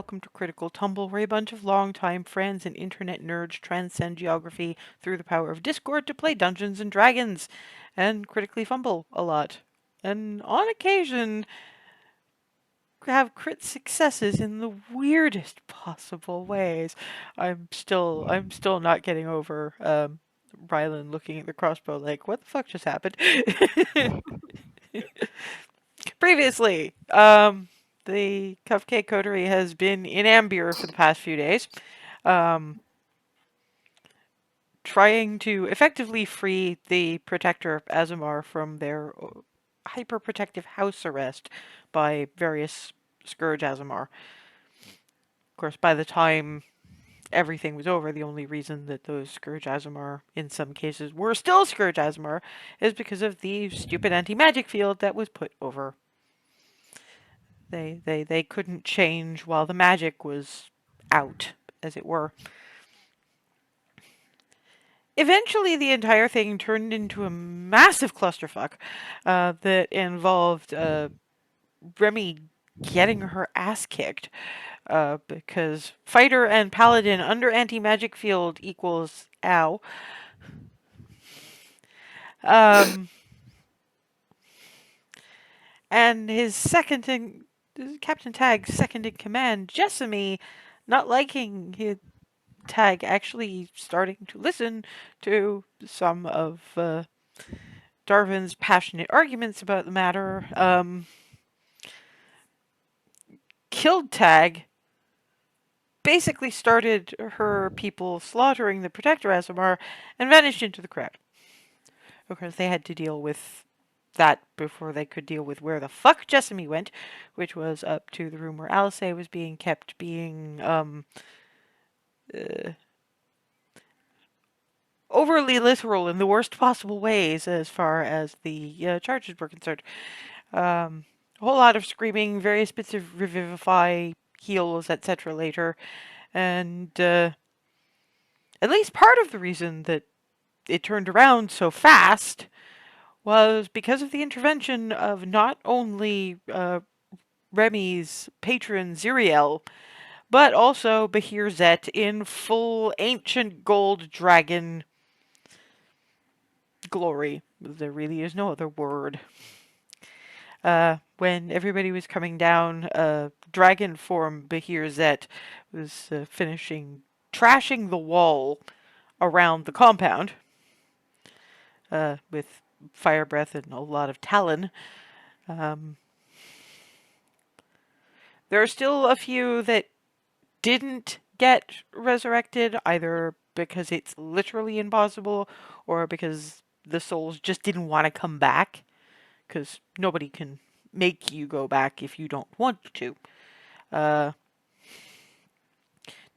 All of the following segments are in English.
welcome to Critical Tumble, where a bunch of longtime friends and internet nerds transcend geography through the power of Discord to play Dungeons and Dragons and critically fumble a lot. And on occasion, have crit successes in the weirdest possible ways. I'm still not getting over Rylan looking at the crossbow like, what the fuck just happened? Previously, the Cupcake Coterie has been in Ambier for the past few days, um, trying to effectively free the Protector Aasimar from their hyper-protective house arrest by various Scourge Aasimar. Of course, by the time everything was over, the only reason that those Scourge Aasimar, in some cases, were still Scourge Aasimar is because of the stupid anti-magic field that was put over. They couldn't change while the magic was out, as it were. Eventually, the entire thing turned into a massive clusterfuck that involved Remy getting her ass kicked because fighter and paladin under anti-magic field equals ow. Um, and his Captain Tag's second in command, Jessamy, not liking his Tag actually starting to listen to some of Darwin's passionate arguments about the matter, killed Tag, basically started her people slaughtering the Protector Aasimar, and vanished into the crowd. Of course, they had to deal with that before they could deal with where the fuck Jessamy went, which was up to the room where Alice was being kept being overly literal in the worst possible ways as far as the charges were concerned. A whole lot of screaming, various bits of revivify, heals, etc. later, and at least part of the reason that it turned around so fast was because of the intervention of not only Remy's patron Ziriel, but also Bahir Zet in full ancient gold dragon glory. There really is no other word. When everybody was coming down, dragon form Bahir Zet was finishing trashing the wall around the compound with fire breath and a lot of talon. There are still a few that didn't get resurrected, either because it's literally impossible or because the souls just didn't want to come back, because nobody can make you go back if you don't want to. Not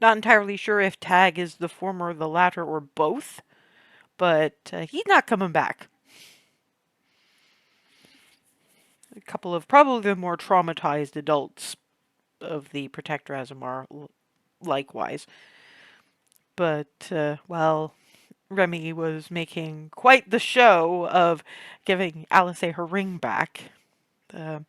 entirely sure if Tag is the former, the latter, or both, but he's not coming back. A couple of probably the more traumatized adults of the Protector Aasimar likewise. But, well, Remy was making quite the show of giving Alice her ring back. The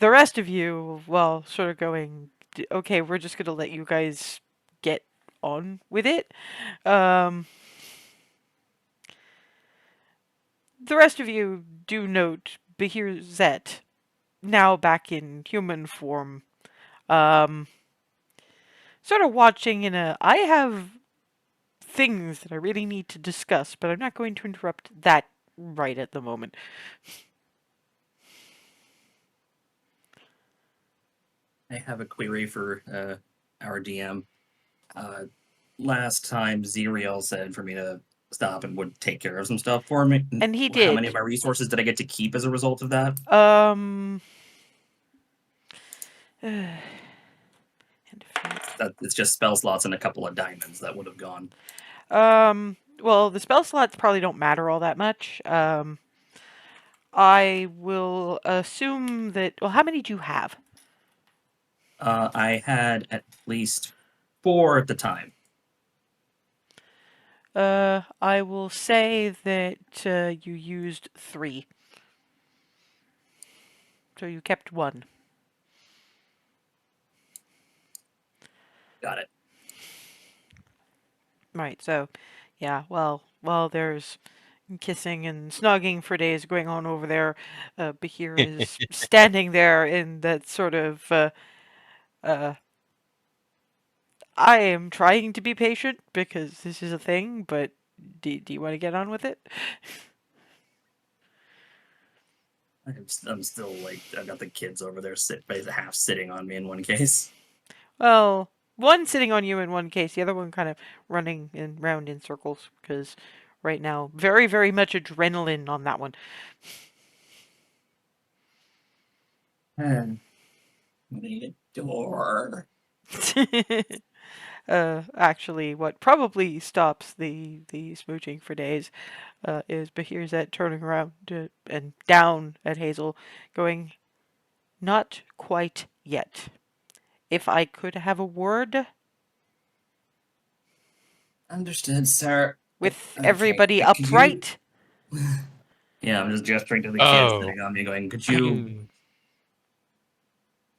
rest of you, well, sort of going, okay, we're just going to let you guys get on with it. The rest of you do note Bahir Zet, now back in human form, sort of watching in a, I have things that I really need to discuss, but I'm not going to interrupt that right at the moment. I have a query for our DM. Last time Zeriel said for me to stop and would take care of some stuff for me. And he How many of did. my resources did I get to keep as a result of that? It's just spell slots and a couple of diamonds that would have gone. Well, the spell slots probably don't matter all that much. I will assume that, well, how many do you have? I had at least 4 at the time. I will say that you used 3. So you kept 1. Got it. Right, so, yeah, well, while there's kissing and snogging for days going on over there, Bahir is standing there in that sort of, uh, I am trying to be patient because this is a thing, but do you want to get on with it? I'm still like I've got the kids over there half sitting on me in one case. Well, one sitting on you in one case, the other one kind of running round in circles because right now, very, very much adrenaline on that one. I need a door. Actually, what probably stops the smooching for days is Bahir's turning around and down at Hazel, going, "Not quite yet. If I could have a word Understood, sir. with Okay, everybody could you? upright." Yeah, I'm just gesturing to the kids Oh. sitting on me, going, "Could you?"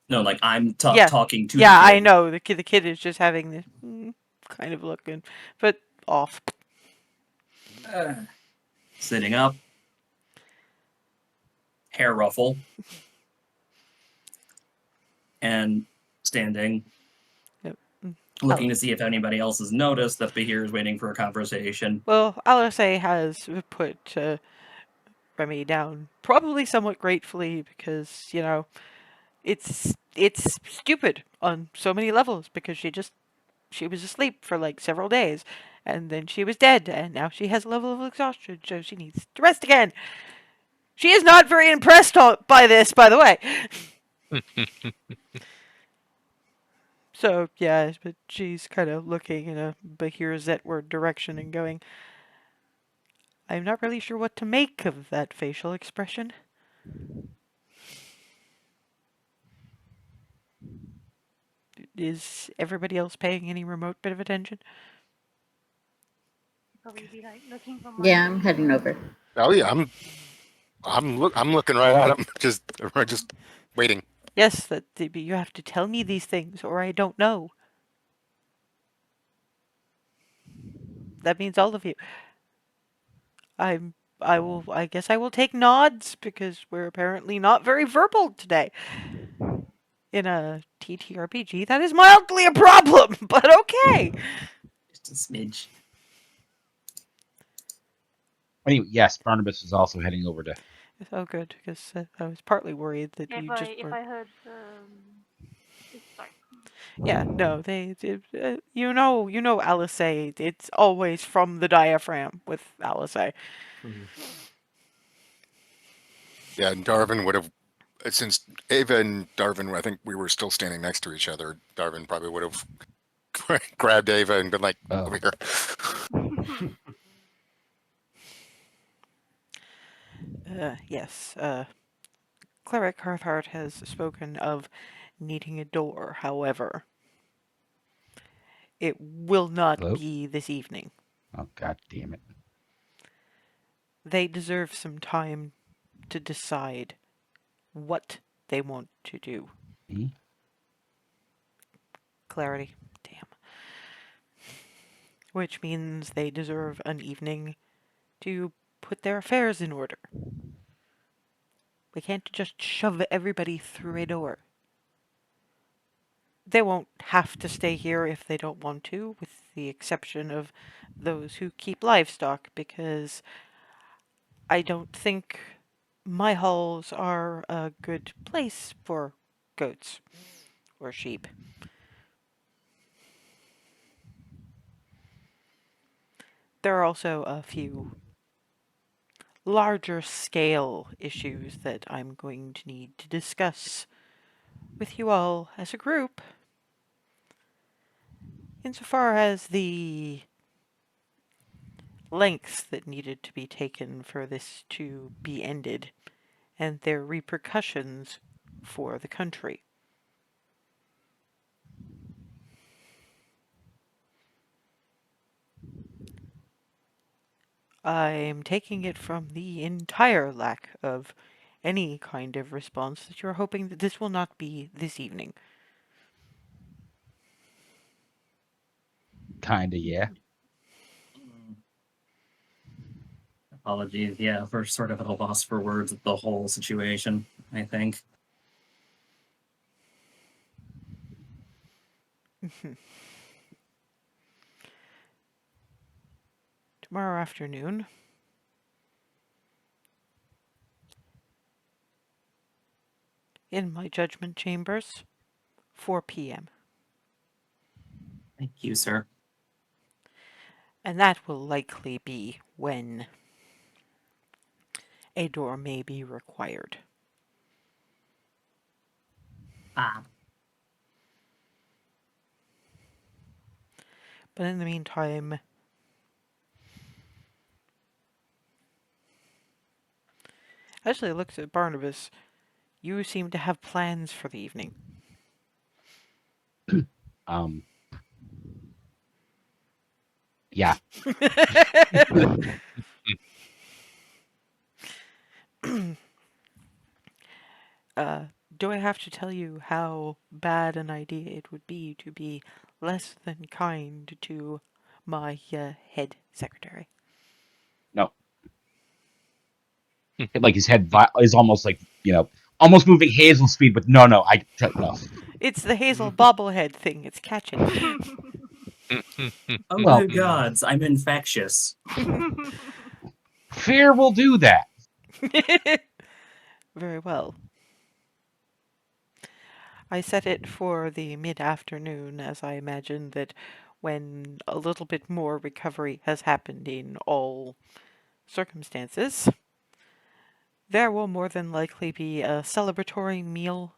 No, like I'm Yeah, talking to the yeah, I kid. know. The kid is just having this kind of looking, but off. Sitting up, hair ruffle, and standing, Yep. looking to see if anybody else has noticed that Bahir is waiting for a conversation. Well, Alice has put Remy down, probably somewhat gratefully, because it's stupid on so many levels because she was asleep for like several days, and then she was dead, and now she has a level of exhaustion, so she needs to rest again. She is not very impressed by this, by the way. So yeah, but she's kind of looking in a Bahir Zetward direction and going, "I'm not really sure what to make of that facial expression." Is everybody else paying any remote bit of attention? Probably be like looking for Yeah, money. I'm heading over. Oh yeah, I'm looking right at him, just waiting. Yes, that you have to tell me these things, or I don't know. That means all of you. I'm. I guess I will take nods because we're apparently not very verbal today. In a TTRPG, that is mildly a problem, but okay. Just a smidge. Anyway, yes, Barnabas is also heading over to. Oh, good, because I was partly worried that Yeah, you just if were. I heard, sorry. Yeah, no, you know, Alice. It's always from the diaphragm with Alice. Yeah, and Darvin would have, since Ava and Darvin, I think we were still standing next to each other. Darvin probably would have grabbed Ava and been like, over here. Yes, Cleric Hearthheart has spoken of needing a door. However, it will not Hello? be this evening. Oh, god damn it. They deserve some time to decide what they want to do. Me? Clarity. Damn. Which means they deserve an evening to put their affairs in order. We can't just shove everybody through a door. They won't have to stay here if they don't want to, with the exception of those who keep livestock, because I don't think my halls are a good place for goats or sheep. There are also a few larger scale issues that I'm going to need to discuss with you all as a group, insofar as the lengths that needed to be taken for this to be ended and their repercussions for the country. I'm taking it from the entire lack of any kind of response that you're hoping that this will not be this evening. Kinda, yeah. Apologies, yeah, we're sort of at a loss for words with the whole situation, I think. Tomorrow afternoon. In my judgment chambers, 4 p.m. Thank you, sir. And that will likely be when a door may be required. Ah, But in the meantime, actually, I looked at Barnabas. You seem to have plans for the evening. Um. Yeah. Do I have to tell you how bad an idea it would be to be less than kind to my head secretary? No. Like his head is almost like almost moving Hazel speed, but no. No. It's the Hazel bobblehead thing. It's catching. oh Well- good gods, I'm infectious. Fear will do that. Very well. I set it for the mid-afternoon, as I imagine that when a little bit more recovery has happened in all circumstances, there will more than likely be a celebratory meal.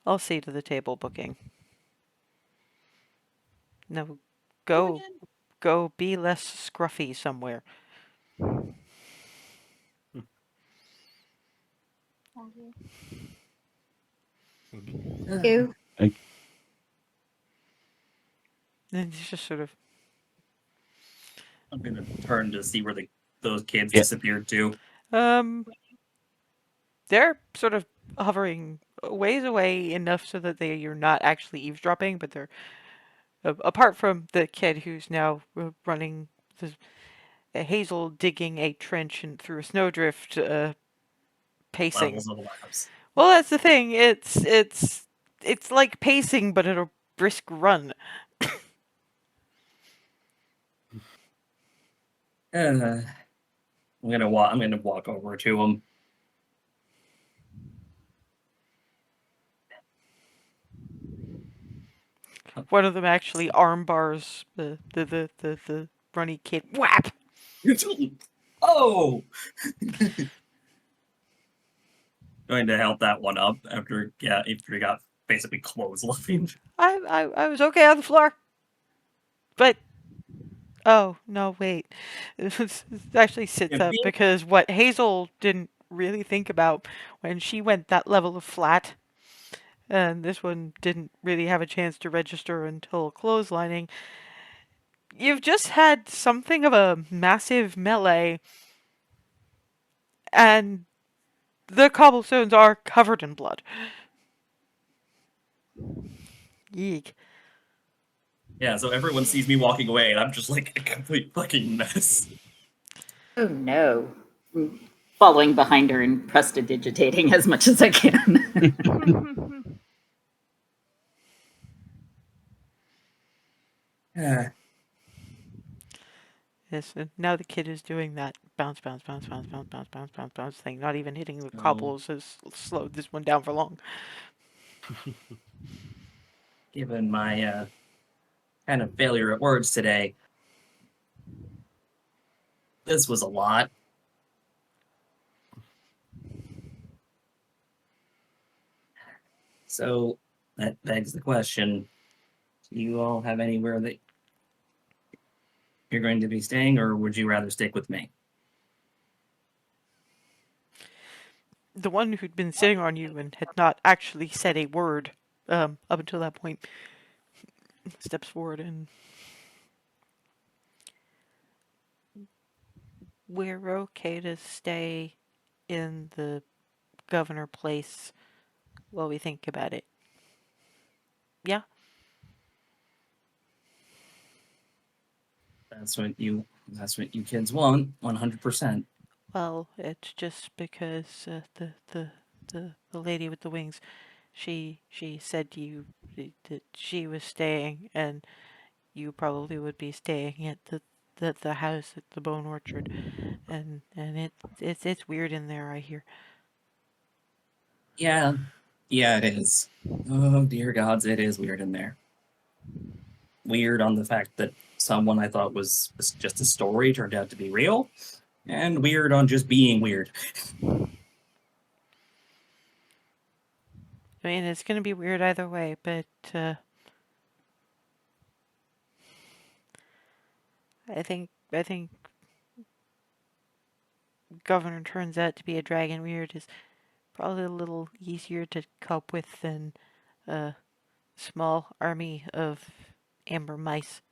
I'll see to the table booking. No, go be less scruffy somewhere. Thank you. You. And it's just sort of, I'm gonna turn to see where those kids Yeah. disappeared to. they're sort of hovering ways away enough so that you're not actually eavesdropping, but they're apart from the kid who's now running Hazel digging a trench and through a snowdrift, pacing. Levels of labs. Well, that's the thing. It's like pacing, but at a brisk run. I'm gonna walk over to him. One of them actually arm bars the runny kid. Whap! Oh! Going to help that one up after he got basically clotheslined. I was okay on the floor, but oh no, wait. It actually sits Yeah, up because what Hazel didn't really think about when she went that level of flat, and this one didn't really have a chance to register until clotheslining. You've just had something of a massive melee, and the cobblestones are covered in blood. Yeek. Yeah, so everyone sees me walking away, and I'm just like a complete fucking mess. Oh no. I'm following behind her and prestidigitating as much as I can. Yeah. Yes, and now the kid is doing that bounce, bounce, bounce, bounce, bounce, bounce, bounce, bounce, bounce thing. Not even hitting the Oh. cobbles has slowed this one down for long. Given my kind of failure at words today, this was a lot. So that begs the question: do you all have anywhere that you're going to be staying, or would you rather stick with me? The one who'd been sitting on you and had not actually said a word up until that point steps forward and we're okay to stay in the governor place while we think about it. Yeah. That's what you kids want, 100%. Well, it's just because the lady with the wings, she said that she was staying, and you probably would be staying at the house at the Bone Orchard, and it's weird in there, I hear. Yeah, it is. Oh dear gods, it is weird in there. Weird on the fact that someone I thought was just a story turned out to be real, and weird on just being weird. I mean, it's gonna be weird either way, but I think Governor turns out to be a dragon weird is probably a little easier to cope with than a small army of amber mice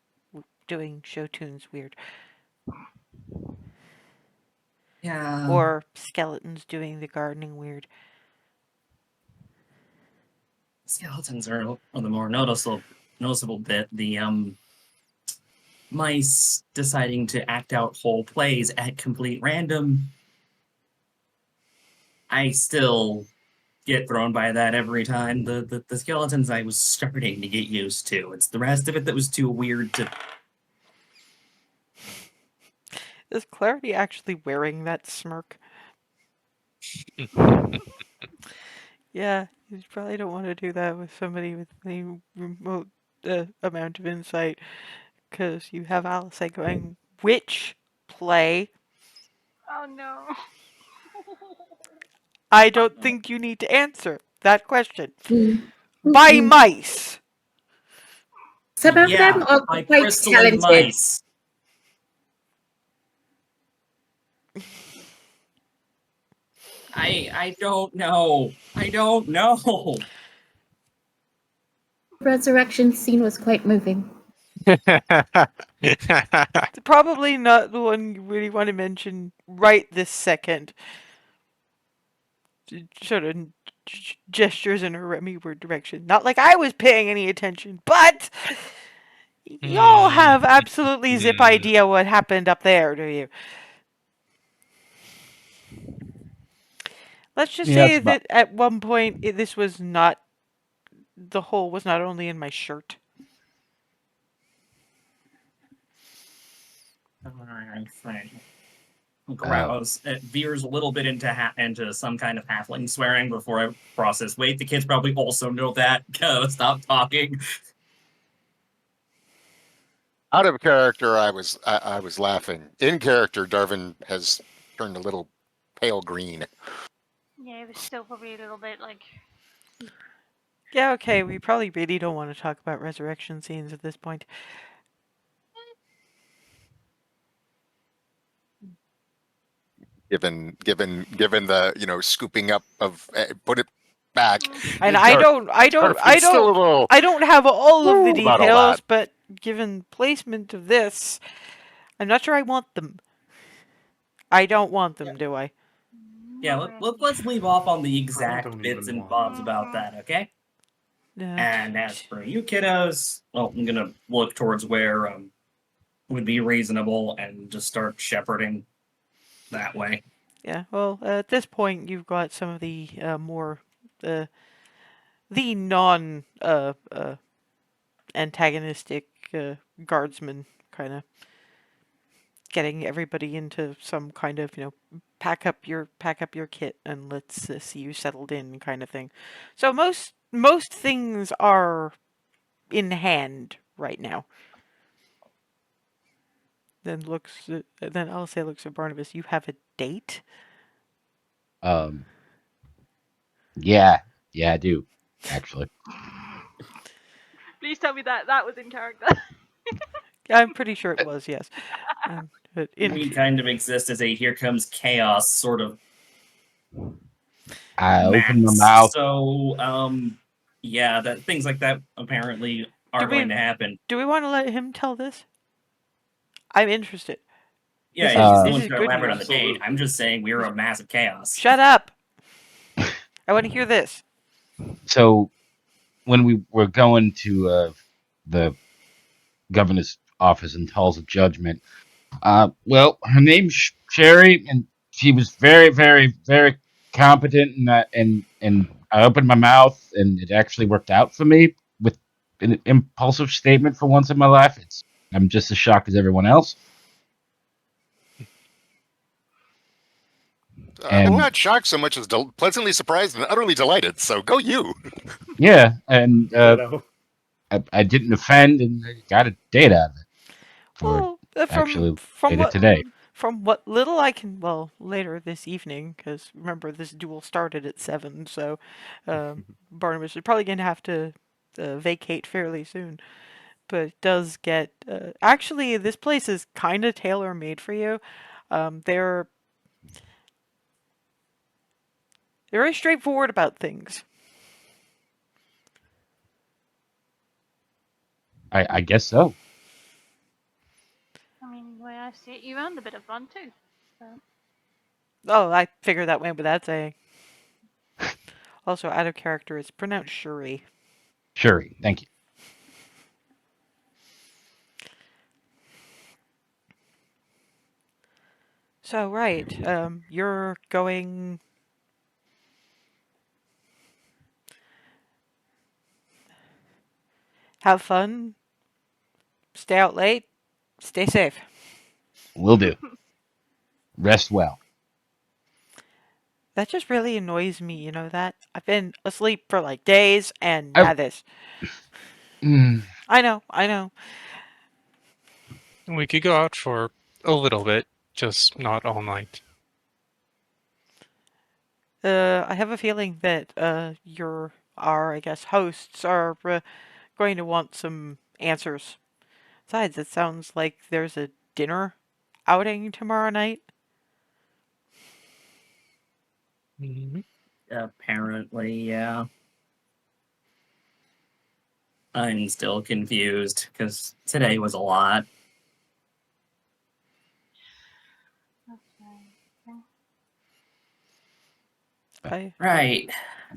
doing show tunes weird, Yeah, or skeletons doing the gardening weird. skeletons are the more noticeable bit. The mice deciding to act out whole plays at complete random. I still get thrown by that every time. The skeletons I was starting to get used to. It's the rest of it that was too weird to. Is Clarity actually wearing that smirk? Yeah, you probably don't want to do that with somebody with any remote amount of insight, because you have Alice going, which play? Oh no. I don't think you need to answer that question. Mm. By Mm-mm. mice! Some of Yeah, them are like quite crystalline talented. mice. I don't know. I don't know. The resurrection scene was quite moving. It's probably not the one you really want to mention right this second. Sort of gestures in a Remy-ward direction. Not like I was paying any attention, but y'all have absolutely zip idea what happened up there, do you? Let's just Yeah, say it's about. that at one point this was not, the hole was not only in my shirt. Grouse. It veers a little bit into some kind of halfling swearing before I process. Wait, the kids probably also know that. Go, stop talking. Out of character, I was laughing. In character, Darvin has turned a little pale green. Yeah, it was still probably a little bit like. Yeah, okay, we probably really don't want to talk about resurrection scenes at this point. Given the scooping up of put it back. And I don't Still a little have all of the about all details, that. but given placement of this, I'm not sure I want them. I don't want them, do I? Yeah, let's leave off on the exact don't bits even and want bobs about that, okay? No. And as for you kiddos, well, I'm gonna look towards where would be reasonable and just start shepherding that way. Yeah, well, at this point, you've got some of the more the non antagonistic guardsmen kind of getting everybody into some kind of pack up your kit and let's see you settled in kind of thing. So most things are in hand right now. Then I'll say looks at Barnabas. You have a date? Yeah, I do actually. Please tell me that was in character. I'm pretty sure it was, yes. But We kind of exist as a here comes chaos sort of I open my max. mouth. So, yeah, that things like that apparently are going to happen. Do we want to let him tell this? I'm interested. Yeah, This he's is- the this one is to good elaborate on news. the date. I'm just saying we're a massive chaos. Shut up! I want to hear this. So when we were going to the governor's office in Halls of Judgment. Well, her name's Sherry, and she was very, very, very competent, and I opened my mouth, and it actually worked out for me with an impulsive statement for once in my life. I'm just as shocked as everyone else. I'm And not shocked so much as pleasantly surprised and utterly delighted. So go you. yeah, and Ditto. I didn't offend, and I got a date out of it. Or Well, actually from later what today. from what little I can, well, later this evening, because remember this duel started at 7, so Barnabas is probably going to have to vacate fairly soon. But it does get actually this place is kind of tailor made for you. They're very straightforward about things. I guess so. I mean, the way I see it, you earned a bit of fun too. So. Oh, I figured that went without saying. Also, out of character, it's pronounced Shuri. Sure, thank you. So, right, you're going. Have fun. Stay out late. Stay safe. Will do. Rest well. That just really annoys me, you know that? I've been asleep for like days and I, now this. mm, I know. We could go out for a little bit, just not all night. I have a feeling that our, I guess, hosts are going to want some answers. Besides, it sounds like there's a dinner outing tomorrow night. Mm-hmm. Apparently, yeah. I'm still confused because today was a lot. Right.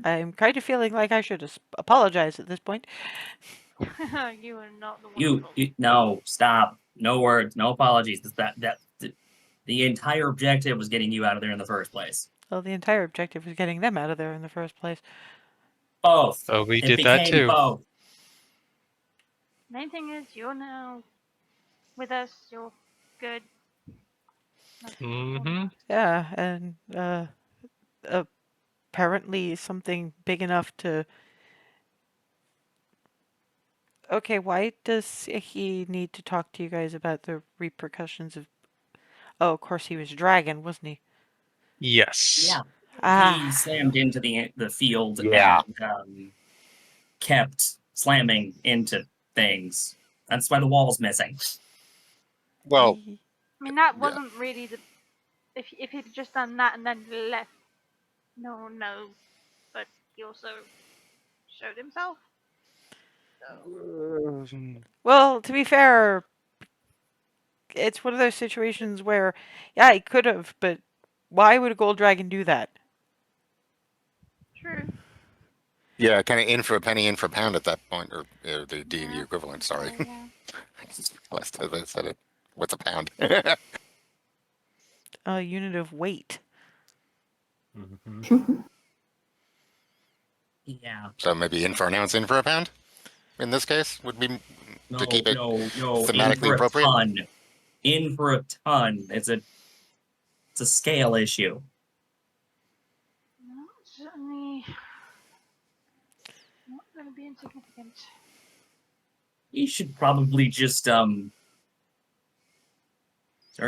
I'm kind of feeling like I should apologize at this point. You are not the one. You no, stop. No words, no apologies. The entire objective was getting you out of there in the first place. Well, the entire objective was getting them out of there in the first place. Both. Oh, we It did that became too. both. Main thing is you're now with us. You're good. Mm-hmm. Yeah, and apparently something big enough to. Okay, why does he need to talk to you guys about the repercussions of? Oh, of course he was dragon, wasn't he? Yes. Yeah. Ah, He slammed into the field Yeah. and kept slamming into things. That's why the wall's missing. Well, I mean, that yeah. wasn't really the. If he'd just done that and then left, no one knows. But he also showed himself. So. well, to be fair, it's one of those situations where, yeah, he could have, but why would a gold dragon do that? True. Yeah, kind of in for a penny, in for a pound at that point, or the D&D Yeah. equivalent. Sorry, Yeah. last time I said it. What's a pound? A unit of weight. Yeah. So maybe in for an ounce, in for a pound. In this case, would be No, to keep it no. thematically In for appropriate? a ton. In for a ton. It's a scale issue. No, certainly not going to be insignificant. You should probably just start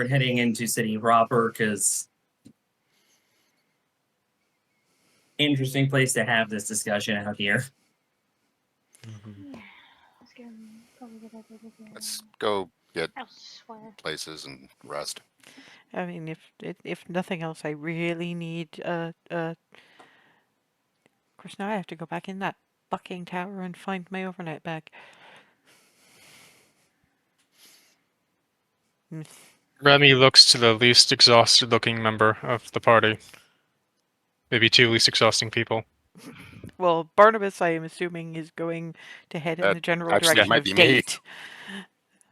heading into city proper, because interesting place to have this discussion out here. Yeah. Let's go. Probably get everything Let's go get elsewhere. places and rest. I mean, if nothing else, I really need of course, now I have to go back in that fucking tower and find my overnight bag. Mm. Remy looks to the least exhausted looking member of the party. Maybe two least exhausting people. Well, Barnabas, I am assuming, is going to head in That the general actually direction might of be me. date.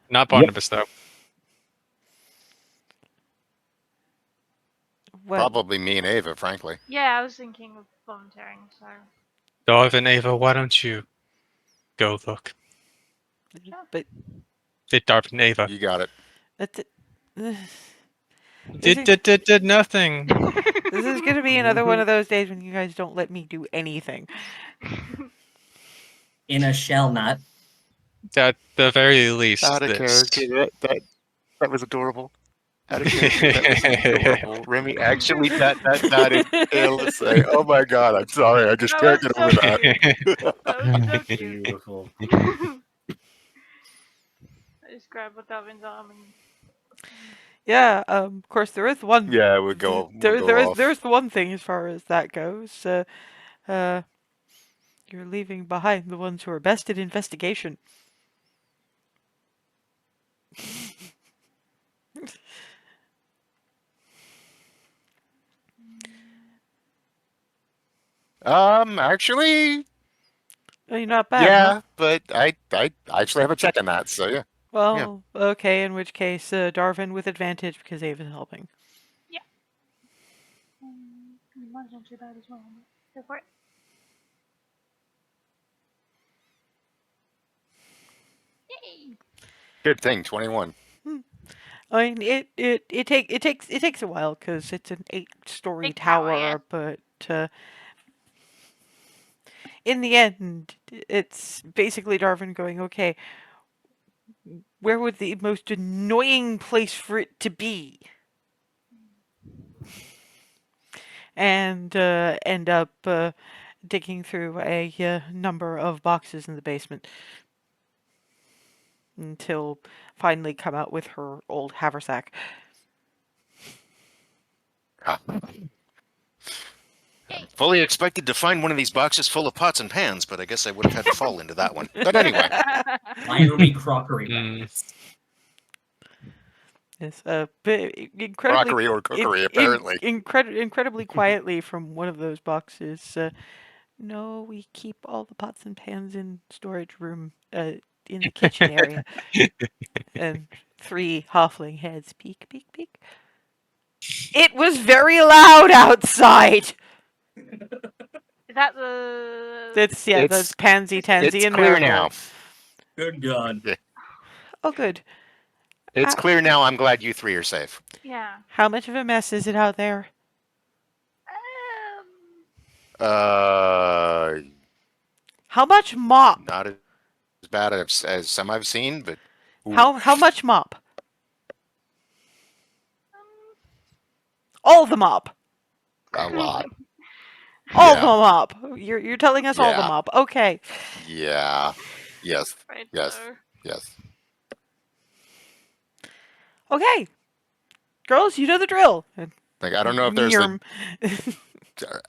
Not Barnabas, though. What? Probably me and Ava, frankly. Yeah, I was thinking of volunteering, so. Darvin, Ava, why don't you go look? But Darvin, Ava. You got it. that's it. Did nothing. This is gonna be another one of those days when you guys don't let me do anything. In a shell nut. At the very least, Out of this. character. That was adorable. Out of character. That was adorable. Remy actually dotted say, "Oh my god, I'm sorry. I just That can't was get so over that." cute. That was so cute. Beautiful. I just grabbed Darwin's arm and. Yeah, of course there is one. Yeah, we'll go. We'll go off. There's the one thing as far as that goes. You're leaving behind the ones who are best at investigation. Actually, Oh, you're not bad, yeah, huh? but I actually have a check on that. So yeah. Well, okay, in which case, Darvin with advantage because Ava's helping. Yeah. Mine's not too bad as well. Go for it. Yay! Good thing. 21. I mean, it takes a while because it's an 8-story Big tower, tower, yeah. but in the end, it's basically Darvin going, okay, where would the most annoying place for it to be? And end up digging through a number of boxes in the basement until finally come out with her old haversack. Ah. Fully expected to find one of these boxes full of pots and pans, but I guess I would have had to fall into that one. But anyway, Winery crockery. Mm. Yes, but incredibly, Crockery or cookery, apparently. incredibly quietly from one of those boxes. No, we keep all the pots and pans in storage room in the kitchen area. And 3 halfling heads peek, peek, peek. It was very loud outside. Is that the? That's Pansy, Tansy, It's and clear Marigold. now. Good God. Oh, good. It's clear now. I'm glad you 3 are safe. Yeah. How much of a mess is it out there? How much mop? Not as bad as some I've seen, but ooh, How much mop? All the mop. a lot. All Yeah. the mop. You're telling us all the Yeah. mop. Okay. Yeah. Yes. Afraid Yes. so. Yes. Okay. Girls, you know the drill. Like I don't know if there's Yerm.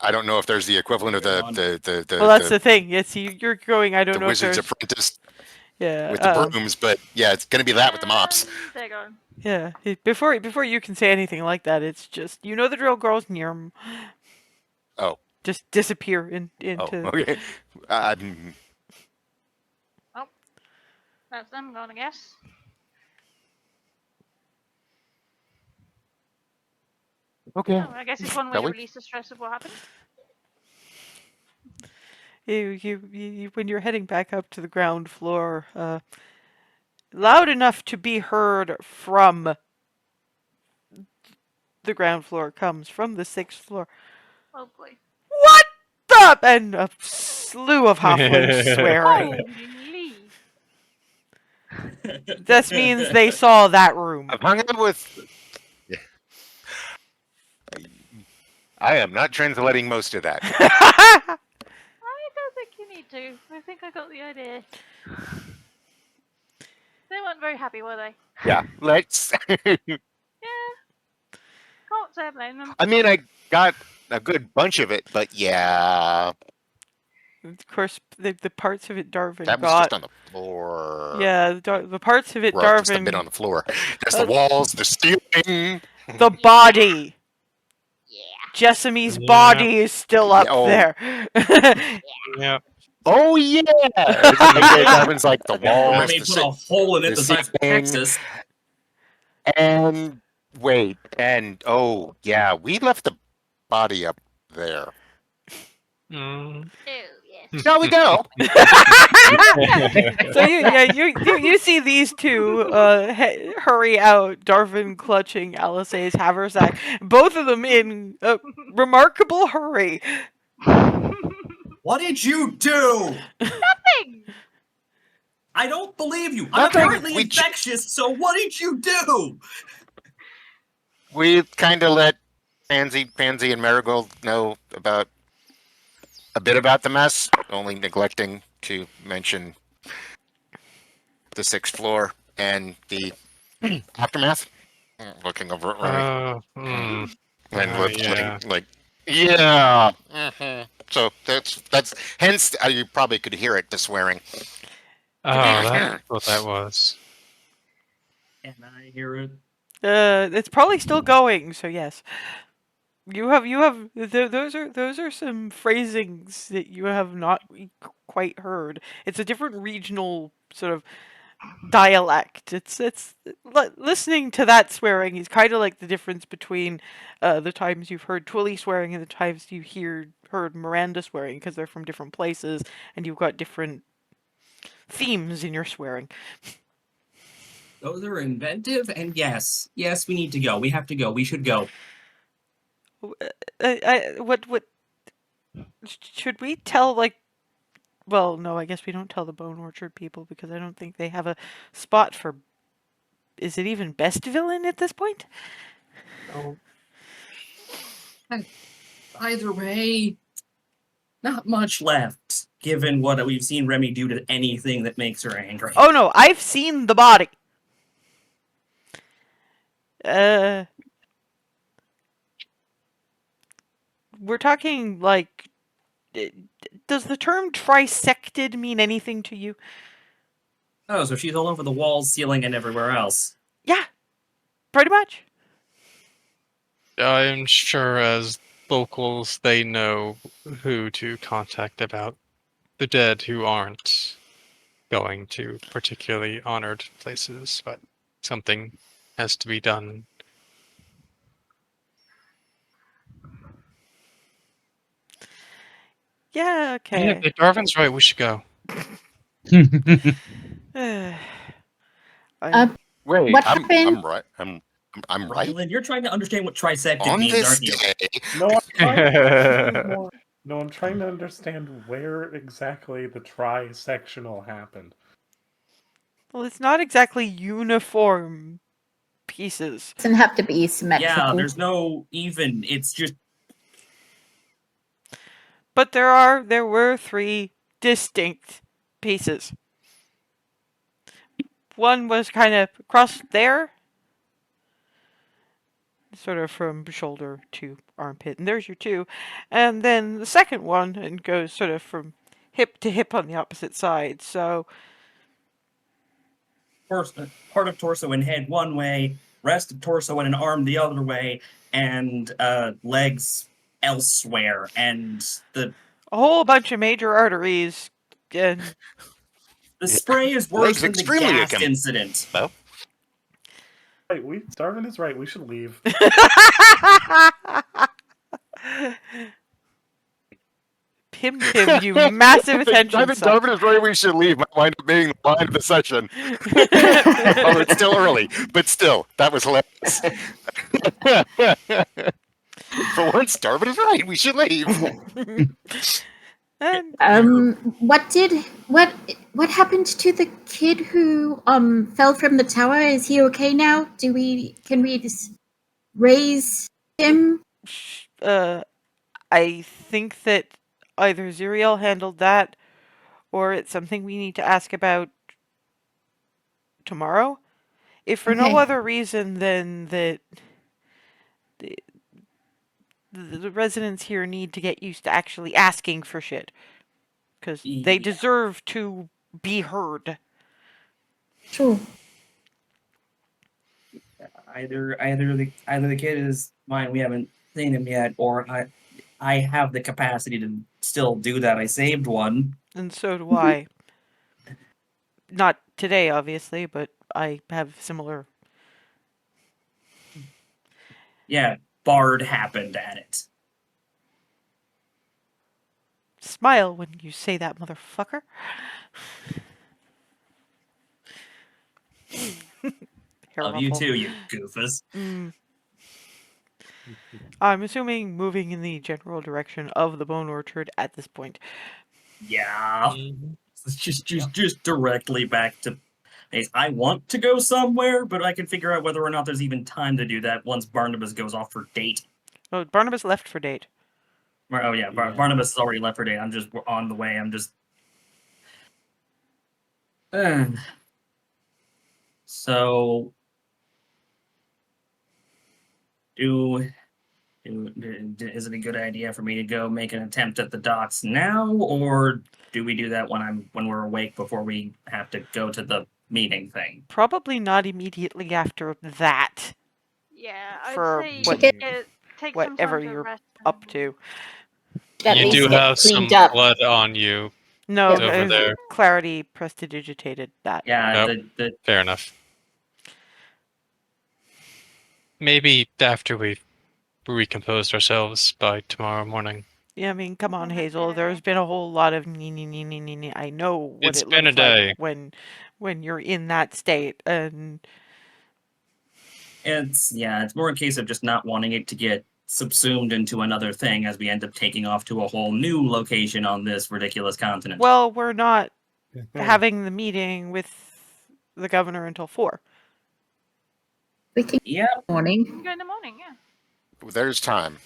I don't know if there's the equivalent of the Well, that's the thing. It's you're going. I don't the know if Wizard's there's. Apprentice Yeah. with the brooms, but yeah, it's gonna be that with the mops. There you go. Yeah. Before you can say anything like that, it's just you know the drill, girls. Yerm. Oh. Just disappear into. Oh. Okay. That's them gone, I guess. Okay. Oh, I guess it's one way Shall to we? release the stress of what happened. You when you're heading back up to the ground floor, loud enough to be heard from the ground floor comes from the 6th floor. Oh boy. What the? And a slew of halflings swearing. Holy. This means they saw that room. I've hung out with. Yeah. I am not translating most of that. I don't think you need to. I think I got the idea. They weren't very happy, were they? Yeah. Let's. Yeah. Can't say I blame them. I mean, I got a good bunch of it, but yeah, Of course, the parts of it Darvin that was got. just on the floor. Yeah, the parts of it Well, just a bit Darvin. on the floor. There's the walls, the ceiling. The body. Yeah. Jessamy's Yeah. body is still up Oh. there. Yeah. Oh yeah. Darwin's like the walls, Remy put a hole in it the size of ceiling. Texas. And wait, and oh yeah, we left the body up there. Mm. Oh, yes. Shall we go? So you see these two hurry out, Darvin clutching Alice's haversack, both of them in a remarkable hurry. What did you do? Nothing! I don't believe you. I'm Nothing. apparently We infectious, so what did you do? We kind of let Pansy and Marigold know about a bit about the mess, only neglecting to mention the 6th floor and the aftermath. Looking over at Remy Mm. and Yeah. like, yeah. So that's hence you probably could hear it, the swearing. Oh, that's what that was. And I hear it. It's probably still going, so yes. Those are some phrasings that you have not quite heard. It's a different regional sort of dialect. It's listening to that swearing is kind of like the difference between the times you've heard Twilly swearing and the times you heard Miranda swearing, because they're from different places and you've got different themes in your swearing. Those are inventive, and yes, we need to go. We have to go. We should go. What should we tell, like? Well, no, I guess we don't tell the Bone Orchard people because I don't think they have a spot for. Is it even best villain at this point? Oh. Either way, not much left, given what we've seen Remy do to anything that makes her angry. Oh no, I've seen the body. We're talking like. Does the term trisected mean anything to you? Oh, so she's all over the walls, ceiling, and everywhere else. Yeah, pretty much. I'm sure as locals they know who to contact about the dead who aren't going to particularly honored places, but something has to be done. Yeah, okay. Yeah, Darvin's right, we should go. Wait, What I'm happened? right. I'm right. Ryland, you're trying to understand what trisected On means, this aren't you? day, No, I'm trying to no, I'm trying to understand where exactly the trisectional happened. Well, it's not exactly uniform pieces. Doesn't have to be symmetrical. Yeah, there's no even. It's just. But there were 3 distinct pieces. One was kind of across there, sort of from shoulder to armpit, and there's your 2. And then the second one and goes sort of from hip to hip on the opposite side. So Part of torso and head one way, rest of torso and an arm the other way, and legs elsewhere, and a whole bunch of major arteries. And the spray is worse than the gas incident. Well, Right, Darwin is right. We should leave. Pim, you massive attention. I think Darwin is right. We should leave. Might wind up being the line of the session. Oh, it's still early, but still, that was hilarious. For once, Darwin is right. We should leave. What happened to the kid who fell from the tower? Is he okay now? Can we just raise him? I think that either Zuriel handled that, or it's something we need to ask about tomorrow. If for no other reason than that the residents here need to get used to actually asking for shit. Because they deserve to be heard. True. Either the kid is mine. We haven't seen him yet, or I have the capacity to still do that. I saved one. And so do I. Not today, obviously, but I have similar. Yeah, Bard happened at it. Smile when you say that, motherfucker. Hair Love you ruffle. too, you goofus. I'm assuming moving in the general direction of the Bone Orchard at this point. Yeah. Mhm. It's just directly back to base. I want to go somewhere, but I can figure out whether or not there's even time to do that once Barnabas goes off for date. Oh, Barnabas left for date. Oh yeah, Barnabas has already left for date. I'm just on the way. I'm just. So, is it a good idea for me to go make an attempt at the docks now, or do we do that when we're awake before we have to go to the meeting thing? Probably not immediately after that. Yeah, I'd For say what- take some Whatever time to you're rest. up to. At You least do get have some cleaned up. blood on you. No, Yeah. Over there. Clarity prestidigitated that. Yeah, Nope. Fair enough. Maybe after we've recomposed ourselves by tomorrow morning. Yeah, I mean, come on, Might be Hazel. a There's day. been a whole lot of nee. I know what It's it been a looks like day. when you're in that state, and it's more a case of just not wanting it to get subsumed into another thing as we end up taking off to a whole new location on this ridiculous continent. well, we're not having the meeting with the governor until 4. We can Yep. morning. You can go in the morning, yeah. There's time.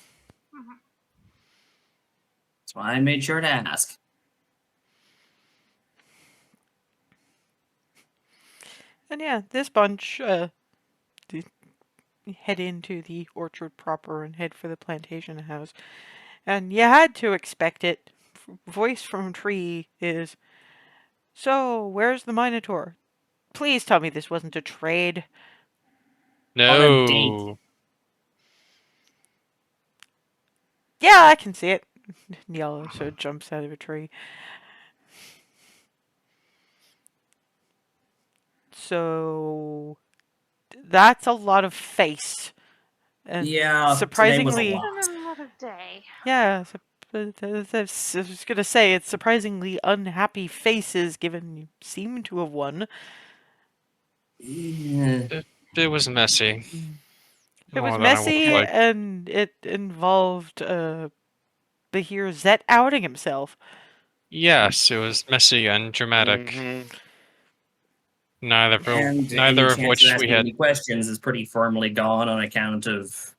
Mhm. That's why I made sure to ask. And yeah, this bunch head into the orchard proper and head for the plantation house. And you had to expect it. Voice from tree is, "So, where's the Minotaur? Please tell me this wasn't a trade." On a date. No. Yeah, I can see it. Yellow so jumps out of a tree. So that's a lot of face. And Yeah, surprisingly, today was a lot. It's been a lot of day. yeah, I was gonna say it's surprisingly unhappy faces given you seem to have won. Yeah. It was messy. It was More than I would messy have liked. and it involved Bahir Zet outing himself. Yes, it was messy and dramatic. Mhm. And any Neither of chance which of we asking had. any questions is pretty firmly gone on account of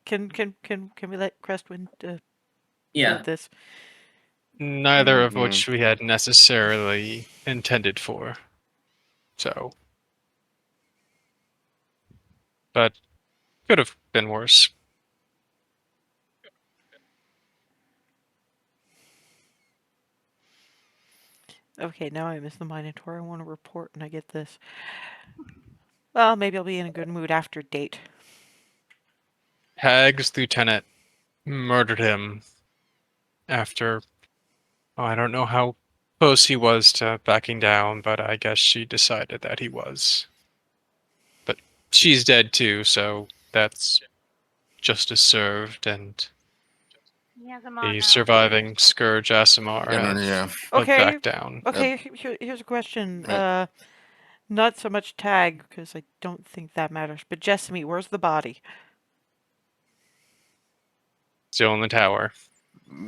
Can we let Crestwind yeah. field this? Neither of Mhm. which we had necessarily intended for. So. But could have been worse. Okay, now I miss the Minotaur. I want to report and I get this. Well, maybe I'll be in a good mood after date. Hag's lieutenant murdered him after. Oh, I don't know how close he was to backing down, but I guess she decided that he was. But she's dead too, so that's justice served, and He has a mod the now. surviving Scourge Aasimar And then, has yeah. Okay. backed down. Okay, here's a question. Right. Not so much Tag, because I don't think that matters, but Jessamy, where's the body? Still in the tower.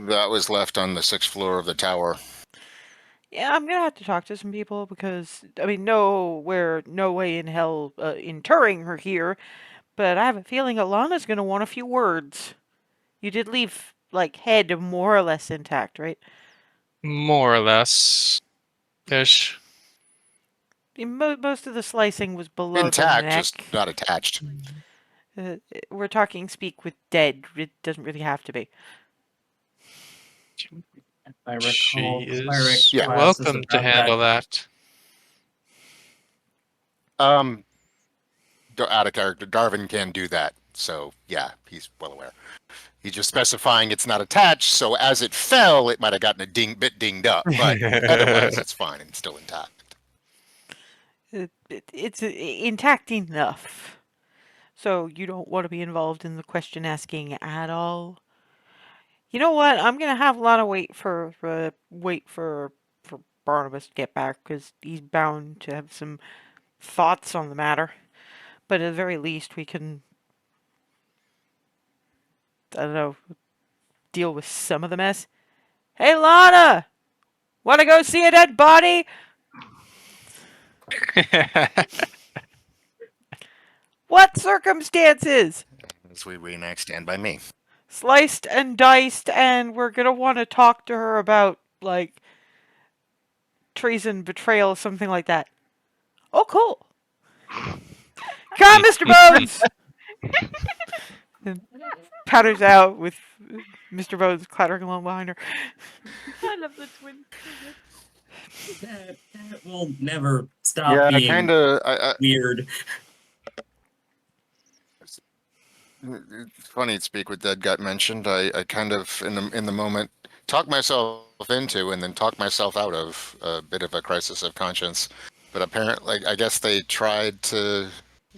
That was left on the 6th floor of the tower. Yeah, I'm gonna have to talk to some people because, I mean, no way in hell interring her here, but I have a feeling Alana's gonna want a few words. You did leave, like, head more or less intact, right? More or less. Ish. I mean, most of the slicing was below the Intact, neck. just not attached. We're talking speak with dead. It doesn't really have to be. If I recall, She cleric is Yeah. class is welcome to about handle that. that. Out of character, Darvin can do that. So yeah, he's well aware. He's just specifying it's not attached, so as it fell, it might have gotten a bit dinged up, but otherwise it's fine and still intact. It's intact enough. So you don't want to be involved in the question asking at all. You know what? I'm gonna have a lot of wait for Barnabas to get back because he's bound to have some thoughts on the matter. But at the very least, we can, I don't know, deal with some of the mess. Hey, Lana! Want to go see a dead body? What circumstances? As we reenact Stand By Me. Sliced and diced, and we're gonna want to talk to her about, like, treason, betrayal, something like that. Oh, cool. Come, Mr. Bones! And patters out with Mr. Bones clattering along behind her. I love the twins. That will never stop Yeah, being kind of. weird. It's funny Speak with Dead got mentioned. I kind of in the moment talked myself into and then talked myself out of a bit of a crisis of conscience. But apparently, I guess they tried to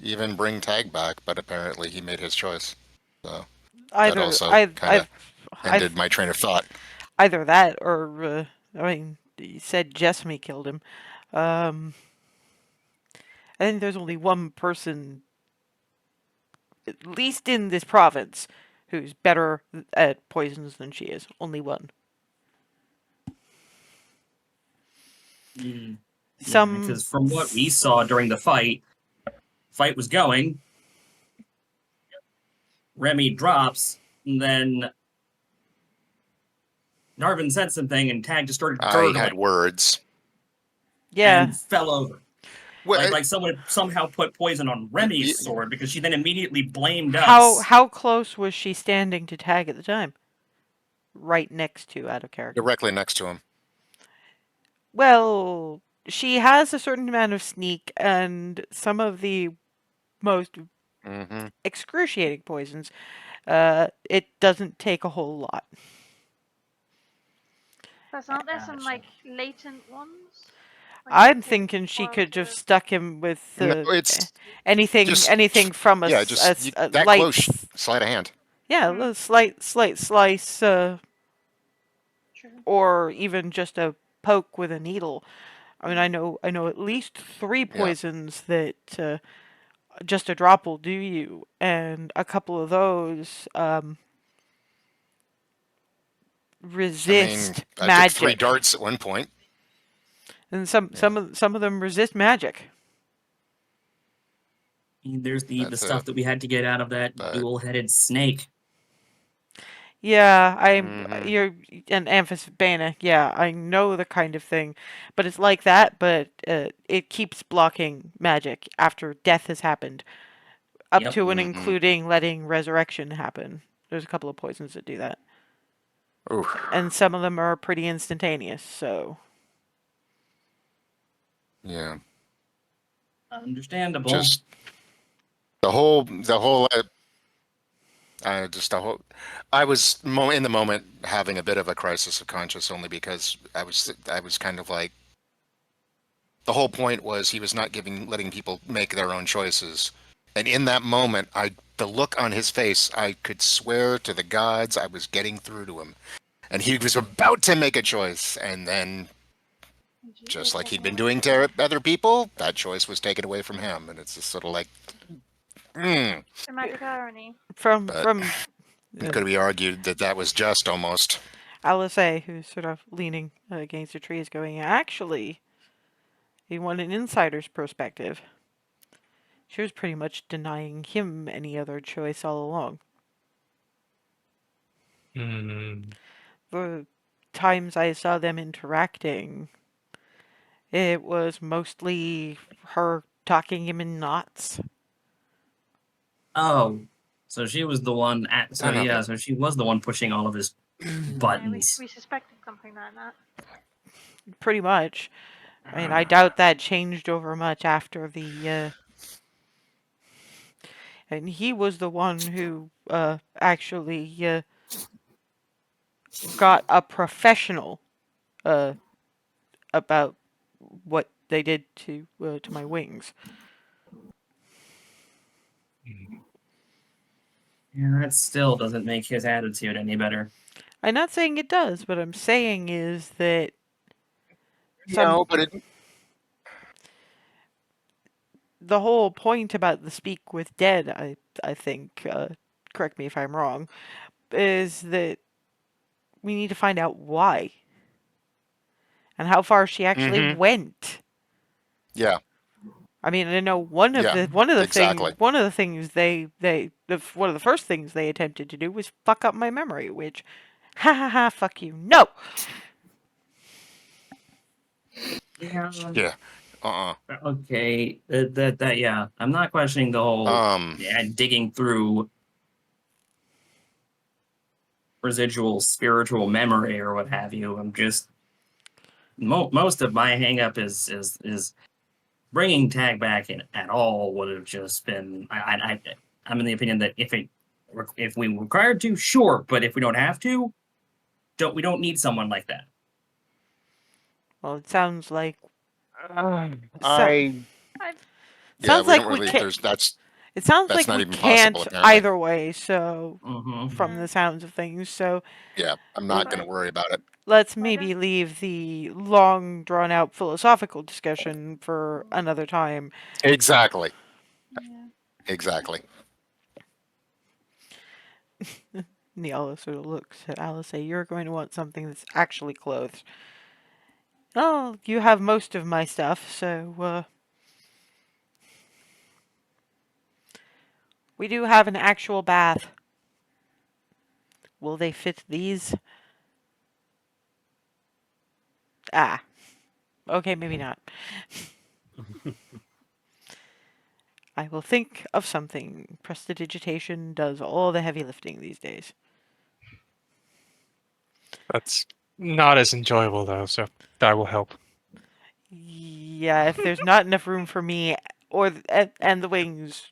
even bring Tag back, but apparently he made his choice. So that also kind of ended my train of thought. Either that or, I mean, he said Jessamy killed him. I think there's only one person, at least in this province, who's better at poisons than she is. Only one. Because from what we saw during the fight was going. Remy drops, and then Narvin said something, and Tag just started gurgling. I had words. Yeah. And fell over. Well, like someone somehow put poison on Remy's sword because she then immediately blamed us. How close was she standing to Tag at the time? Right next to, out of character. Directly next to him. Well, she has a certain amount of sneak, and some of the most excruciating poisons, it doesn't take a whole lot. But aren't there some like latent ones? Like, I'm thinking she could have stuck him with it's anything from a that light close, sleight of hand. Yeah, a slight slice, or even just a poke with a needle. I mean, I know at least 3 poisons that just a drop will do you, and a couple of those resist I magic. took 3 darts at one point, and some of them resist magic. There's the stuff that we had to get out of that dual-headed snake. Yeah, you're an Amphisbaena. Yeah, I know the kind of thing, but it's like that. But it keeps blocking magic after death has happened, up to and including letting resurrection happen. There's a couple of poisons that do that, and some of them are pretty instantaneous. So yeah, understandable. Just the whole. I was in the moment having a bit of a crisis of conscience only because I was kind of like, the whole point was he was not letting people make their own choices, and in that moment, the look on his face, I could swear to the gods I was getting through to him, and he was about to make a choice, and then, just like he'd been doing to other people, that choice was taken away from him, and it's just sort of like, dramatic irony. Could we argued that was just almost Alice A, who's sort of leaning against a tree, is going, actually, you want an insider's perspective. She was pretty much denying him any other choice all along. The times I saw them interacting, it was mostly her talking him in knots. Oh, so she was the one. So she was the one pushing all of his buttons. Yeah, we suspected something like that. Pretty much. I mean, I doubt that changed over much after the And he was the one who actually got a professional about what they did to my wings. Yeah, that still doesn't make his attitude any better. I'm not saying it does. What I'm saying is that No, but it, the whole point about the speak with dead, I think, correct me if I'm wrong, is that we need to find out why and how far she actually Mhm. went. Yeah, I mean, I know one of yeah, the exactly. one of the things one of the first things they attempted to do was fuck up my memory, which, ha ha ha, fuck you, no. Yeah. Yeah. Uh. Okay. Yeah. I'm not questioning the whole digging through residual spiritual memory or what have you. I'm just most of my hang up is bringing tag back in at all would have just been I'm in the opinion that if we were required to, sure, but if we don't have to, we don't need someone like that. Well, it sounds like so, I. I Yeah, sounds we don't like we really. can't. There's It sounds that's like not we even possible can't apparently. either way. So, Mm-hmm. from the sounds of things, so Yeah, I'm not going to worry about it. let's Why maybe don't- leave the long, drawn out philosophical discussion for another time. Exactly. yeah. Exactly. Neil sort of looks at Alice, say, "You're going to want something that's actually clothes." Oh, you have most of my stuff, so we do have an actual bath. Will they fit these? Ah, okay, maybe not. I will think of something. Prestidigitation does all the heavy lifting these days. That's not as enjoyable though, so that will help. Yeah, if there's not enough room for me or and the wings,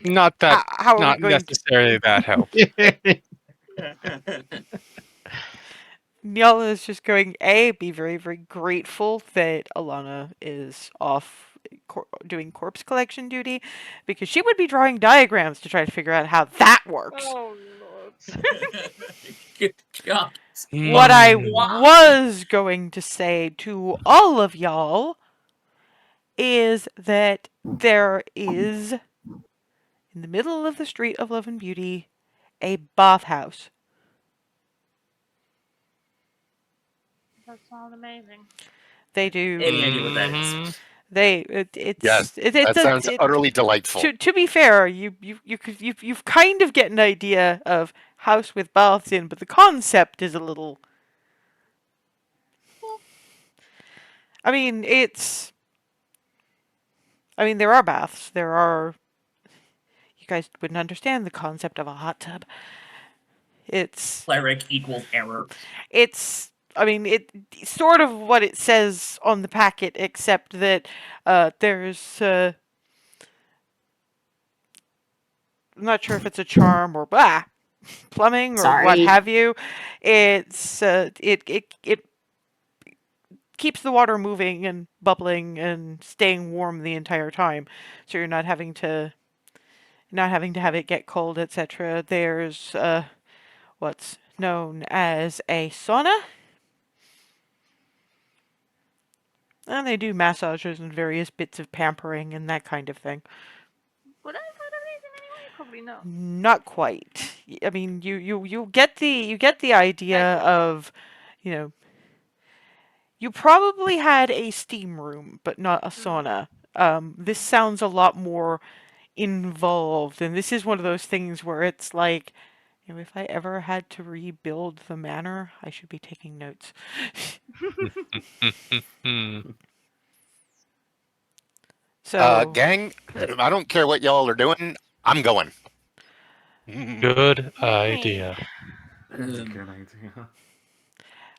Not that, how are we not going to? necessarily that help. Nyala is just going, be very, very grateful that Alana is off doing corpse collection duty because she would be drawing diagrams to try to figure out how that works. Oh lord. Good God. What I Hmm. was going to say to all of y'all is that there is, in the middle of the street of Love and Beauty, a bathhouse. That sounds amazing. They do. Any idea what that is? Mhm. Yes, It's that sounds utterly delightful. to be fair, you've kind of get an idea of house with baths in, but the concept is a little. I mean, there are baths. There are. You guys wouldn't understand the concept of a hot tub. It's Cleric equals error. it's. I mean, it's sort of what it says on the packet, except that there's. I'm not sure if it's a charm or plumbing or what Sorry. have you. It's it keeps the water moving and bubbling and staying warm the entire time, so you're not having to have it get cold, etc. There's what's known as a sauna, and they do massages and various bits of pampering and that kind of thing. Would I have heard of these in any way? Probably not. Not quite. I mean, you get the idea of, you know, you probably had a steam room, but not a sauna. This sounds a lot more involved, and this is one of those things where it's like, if I ever had to rebuild the manor, I should be taking notes. Hmm. So, Gang, I don't care what y'all are doing. I'm going. Good Yay. idea. Good idea.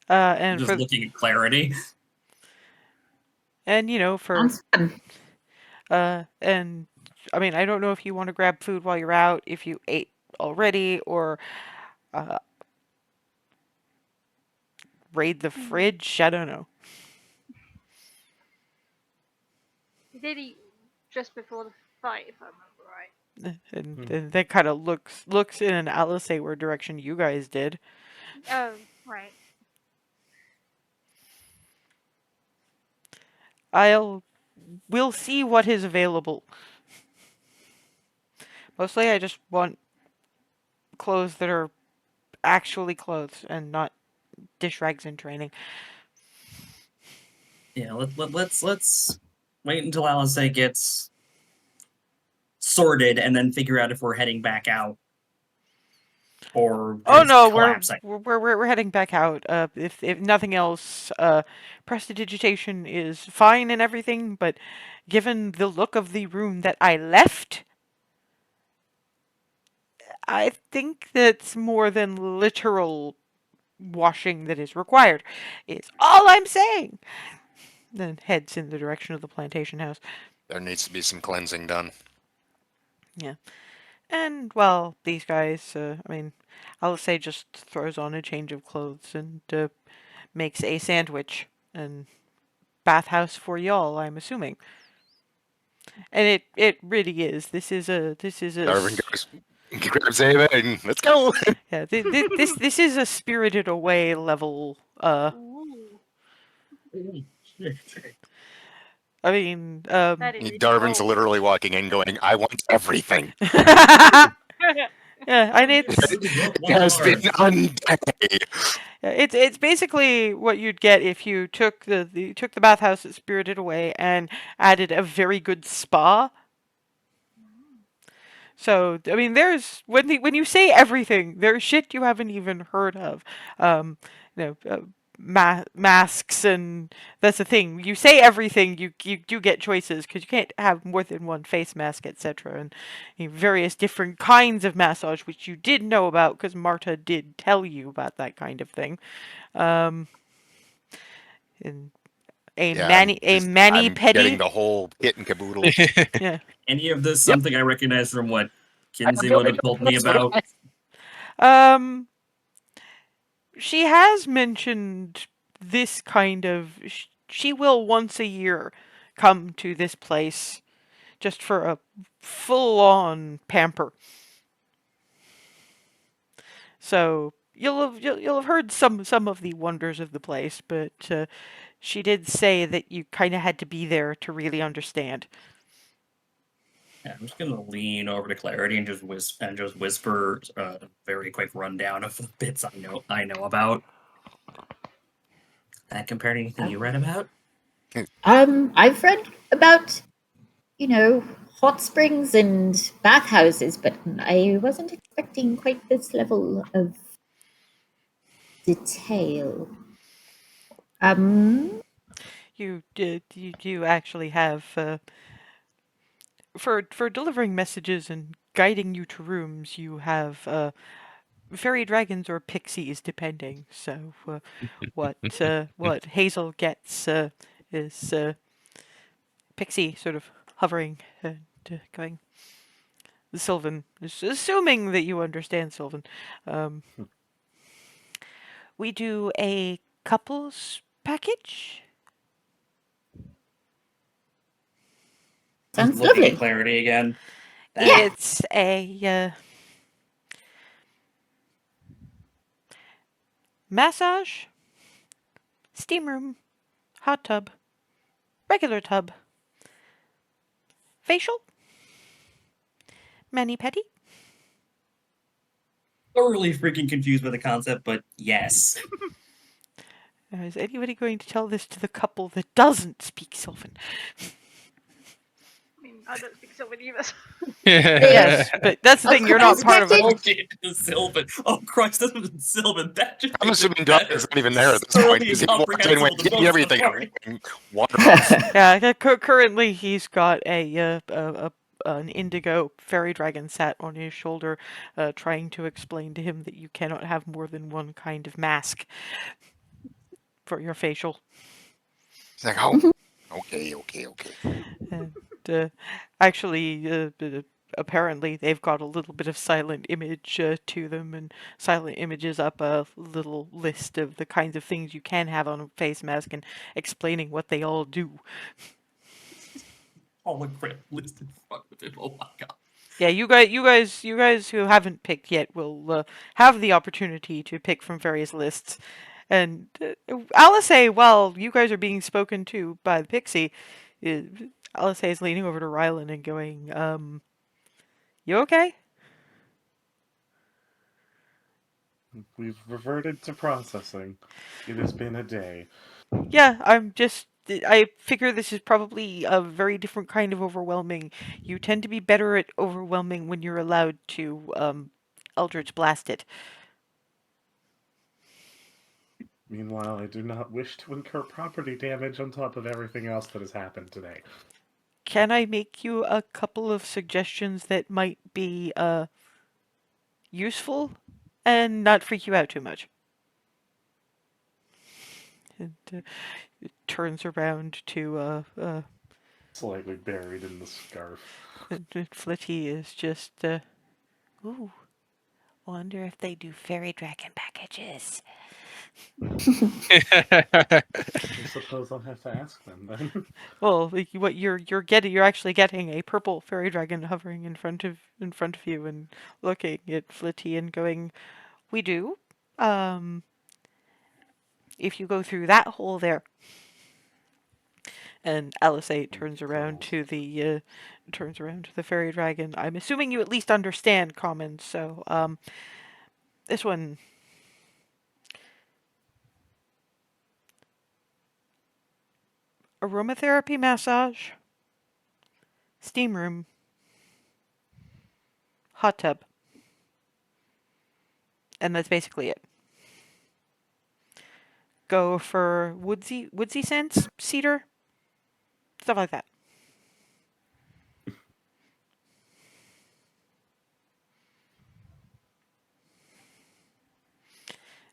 and Just for looking at clarity. and you know for Sounds fun. and I mean, I don't know if you want to grab food while you're out, if you ate already, or uh, raid the fridge. I don't know. He did eat just before the fight, if I remember right. And that kind of looks in an Alisaware direction you guys did. Oh, right. We'll see what is available. Mostly, I just want clothes that are actually clothes and not dish rags in training. Yeah, let's wait until Alice gets sorted and then figure out if we're heading back out or Oh it's no, collapsing. we're heading back out. If nothing else, prestidigitation is fine and everything, but given the look of the room that I left, I think that's more than literal washing that is required. Is all I'm saying. Then heads in the direction of the plantation house. There needs to be some cleansing done. Yeah. And, well, these guys, I mean, I'll say just throws on a change of clothes and makes a sandwich and bathhouse for y'all, I'm assuming. And it really is. This is a Darwin goes, grabs Ava, and let's go. yeah, this is a Spirited Away level. Ooh, I mean, that is Darwin's bold. literally walking in, going, "I want everything." yeah, and it's It has been unday. it's basically what you'd get if you took the bathhouse at Spirited Away and added a very good spa. So I mean, there's when you say everything, there's shit you haven't even heard of. You know, masks, and that's the thing. You say everything, you do get choices because you can't have more than one face mask, etc. And various different kinds of massage, which you did know about because Marta did tell you about that kind of thing. Um, and Yeah, a mani I'm getting pedi. the whole kit and caboodle. Yeah. Any of this Yep. something I recognize from what I have Kinsey no would have idea told what me it's like. about? She has mentioned this kind of. She will once a year come to this place just for a full on pamper. So you'll have heard some of the wonders of the place, but she did say that you kind of had to be there to really understand. Yeah, I'm just gonna lean over to Clarity and just whisper a very quick rundown of the bits I know about. That compared to anything you read about? I've read about, hot springs and bathhouses, but I wasn't expecting quite this level of detail. You do actually have for delivering messages and guiding you to rooms. You have fairy dragons or pixies, depending. So what Hazel gets is pixie sort of hovering and going. Sylvan, assuming that you understand Sylvan, um, we do a couples package. Sounds Looking lovely. at Clarity again. It's a massage, steam room, hot tub, regular tub, facial, mani pedi. Thoroughly freaking confused by the concept, but yes. Is anybody going to tell this to the couple that doesn't speak Sylvan? I mean, I don't speak Sylvan either. Yes, but that's the thing. You're not Couples part of it. package? Okay, Sylvan. Oh Christ, this was Sylvan. That just I'm makes it assuming better. Darwin's not even there at this Thoroughly point because he walked in and went, incomprehensible to "Give me most of everything." the party. And wandered off. Yeah, currently he's got an indigo fairy dragon sat on his shoulder, trying to explain to him that you cannot have more than one kind of mask for your facial. He's like, "Oh, Okay. And actually, apparently, they've got a little bit of silent image to them, and silent images up a little list of the kinds of things you can have on a face mask and explaining what they all do. Hologram listed in front of him. Oh my god. Yeah, you guys who haven't picked yet will have the opportunity to pick from various lists. And Alice, while you guys are being spoken to by the pixie, uh, Alice is leaning over to Rylan and going, "You okay?" We've reverted to processing. It has been a day. Yeah, I figure this is probably a very different kind of overwhelming. You tend to be better at overwhelming when you're allowed to Eldritch blast it. Meanwhile, I do not wish to incur property damage on top of everything else that has happened today. Can I make you a couple of suggestions that might be useful and not freak you out too much? And it turns around to Slightly buried in the scarf. Flitty is just ooh, wonder if they do fairy dragon packages. I suppose I'll have to ask them then. Well, like, what you're actually getting a purple fairy dragon hovering in front of you and looking at Flitty and going, "We do. Um, if you go through that hole there." And Alice turns around to the fairy dragon. I'm assuming you at least understand common, so this one. Aromatherapy massage, steam room, hot tub, and that's basically it. Go for woodsy scents, cedar, stuff like that.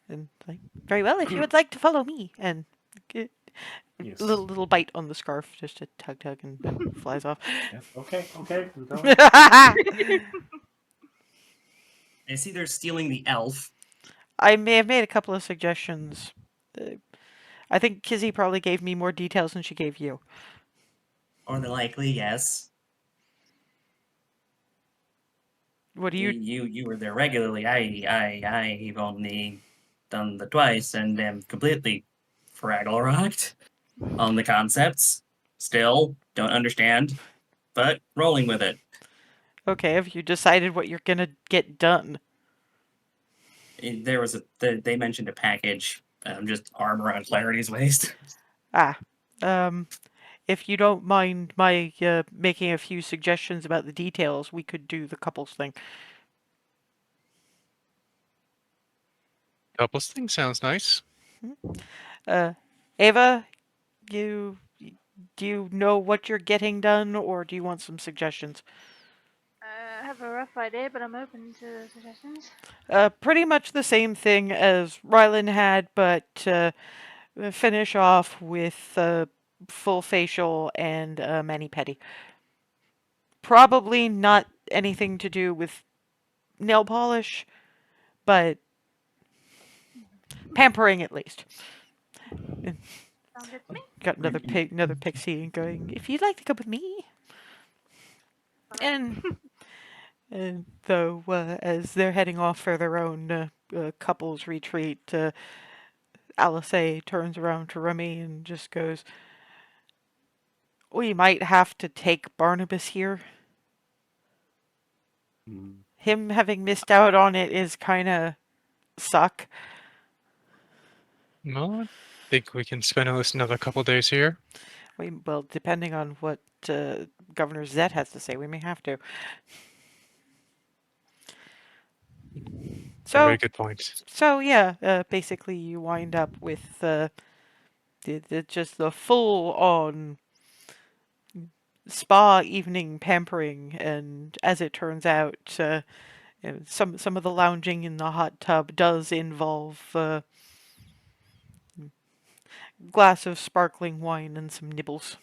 And like, very well, if you would like to follow me, and get Yes. little bite on the scarf, just a tug and flies off. Yes. Okay, I'm going. I see they're stealing the elf. I may have made a couple of suggestions. I think Kizzy probably gave me more details than she gave you. Or the likely, yes. What do you? You were there regularly. I've only done the twice and am completely fraggle rocked on the concepts. Still don't understand, but rolling with it. Okay, have you decided what you're gonna get done? There was they mentioned a package. Just arm around Clarity's waist. Ah, um, if you don't mind my making a few suggestions about the details, we could do the couples thing. Couples thing sounds nice. Ava, you do you know what you're getting done, or do you want some suggestions? I have a rough idea, but I'm open to suggestions. Pretty much the same thing as Rylan had, but finish off with full facial and mani-pedi. Probably not anything to do with nail polish, but pampering at least. Sounds good to me. Got another pixie going, "If you'd like to come with me." And though as they're heading off for their own couples retreat, Alice turns around to Remy and just goes, "We might have to take Barnabas here. Him having missed out on it is kind of suck." No, I think we can spend at least another couple days here. Well, depending on what Governor Zet has to say, we may have to. So, Very good point. so yeah, basically you wind up with just the full-on spa evening pampering, and as it turns out, some of the lounging in the hot tub does involve glass of sparkling wine and some nibbles.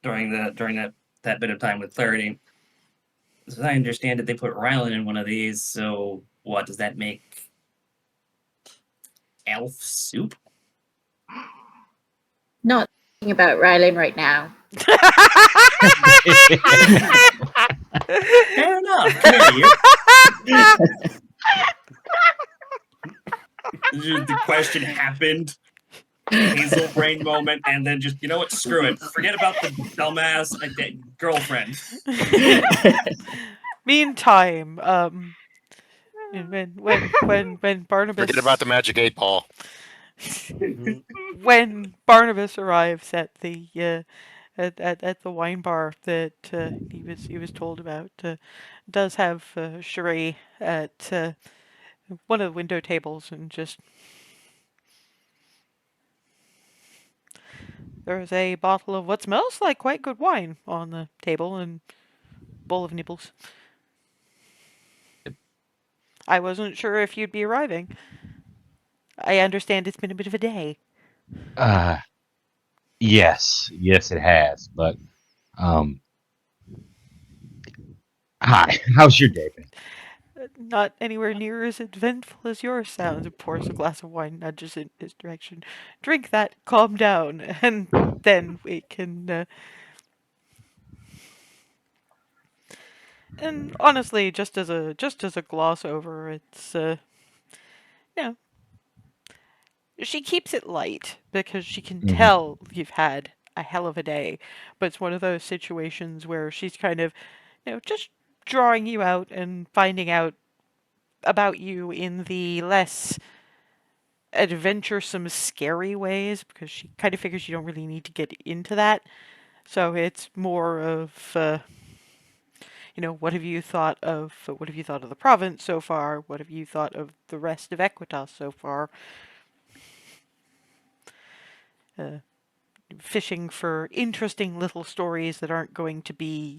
During that bit of time with Clarity, as I understand it, they put Rylan in one of these. So what does that make? Elf soup? Not thinking about Rylan right now. Fair enough. Clarity, the question happened. Hazel brain moment, and then just, you know what? Screw it. Forget about the dumbass girlfriend. Meantime, when Barnabas Forget about the magic 8 ball. when Barnabas arrives at the at the wine bar that he was told about, does have Cherie at one of the window tables, and just there's a bottle of what smells like quite good wine on the table and bowl of nibbles. I wasn't sure if you'd be arriving. I understand it's been a bit of a day. Yes, yes, it has. But um, hi, how's your day been? Not anywhere near as eventful as yours sounds. And pours a glass of wine, nudges in his direction. Drink that, calm down, and then we can. And honestly, just as a gloss over, it's you know, she keeps it light because she can Hmm. tell you've had a hell of a day. But it's one of those situations where she's kind of, just drawing you out and finding out about you in the less adventuresome, scary ways, because she kind of figures you don't really need to get into that. So it's more of, what have you thought of the province so far? What have you thought of the rest of Equitas so far? Uh, Fishing for interesting little stories that aren't going to be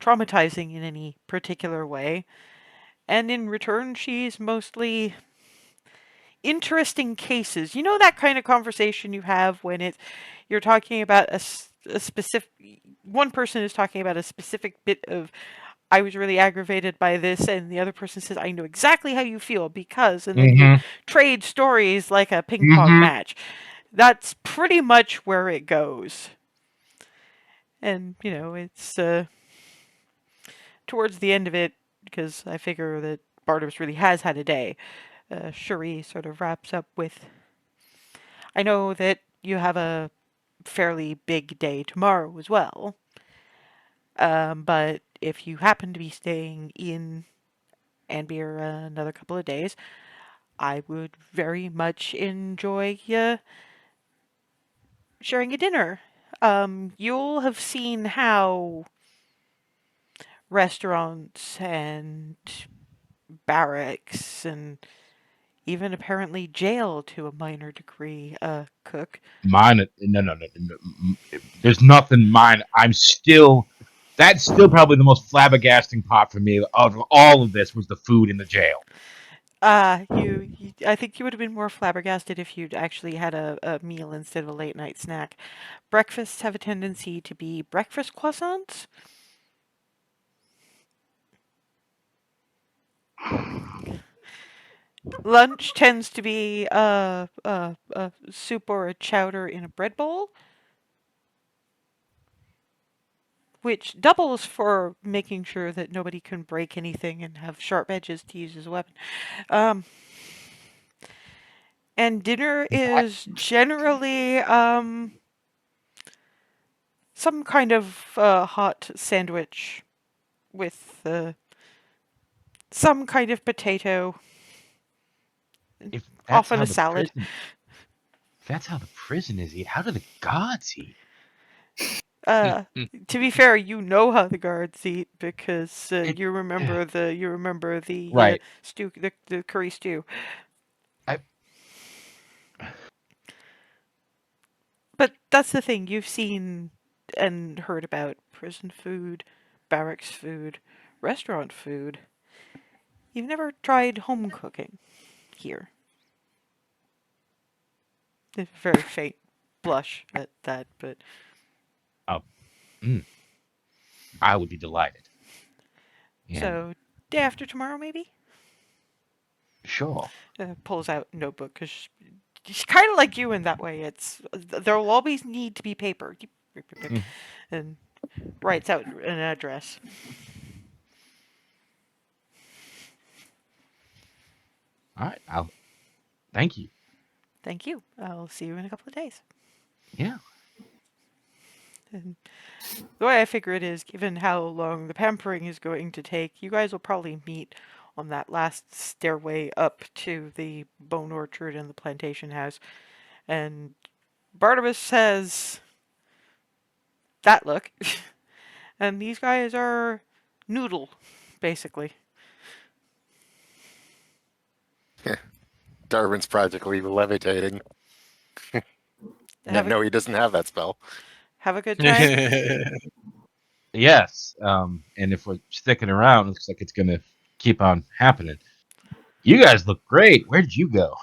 traumatizing in any particular way. And in return, she's mostly interesting cases. You know that kind of conversation you have when you're talking about a specific one person is talking about a specific bit of I was really aggravated by this, and the other person says I know exactly how you feel because, and then you Hmm. trade stories like a ping pong Hmm. match. That's pretty much where it goes. And it's towards the end of it, because I figure that Barnabas really has had a day. Cherie sort of wraps up with, I know that you have a fairly big day tomorrow as well. But if you happen to be staying in Anbeer another couple of days, I would very much enjoy sharing a dinner. You'll have seen how restaurants and barracks and even apparently jail to a minor degree cook. Mine, no. There's nothing mine. That's still probably the most flabbergasting part for me of all of this was the food in the jail. I think you would have been more flabbergasted if you'd actually had a meal instead of a late night snack. Breakfasts have a tendency to be breakfast croissants. Lunch tends to be a soup or a chowder in a bread bowl, which doubles for making sure that nobody can break anything and have sharp edges to use as a weapon. Um, and dinner That, is generally some kind of hot sandwich with some kind of potato, if that's often how a the salad. prison, if that's how the prisoners eat, how do the gods eat? Uh, Mm. to be fair, you know how the guards eat because It, you yeah, remember the right. stew, the curry stew. I, But that's the thing, you've seen and heard about prison food, barracks food, restaurant food. You've never tried home cooking. here. A very faint blush at that, but I would be delighted. And so day after tomorrow, maybe. sure. Pulls out notebook because she's kind of like you in that way. It's there will always need to be paper, Mm. and writes out an address. All right. I'll thank you. Thank you. I'll see you in a couple of days. Yeah. And the way I figure it is, given how long the pampering is going to take, you guys will probably meet on that last stairway up to the bone orchard and the plantation house. And Barnabas says, that look. And these guys are noodle, basically. Darwin's practically levitating. Have a, No, he doesn't have that spell. have a good time. Yes. And if we're sticking around, it looks like it's gonna keep on happening. You guys look great. Where did you go?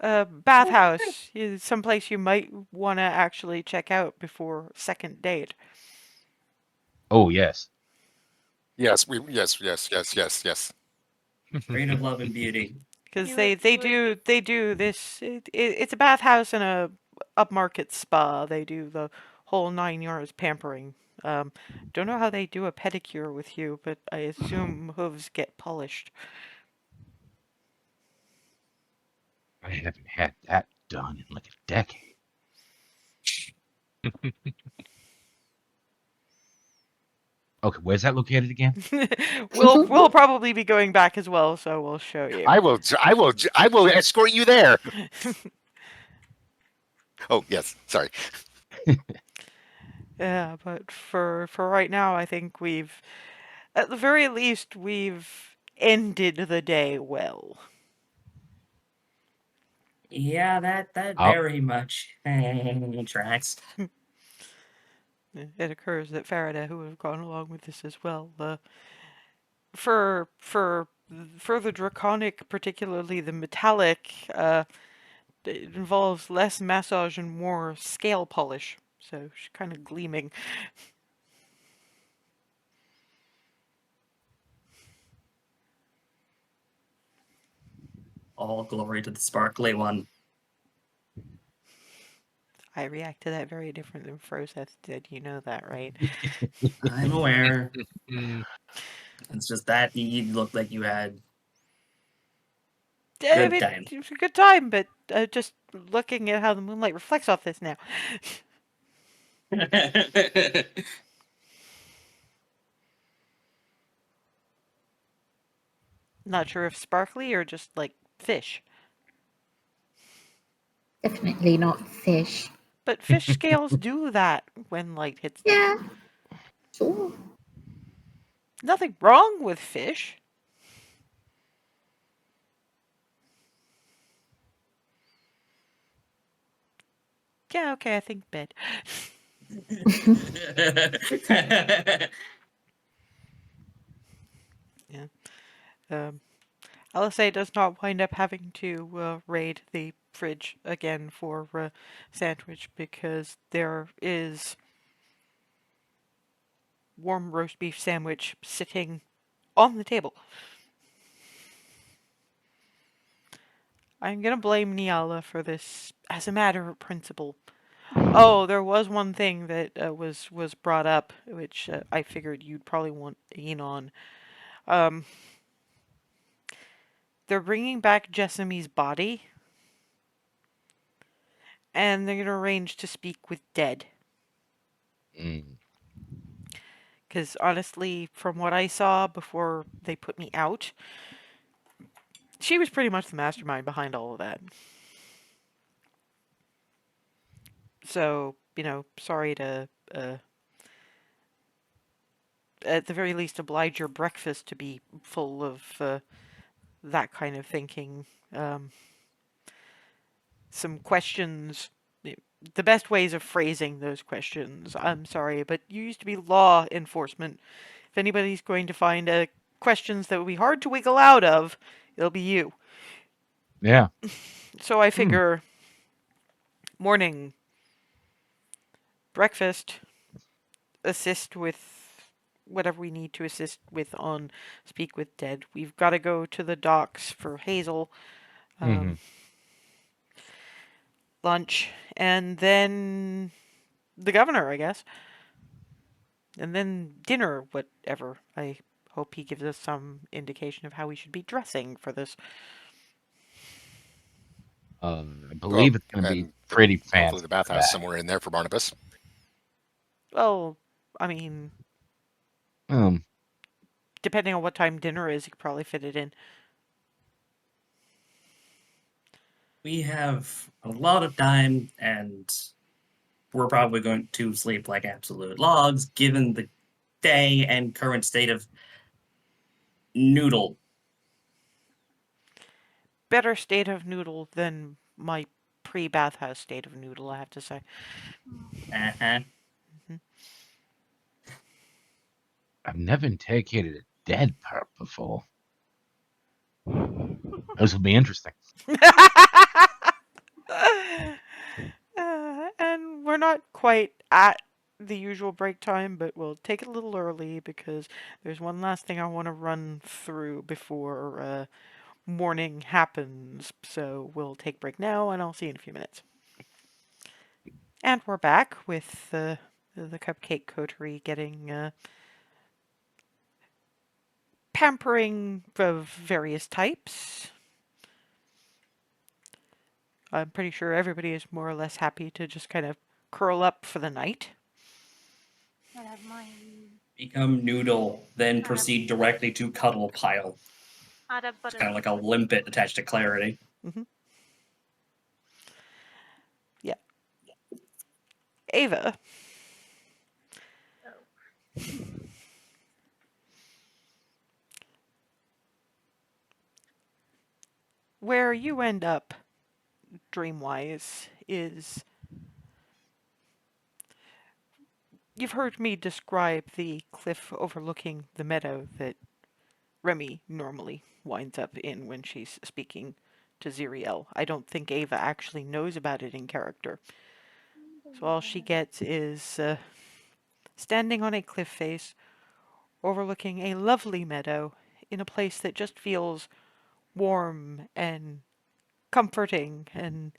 Bathhouse is someplace you might want to actually check out before second date. Oh yes. Yes, yes. Reign of love and beauty. Because You they, would- they you would- do they do this. It's a bathhouse and a upmarket spa. They do the whole 9 yards pampering. Don't know how they do a pedicure with you, but I assume hooves get polished. I haven't had that done in like a decade. Okay, where's that located again? We'll probably be going back as well, so we'll show you. I will escort you there. Oh, yes. Sorry. Yeah, but for right now, I think at the very least, we've ended the day well. Yeah, that Oh. very much tracks. It occurs that Farida, who have gone along with this as well, for the draconic, particularly the metallic, it involves less massage and more scale polish. So she's kind of gleaming. All glory to the sparkly one. I react to that very different than Froseth did. You know that, right? I'm aware. Mm. It's just that you looked like you had I good mean, time. it was a good time, but just looking at how the moonlight reflects off this now. Not sure if sparkly or just like fish. Definitely not fish. But fish scales do that when light hits them. Yeah. Sure. Nothing wrong with fish. Yeah, okay, I think bed. Yeah. LSA does not wind up having to raid the fridge again for sandwich because there is warm roast beef sandwich sitting on the table. I'm gonna blame Niala for this as a matter of principle. Oh, there was one thing that was brought up, which I figured you'd probably want in on. They're bringing back Jessamy's body, and they're gonna arrange to speak with Dead. Mm. Because honestly, from what I saw before they put me out, she was pretty much the mastermind behind all of that. So, sorry to, at the very least, oblige your breakfast to be full of that kind of thinking. Some questions. The best ways of phrasing those questions. I'm sorry, but you used to be law enforcement. If anybody's going to find questions that would be hard to wiggle out of, it'll be you. Yeah. So I figure morning, breakfast, assist with whatever we need to assist with on Speak with Dead. We've got to go to the docks for Hazel, Hmm. lunch, and then the governor, I guess. And then dinner, whatever. I hope he gives us some indication of how we should be dressing for this. I Well, believe it's going to be and pretty hopefully fancy the for bathhouse that. somewhere in there for Barnabas. Well, I mean, Um, depending on what time dinner is, you could probably fit it in. We have a lot of time, and we're probably going to sleep like absolute logs, given the day and current state of Noodle. Better state of noodle than my pre-bathhouse state of noodle, I have to say. Uh-huh. I've never interrogated a dead perp before. This will be interesting. And we're not quite at the usual break time, but we'll take it a little early because there's one last thing I want to run through before morning happens. So we'll take break now, and I'll see you in a few minutes. And we're back with the Cupcake Coterie getting pampering of various types. I'm pretty sure everybody is more or less happy to just kind of curl up for the night. I have mine. Become Noodle, then proceed directly to Cuddle Pile. Add a It's butter. kind of like a limpet attached to Clarity. Yeah. Ava. Where you end up, dream-wise, is you've heard me describe the cliff overlooking the meadow that Remy normally winds up in when she's speaking to Ziriel. I don't think Ava actually knows about it in character. So all she gets is standing on a cliff face overlooking a lovely meadow in a place that just feels warm and comforting, and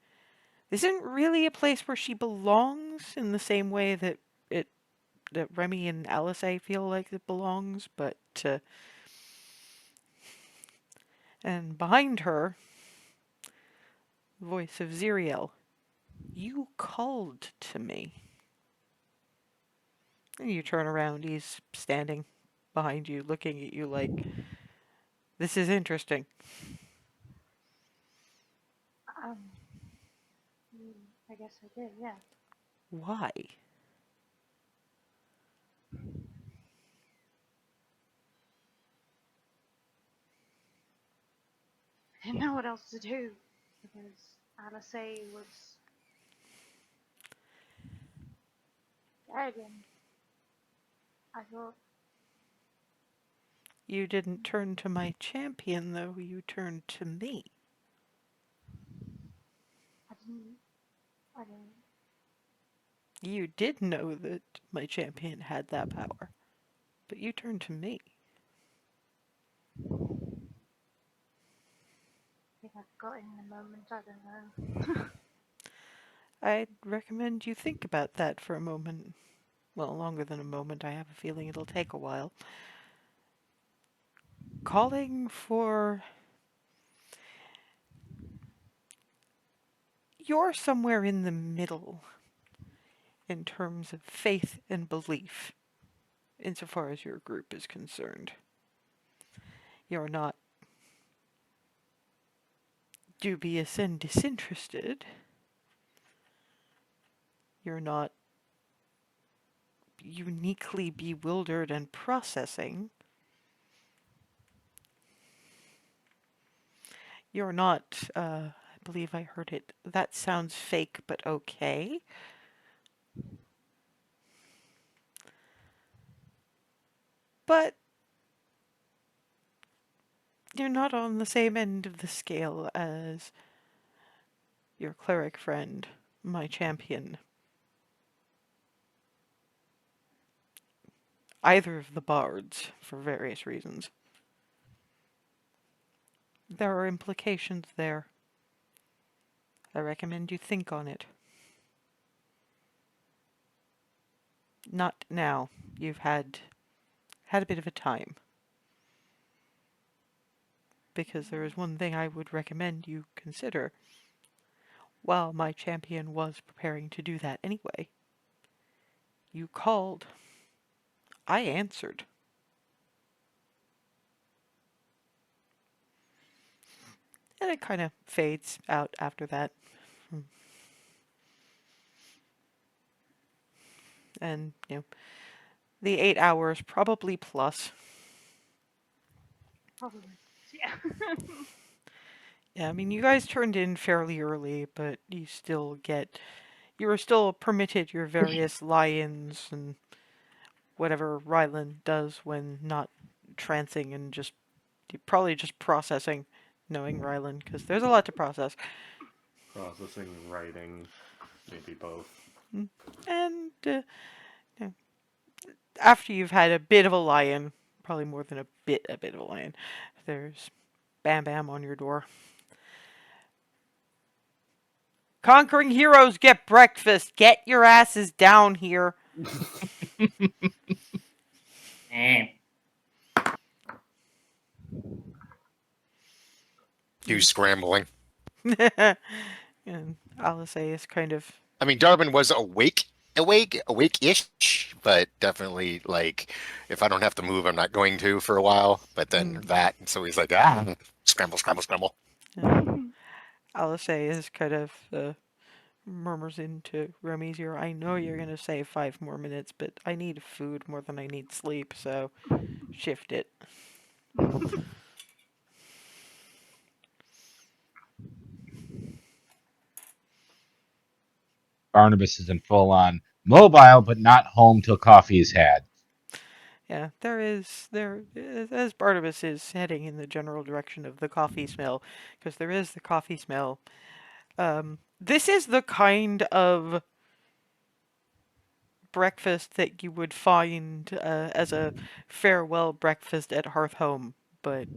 this isn't really a place where she belongs in the same way that Remy and Alice feel like it belongs, but and behind her, voice of Ziriel, you called to me. And you turn around, he's standing behind you, looking at you like, this is interesting. Um, I guess I did, yeah. Why? I didn't know what else to do because Alice was dead, and I thought You didn't turn to my champion, though, you turned to me. I didn't. I didn't. You did know that my champion had that power, but you turned to me. Think I forgot in the moment. I don't know. I'd recommend you think about that for a moment. Well, longer than a moment. I have a feeling it'll take a while. Calling for... You're somewhere in the middle in terms of faith and belief, insofar as your group is concerned. You're not dubious and disinterested. You're not uniquely bewildered and processing. You're not, I believe I heard it, that sounds fake but okay. But you're not on the same end of the scale as your cleric friend, my champion. Either of the bards, for various reasons. There are implications there. I recommend you think on it. Not now. You've had a bit of a time. Because there is one thing I would recommend you consider. While my champion was preparing to do that anyway, you called. I answered. And it kind of fades out after that. And, the 8 hours probably plus. Probably. Yeah. Yeah, I mean, you guys turned in fairly early, but you were still permitted your various lie-ins and whatever Ryland does when not trancing and probably just processing, knowing Ryland, because there's a lot to process. Processing, writing, maybe both. And after you've had a bit of a lie-in, probably more than a bit of a lie-in, there's Bam Bam on your door. Conquering heroes get breakfast. Get your asses down here. You scrambling. And Alice is kind of. I mean, Darwin was awake-ish, but definitely like, if I don't have to move, I'm not going to for a while. But then that, so he's like, scramble, scramble, scramble. Alice is kind of murmurs into Remy's ear. I know you're gonna say 5 more minutes, but I need food more than I need sleep, so shift it. Barnabas is in full on mobile, but not home till coffee is had. Yeah, as Barnabas is heading in the general direction of the coffee smell, because there is the coffee smell. This is the kind of breakfast that you would find as a farewell breakfast at Hearth Home, but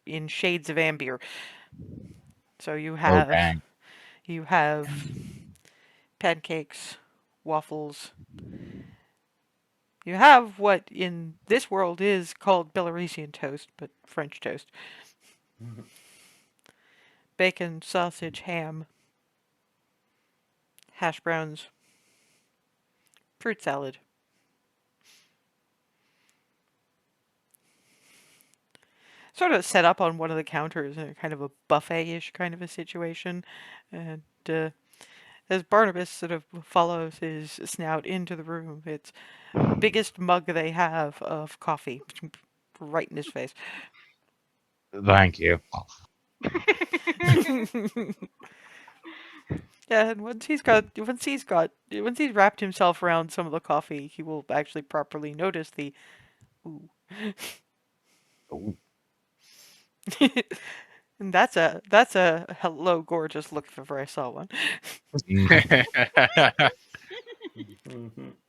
in shades of amber. So you Oh, have dang. pancakes, waffles. You have what in this world is called Belarusian toast, but French toast. Bacon, sausage, ham, hash browns, fruit salad. Sort of set up on one of the counters in a kind of a buffet-ish kind of a situation. And as Barnabas sort of follows his snout into the room, it's biggest mug they have of coffee right in his face. Thank you. Yeah, and once he's wrapped himself around some of the coffee, he will actually properly notice the ooh. Ooh. And that's a hello gorgeous look if ever I saw one.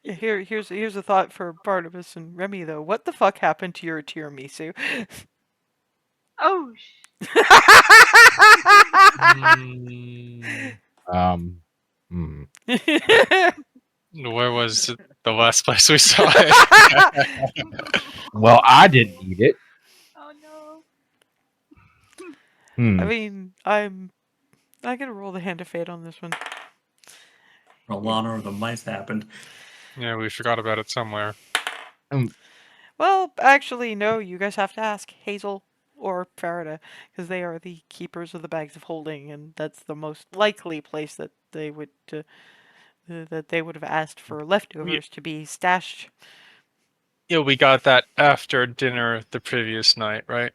Here's a thought for Barnabas and Remy though. What the fuck happened to your tiramisu? Oh, Hmm. Where was the last place we saw it? Well, I didn't eat it. oh no. I mean, I'm gonna roll the hand of fate on this one. Alana or the mice happened. Yeah, we forgot about it somewhere. Well, actually, no. You guys have to ask Hazel or Farida because they are the keepers of the bags of holding, and that's the most likely place that they would have asked for leftovers to be stashed. Yeah, we got that after dinner the previous night, right?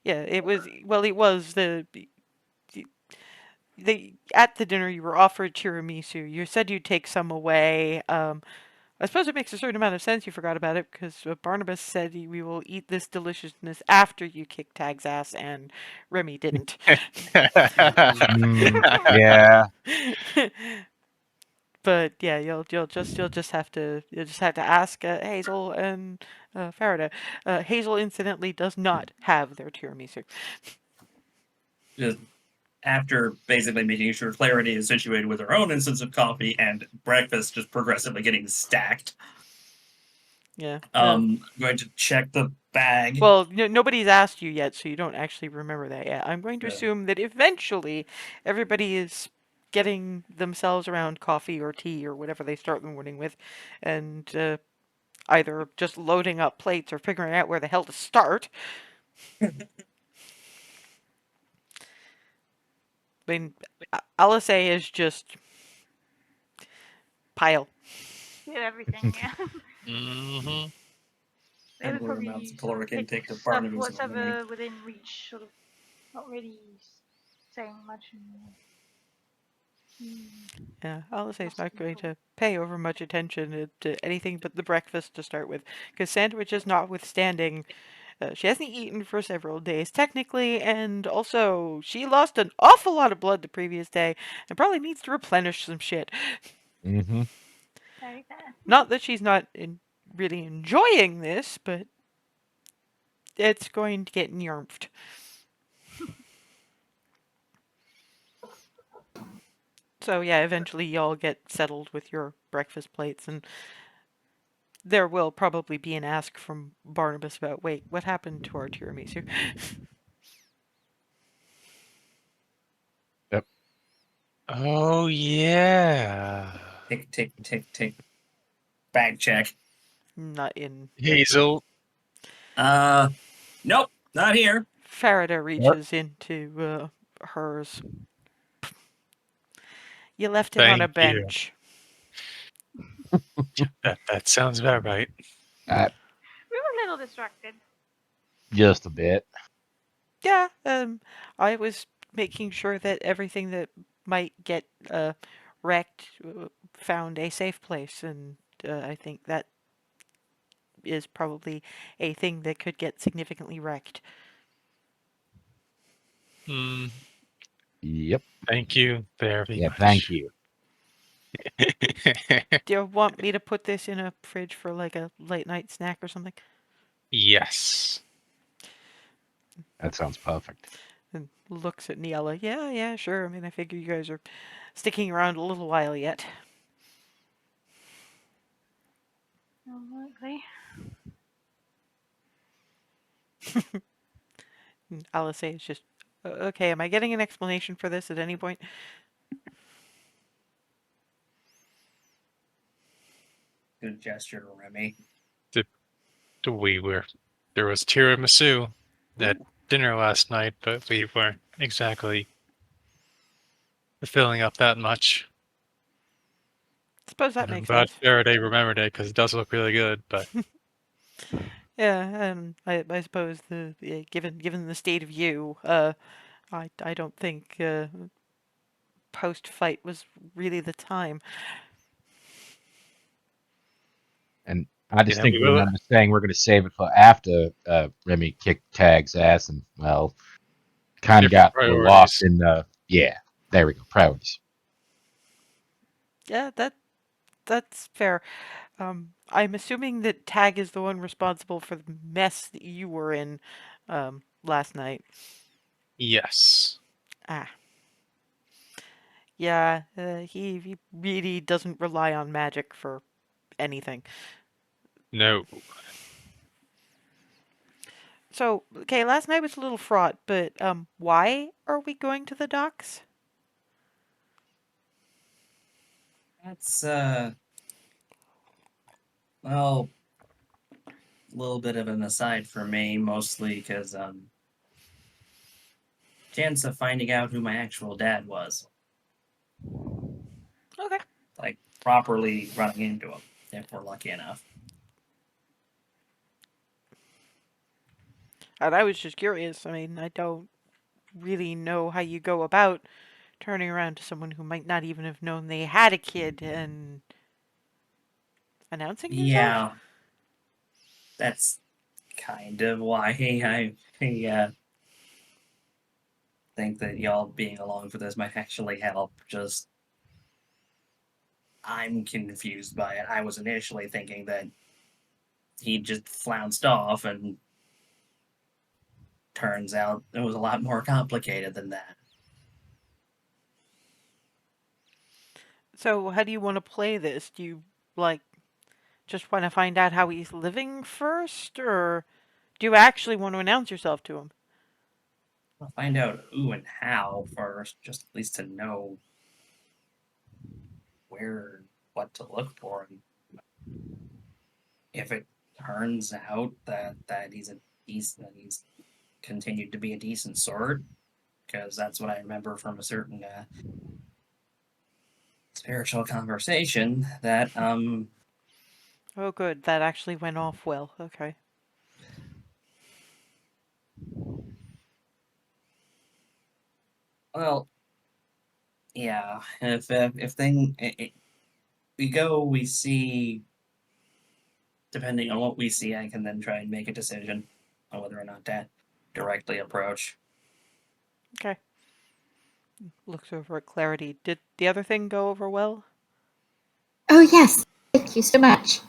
Yeah, it was. Well, it was at the dinner you were offered tiramisu. You said you'd take some away. I suppose it makes a certain amount of sense you forgot about it, because Barnabas said we will eat this deliciousness after you kick Tag's ass, and Remy didn't. Yeah. But yeah, you'll just have to ask Hazel and Farida. Hazel incidentally does not have their tiramisu. Just after basically making sure Clarity is situated with her own instance of coffee and breakfast just progressively getting stacked. Yeah. I'm going to check the bag. Well, nobody's asked you yet, so you don't actually remember that yet. I'm going to Good. assume that eventually everybody is getting themselves around coffee or tea or whatever they start the morning with, and either just loading up plates or figuring out where the hell to start. I mean, LSA is just pile. Get everything, yeah. Mm-hmm. They would Similar amounts probably of sort caloric of pick intake to stuff Barnabas and Remy. whatever within reach, sort of not really saying much. Yeah, LSA is not going Hospitable. to pay over much attention to anything but the breakfast to start with, because sandwiches notwithstanding, she hasn't eaten for several days technically, and also she lost an awful lot of blood the previous day and probably needs to replenish some shit. Mm-hmm. Very fair. Not that she's not really enjoying this, but it's going to get nerfed. So yeah, eventually y'all get settled with your breakfast plates, and there will probably be an ask from Barnabas about, wait, what happened to our tiramisu? Yep. Oh yeah. Tick, tick, tick, tick. Bag check. Not in. Hazel. Nope, not here. Farida reaches into hers. You left it on a Thank you. bench. That sounds about right. We were a little distracted. Just a bit. Yeah, I was making sure that everything that might get wrecked found a safe place, and I think that is probably a thing that could get significantly wrecked. Mm, Yep. thank you very Yeah. much. Thank you. Do you want me to put this in a fridge for like a late night snack or something? Yes. That sounds perfect. And looks at Niella. Yeah, yeah, sure. I mean, I figure you guys are sticking around a little while yet. Unlikely. And Alice is just, okay, am I getting an explanation for this at any point? Good gesture, Remy. There was tiramisu at Ooh. dinner last night, but we weren't exactly filling up that much. Suppose that And I'm makes glad sense. Faraday remembered it because it does look really good. But Yeah, I suppose given the state of you, I don't think post fight was really the time. And I you know, we distinctly will. remember saying we're going to save it for after Remy kicked Tag's ass, and well, kind of Different got a little lost priorities. in yeah. There we go. Priorities. Yeah, that's fair. I'm assuming that Tag is the one responsible for the mess that you were in last night. Yes. Ah. Yeah, he really doesn't rely on magic for anything. No. So, okay, last night was a little fraught, but why are we going to the docks? That's well, a little bit of an aside for me, mostly because chance of finding out who my actual dad was, Okay. like properly running into him, if we're lucky enough. And I was just curious. I mean, I don't really know how you go about turning around to someone who might not even have known they had a kid and Announcing yourself? Yeah, that's kind of why I think that y'all being along for this might actually help. Just I'm confused by it. I was initially thinking that he just flounced off, and turns out it was a lot more complicated than that. So, how do you want to play this? Do you, like, just want to find out how he's living first? Or do you actually want to announce yourself to him? I'll find out who and how first, just at least to know where, what to look for. And if it turns out that he's a decent, he's continued to be a decent sort, because that's what I remember from a certain spiritual conversation that Oh, good. That actually went off well. Okay. well, yeah, if thing we go, we see. Depending on what we see, I can then try and make a decision on whether or not to directly approach. Okay. Looks over at Clarity. Did the other thing go over well? Oh, yes. Thank you so much.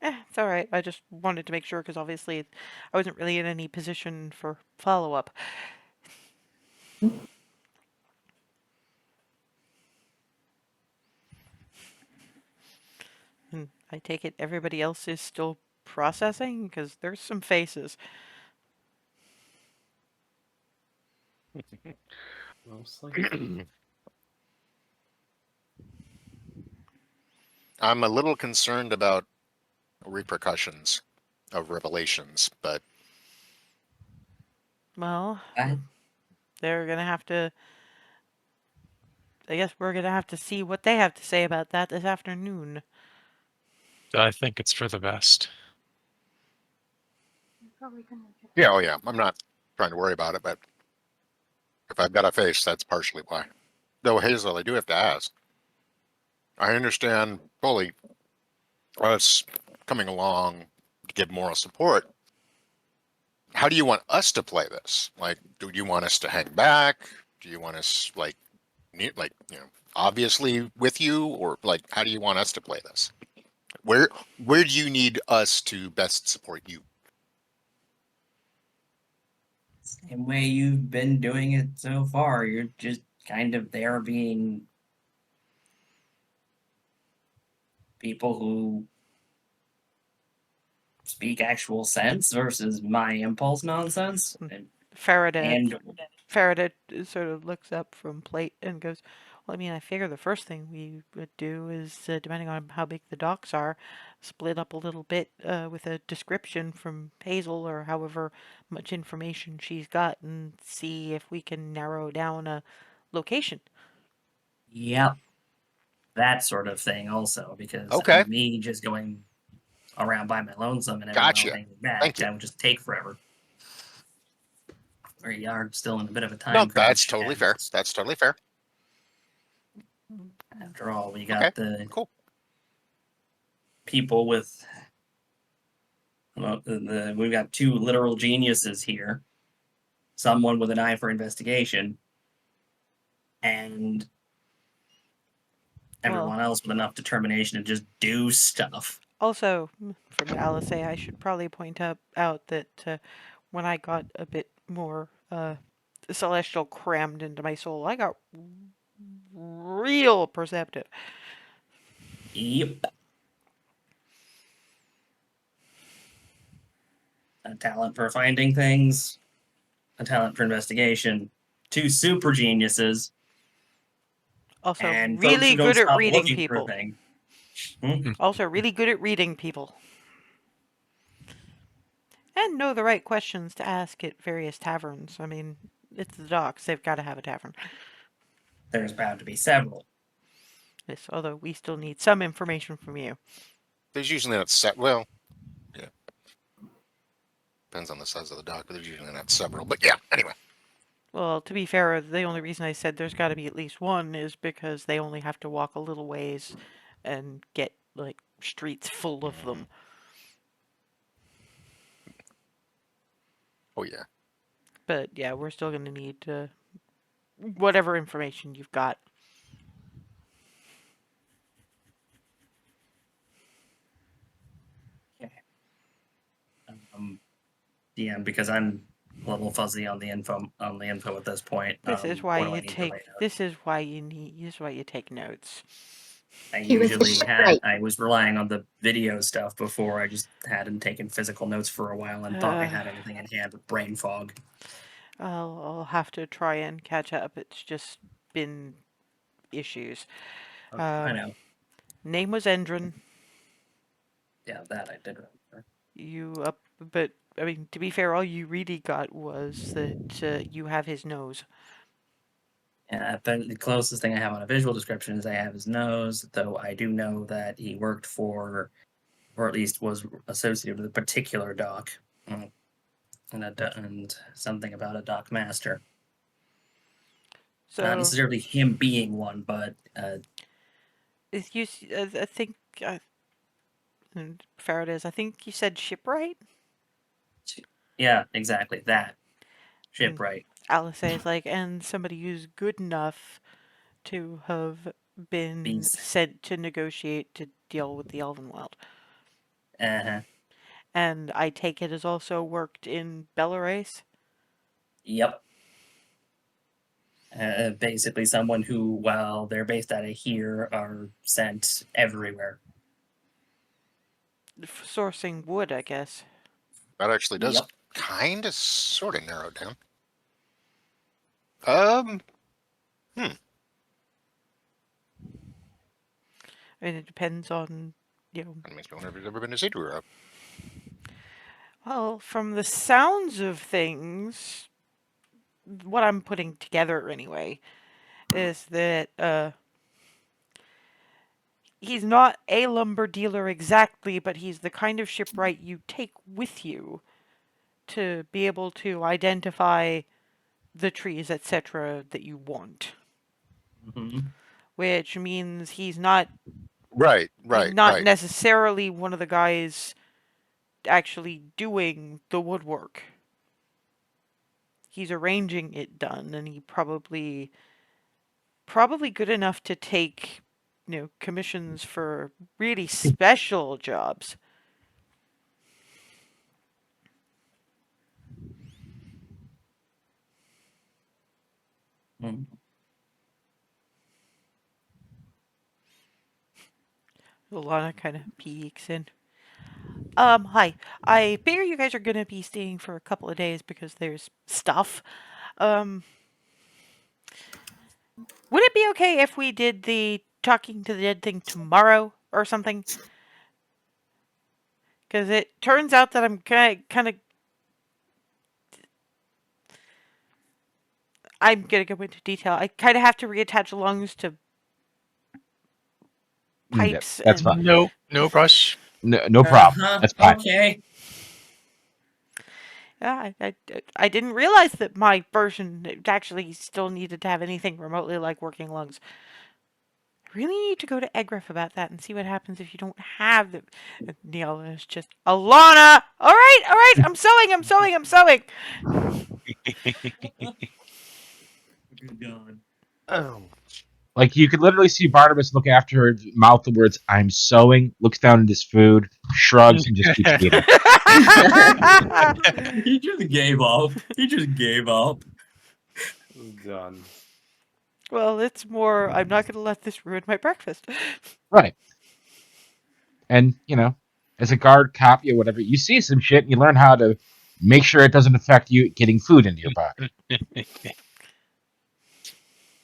It's all right. I just wanted to make sure because obviously I wasn't really in any position for follow up. And I take it everybody else is still processing because there's some faces. Mostly. I'm a little concerned about repercussions of revelations, but Well, I, they're gonna have to. I guess we're gonna have to see what they have to say about that this afternoon. I think it's for the best. Probably gonna just yeah, oh yeah, I'm not trying to worry about it, but if I've got a face, that's partially why. Though Hazel, I do have to ask. I understand fully us coming along to give moral support. How do you want us to play this? Like, do you want us to hang back? Do you want us like obviously with you, or like how do you want us to play this? Where do you need us to best support you? same way you've been doing it so far. You're just kind of there being people who speak actual sense versus my impulse nonsense. Faraday, And Faraday sort of looks up from plate and goes, "Well, I mean, I figure the first thing we would do is, depending on how big the docks are, split up a little bit with a description from Hazel or however much information she's got and see if we can narrow down a location." yep, that sort of thing also, because Okay, me just going around by my lonesome and everyone else gotcha. hanging back, Thank you. that would just take forever. We are still in a bit of a No, time that's crunch, totally and fair. That's totally fair. after all, we Okay, got the cool. people with we've got two literal geniuses here, someone with an eye for investigation, and Well, everyone else with enough determination to just do stuff. also, from Alice, I should probably point out that when I got a bit more celestial crammed into my soul, I got real perceptive. Yep. A talent for finding things, a talent for investigation, two super geniuses, Also, and folks really who don't good at stop reading looking for a people. thing. Hmm? Also, really good at reading people. And know the right questions to ask at various taverns. I mean, it's the docks, they've got to have a tavern. There's bound to be several. Yes, although we still need some information from you. There's usually not set. Well, yeah, depends on the size of the dock, but there's usually not several. But yeah, anyway. Well, to be fair, the only reason I said there's got to be at least one is because they only have to walk a little ways and get, like, streets full of them. Oh yeah. But yeah, we're still going to need whatever information you've got. DM, because I'm a little fuzzy on the info at this point. This is why what do I you need to write take. out? This is why you take notes. I He was the usually shipwright. I was relying on the video stuff before. I just hadn't taken physical notes for a while and thought I had everything in hand with brain fog. I'll have to try and catch up. It's just been issues. I know. Name was Endrin. Yeah, that I did remember. But I mean, to be fair, all you really got was that you have his nose. Yeah, but the closest thing I have on a visual description is I have his nose, though I do know that he worked for, or at least was associated with a particular dock, and something about a dock master. Not So necessarily him being one, but if you, I think, Faraday's. I think you said shipwright. yeah, exactly that And shipwright. Alice says and somebody who's good enough to have been Beast. sent to negotiate to deal with the Elven world. Uh-huh. And I take it has also worked in Belarus. Yep. Basically, someone who, while they're based out of here, are sent everywhere. Sourcing wood, I guess. That actually does Yep. kind of sort of narrow down. And it depends on, That means no one has ever been to Zedrura. well, from the sounds of things, what I'm putting together anyway, is that he's not a lumber dealer exactly, but he's the kind of shipwright you take with you to be able to identify the trees, etc., that you want. Mm-hmm. Which means he's not Right. necessarily one of the guys actually doing the woodwork. He's arranging it done, and he probably good enough to take, commissions for really special jobs. Mm-hmm. Alana kind of peeks in. Hi. I figure you guys are gonna be staying for a couple of days because there's stuff. Would it be okay if we did the talking to the dead thing tomorrow or something? Because it turns out that I'm kind of. I'm gonna go into detail. I kind of have to reattach lungs to pipes. That's and fine. No rush. No problem. That's fine. Okay. Yeah, I didn't realize that my version actually still needed to have anything remotely like working lungs. I really need to go to Egref about that and see what happens if you don't have the. Neil is just Alana. All right. I'm sewing. Good God. Oh. Like you could literally see Barnabas look after her, mouth the words "I'm sewing," looks down at his food, shrugs, and just keeps eating. He just gave up. Done. Well, it's more. I'm not going to let this ruin my breakfast. Right. And as a guard, copy, or whatever, you see some shit, and you learn how to make sure it doesn't affect you getting food into your body.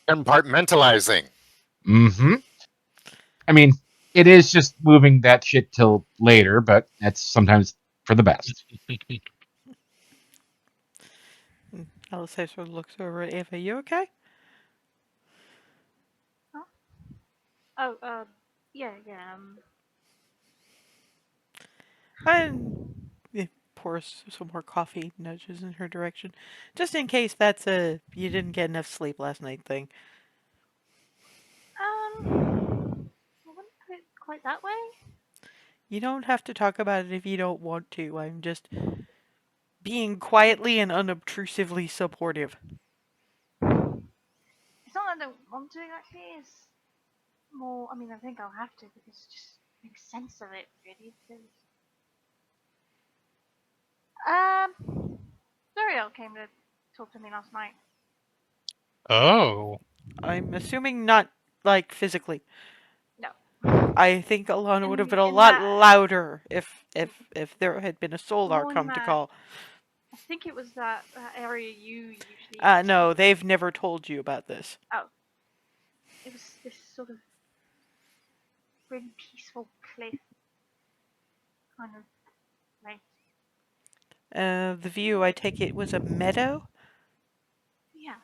Compartmentalizing. Mm-hmm. I mean, it is just moving that shit till later, but that's sometimes for the best. Alice sort of looks over at Ava. You okay? Oh, yeah. And he pours some more coffee, nudges in her direction, just in case that's a you didn't get enough sleep last night thing. I wouldn't put it quite that way. You don't have to talk about it if you don't want to. I'm just being quietly and unobtrusively supportive. It's not that I don't want to exactly. It's more. I mean, I think I'll have to because it just makes sense of it, really. Because Zuriel came to talk to me last night. Oh. I'm assuming not, like, physically. No. I think Alana would have been a In lot that, louder if there had been a Solar more in come to that, call. I think it was that area you usually. No, they've never told you about this. Oh, it was this sort of really peaceful cliff kind of place. The view, I take it, was a meadow? Yeah.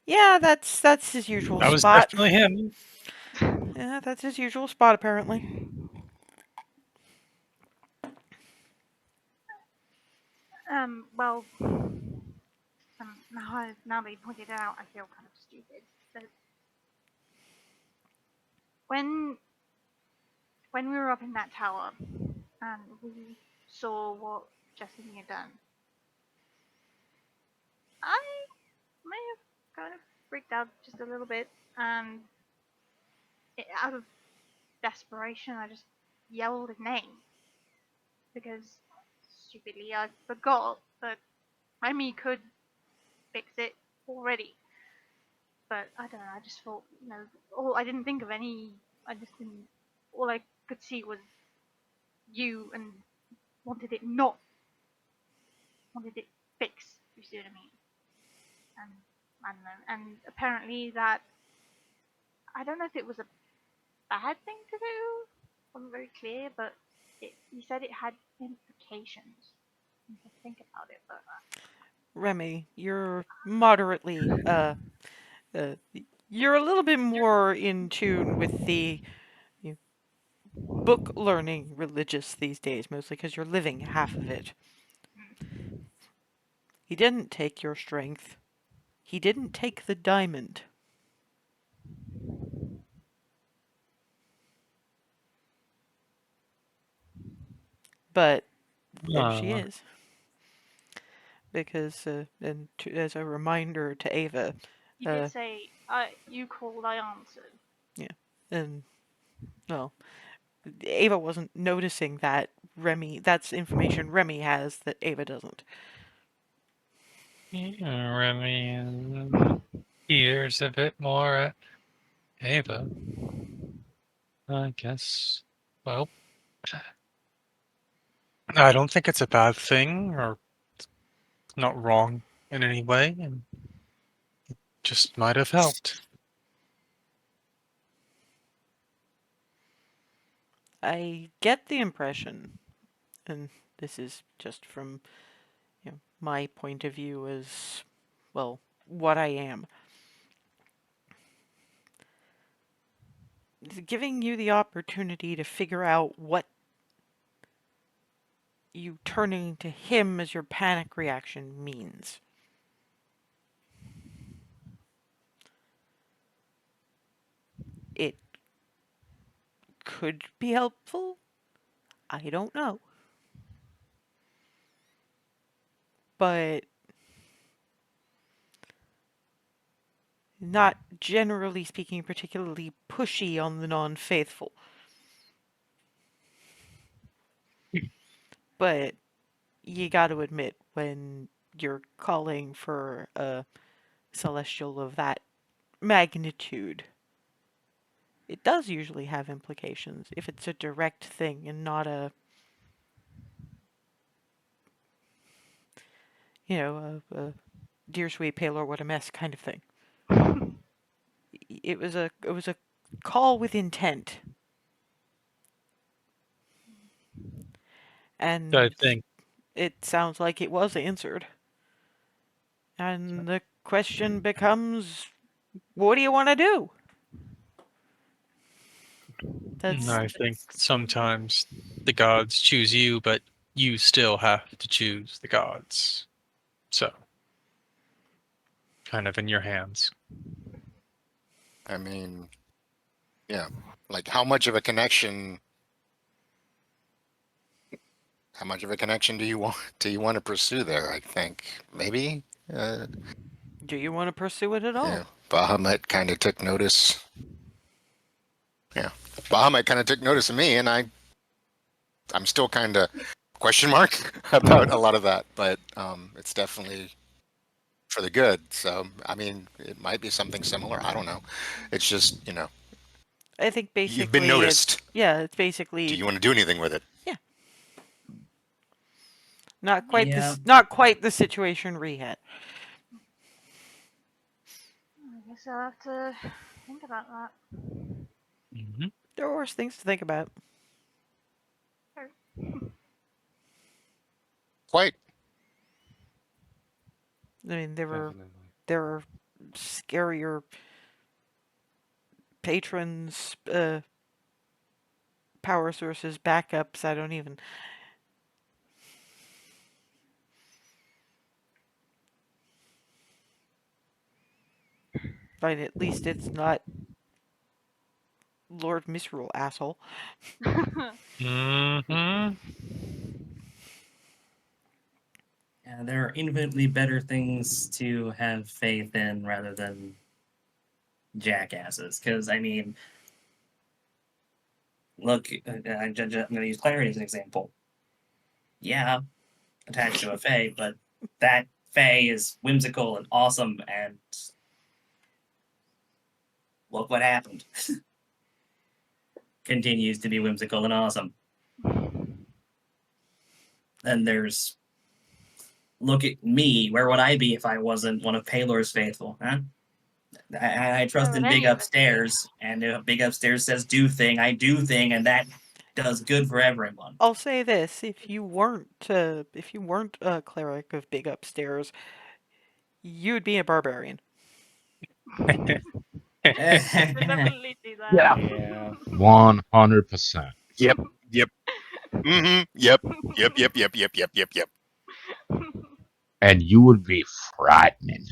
Yeah, that's his usual That was spot. definitely him. Yeah, that's his usual spot, apparently. Well, now that you pointed it out, I feel kind of stupid. But when when we were up in that tower and we saw what Jesse had done, I may have kind of freaked out just a little bit, and out of desperation, I just yelled his name because stupidly I forgot that Remy could fix it already. But I don't know. I just thought, I didn't think of any. I just didn't. All I could see was you and wanted it not wanted it fixed. You see what I mean? And I don't know. And apparently that I don't know if it was a bad thing to do. Wasn't very clear, but he said it had implications. I need to think about it, but Remy, you're moderately, uh, you're a little bit more in tune with the you know, book learning religious these days, mostly because you're living half of it. He didn't take your strength. He didn't take the diamond. But there she Ah. is. Because, as a reminder to Ava, he did say, "You called, I answered." yeah, and well, Ava wasn't noticing that Remy. That's information Remy has that Ava doesn't. Yeah, Remy hears a bit more at Ava. I guess. Well, I don't think it's a bad thing or not wrong in any way, and just might have helped. I get the impression, and this is just from my point of view as well, what I am. Giving you the opportunity to figure out what you turning to him as your panic reaction means. It could be helpful. I don't know. But not generally speaking particularly pushy on the non-faithful. But you got to admit, when you're calling for a celestial of that magnitude, it does usually have implications if it's a direct thing and not a, a dear sweet Paler, what a mess kind of thing. It was a call with intent, I and think. it sounds like it was answered. And the question becomes, what do you want to do? That's I think sometimes the gods choose you, but you still have to choose the gods. So, kind of in your hands. I mean, yeah, like how much of a connection how much of a connection do you want to pursue there? I think maybe. Do you want to pursue it at all? Yeah, Bahamut kind of took notice. Yeah, Bahamut kind of took notice of me, and I'm still kind of question mark about a lot of that, but it's definitely for the good. So I mean, it might be something similar. I don't know. It's just I think you've been basically noticed. it's Do basically you want to do anything with it? Yeah. not quite the situation Ree had. I guess I'll have to think about that. Mm-hmm. There are worse things to think about. Quite. I mean, there Definitely. are scarier patrons, power sources, backups. I don't even. But at least it's not Lord Misrule, asshole. Mm-hmm. Yeah, there are infinitely better things to have faith in rather than jackasses. Because, I mean, look, I'm going to use Clarity as an example. Yeah, attached to a Fae, but that Fae is whimsical and awesome, and look what happened. Continues to be whimsical and awesome. Then there's, look at me. Where would I be if I wasn't one of Palor's faithful? Huh? I trust Where in would Big any of us be? Upstairs, and if Big Upstairs says do thing, I do thing, and that does good for everyone. I'll say this: if you weren't a cleric of Big Upstairs, you'd be a barbarian. I could definitely see that. Yeah. 100%. Yep. Yep. Mm-hmm. Yep. Yep. Yep. Yep. Yep. Yep. Yep. Yep. And you would be frightening.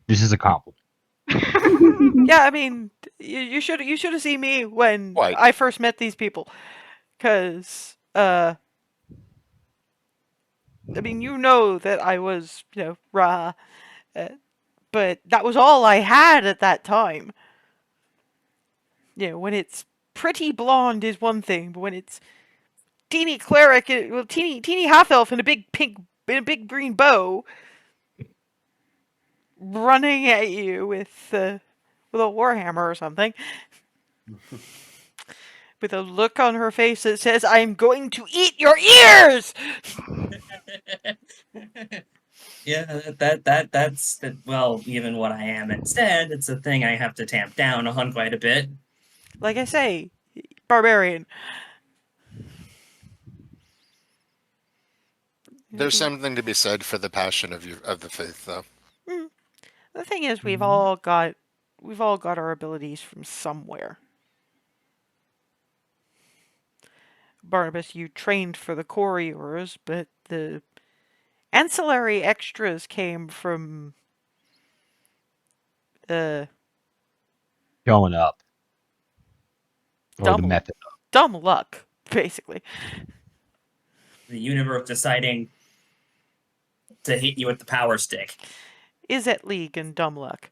This is a compliment. Yeah, I mean, you should have seen me when Quite. I first met these people, because I mean, you know that I was rah, but that was all I had at that time. When it's pretty blonde is one thing, but when it's teeny cleric, teeny half elf in a big green bow, running at you with a warhammer or something, with a look on her face that says, "I'm going to eat your ears." Yeah, that's well, even what I am instead, it's a thing I have to tamp down on quite a bit. Like I say, barbarian. There's something to be said for the passion of the faith, though. The thing is, we've Mm-hmm. all got our abilities from somewhere. Barnabas, you trained for the couriers, but the ancillary extras came from Showing up. Or the dumb method. dumb luck, basically. The universe deciding to hit you with the power stick. Is at league and dumb luck.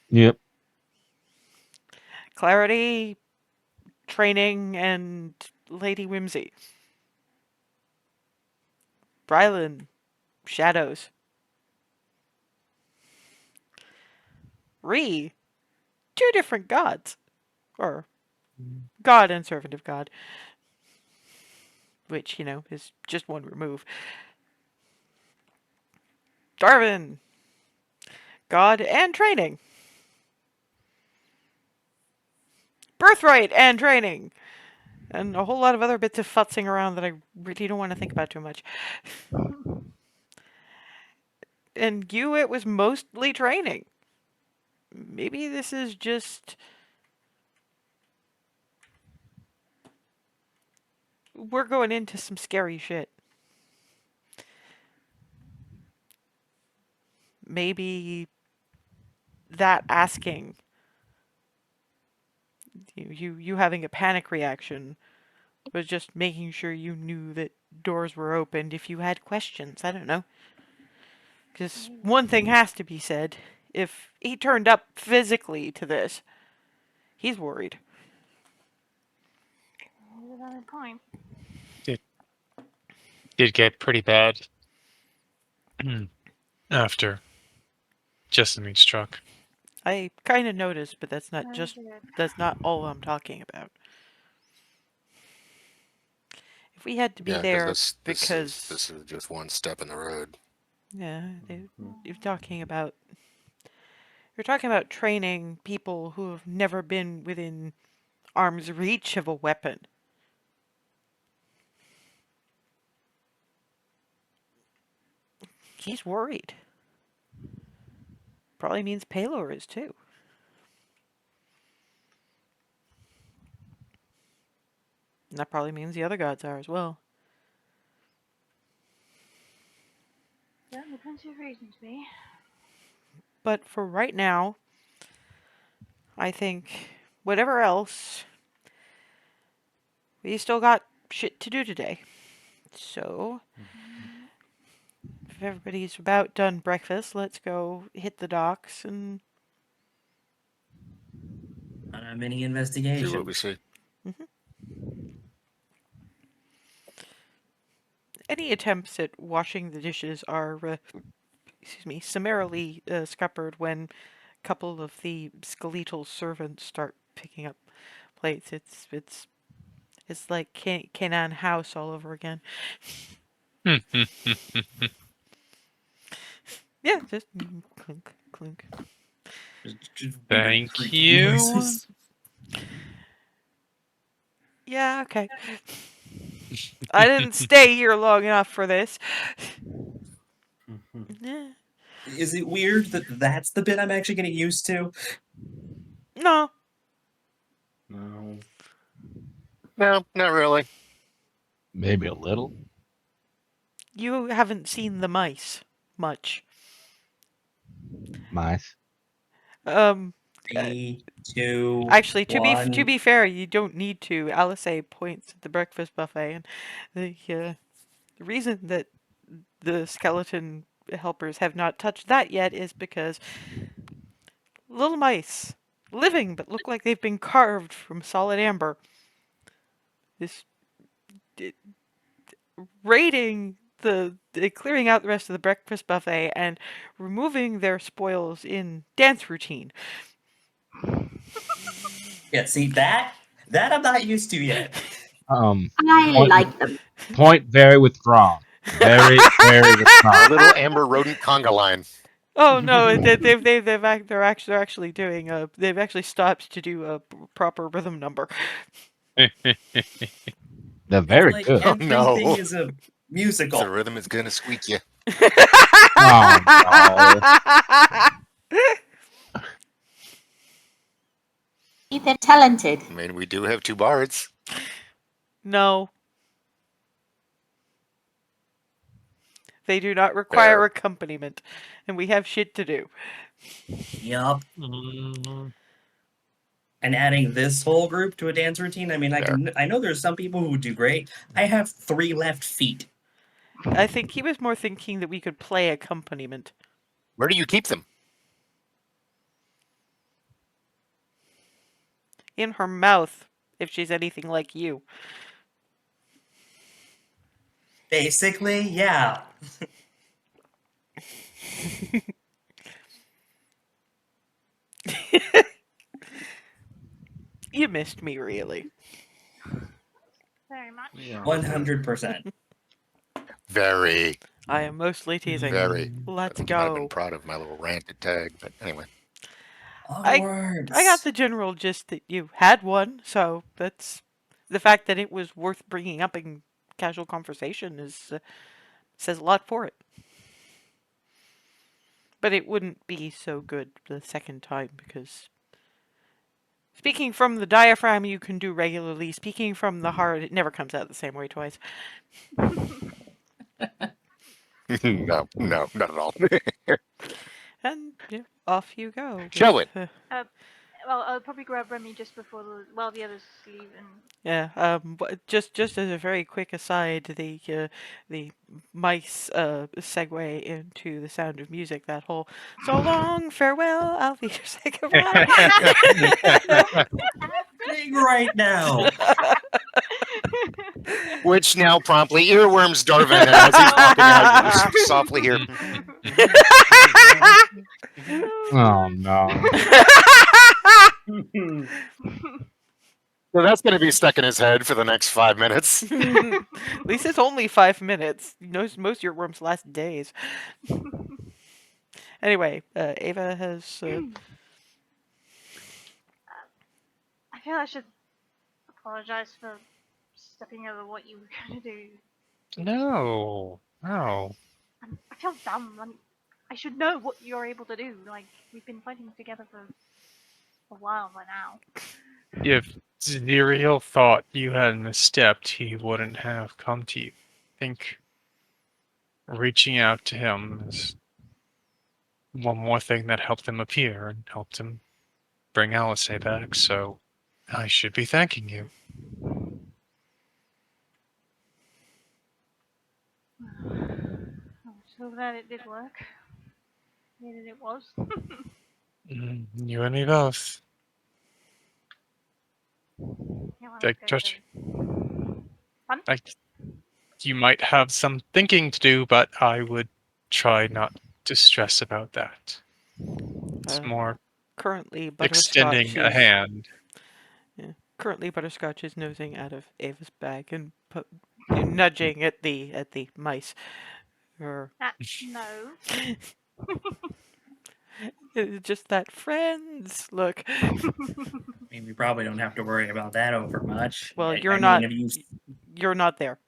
Yep. Clarity, training, and Lady Whimsy. Brylan, shadows. Ree, two different gods. Or God and servant of God. Which, is just one remove. Darwin, God and training. Birthright and training. And a whole lot of other bits of futzing around that I really don't want to think about too much. And you, it was mostly training. Maybe this is just. We're going into some scary shit. Maybe that asking You having a panic reaction was just making sure you knew that doors were opened if you had questions. I don't know. Because one thing has to be said. If he turned up physically to this, he's worried. That's a valid point. Did get pretty bad after Jessamine struck. I kind of noticed, but that's not Very just good. that's not all I'm talking about. If we had to be Yeah, because there this because is just one step in the road. yeah, you're talking about training people who have never been within arm's reach of a weapon. He's worried. Probably means Paylor is too. And that probably means the other gods are as well. Certainly plenty of reason to be. But for right now, I think whatever else, we still got shit to do today. So, if everybody's about done breakfast, let's go hit the docks and On a mini See investigation. what we see. any attempts at washing the dishes are, summarily scuppered when a couple of the skeletal servants start picking up plates. It's like Canaan House all over again. Yeah, just clink, clink. Just Thank creaky you. noises. Yeah, okay. I didn't stay here long enough for this. Yeah. Is it weird that that's the bit I'm actually getting used to? No, No. No, not really. Maybe a little. you haven't seen the mice much. Mice. Um, 3, 2, actually, to 1. be fair, you don't need to. Alice points at the breakfast buffet, and the reason that the skeleton helpers have not touched that yet is because little mice, living but look like they've been carved from solid amber. This raiding clearing out the rest of the breakfast buffet and removing their spoils in dance routine. Yeah, see that I'm not used to yet. I Point, like them. point very withdrawn. Very, very A withdrawn. little amber rodent conga line. Oh no, they're actually doing they've actually stopped to do a proper rhythm number. They're It's very like good. Oh, everything no. is a The musical. rhythm is gonna squeak you. Oh, They're talented. I mean, we do have two bards. No. They do not require accompaniment, and we have shit to do. Yup. Mm, And adding this whole group to a dance routine, I mean, Fair. I know there's some people who would do great. I have 3 left feet. I think he was more thinking that we could play accompaniment. Where do you keep them? In her mouth, if she's anything like you. Basically, yeah. You missed me, really. Very much. Yeah. 100%. Very, I am mostly teasing. very. Let's I might have been go. proud of my little ranted tag, but anyway. Onwards. I got the general gist that you had one, so that's the fact that it was worth bringing up in casual conversation is says a lot for it. But it wouldn't be so good the second time because speaking from the diaphragm you can do regularly, speaking from the heart it never comes out the same way twice. No, not at all. And yeah, off you go. Show it. Well, I'll probably grab Remy just before the others leave and. Yeah. Just as a very quick aside, the mice segue into the Sound of Music. That whole "so long, farewell, I'll be your say goodbye." Happening right now. Which now promptly earworms Darvin, and as he's walking out, you just softly hear. Oh no. So that's going to be stuck in his head for the next 5 minutes. At least it's only 5 minutes. Most of your worms last days. Anyway, Ava has. I feel I should apologize for stepping over what you were going to do. No. No. I feel dumb. I should know what you're able to do. Like, we've been fighting together for a while by now. If Zerial thought you had misstepped, he wouldn't have come to you. I think reaching out to him is one more thing that helped him appear and helped him bring Alice back, so I should be thanking you. I'm so glad it did work. Needed it was. You and me both. Yeah, well, Like, good, Josh, Fun? you might have some thinking to do, but I would try not to stress about that. It's more Currently, extending Butterscotch a is. hand. Yeah, currently, Butterscotch is nosing out of Ava's bag and nudging at the mice. Or No. just that friends look. I mean, we probably don't have to worry about that over much. Well, I you're mean, not. have you You're not there.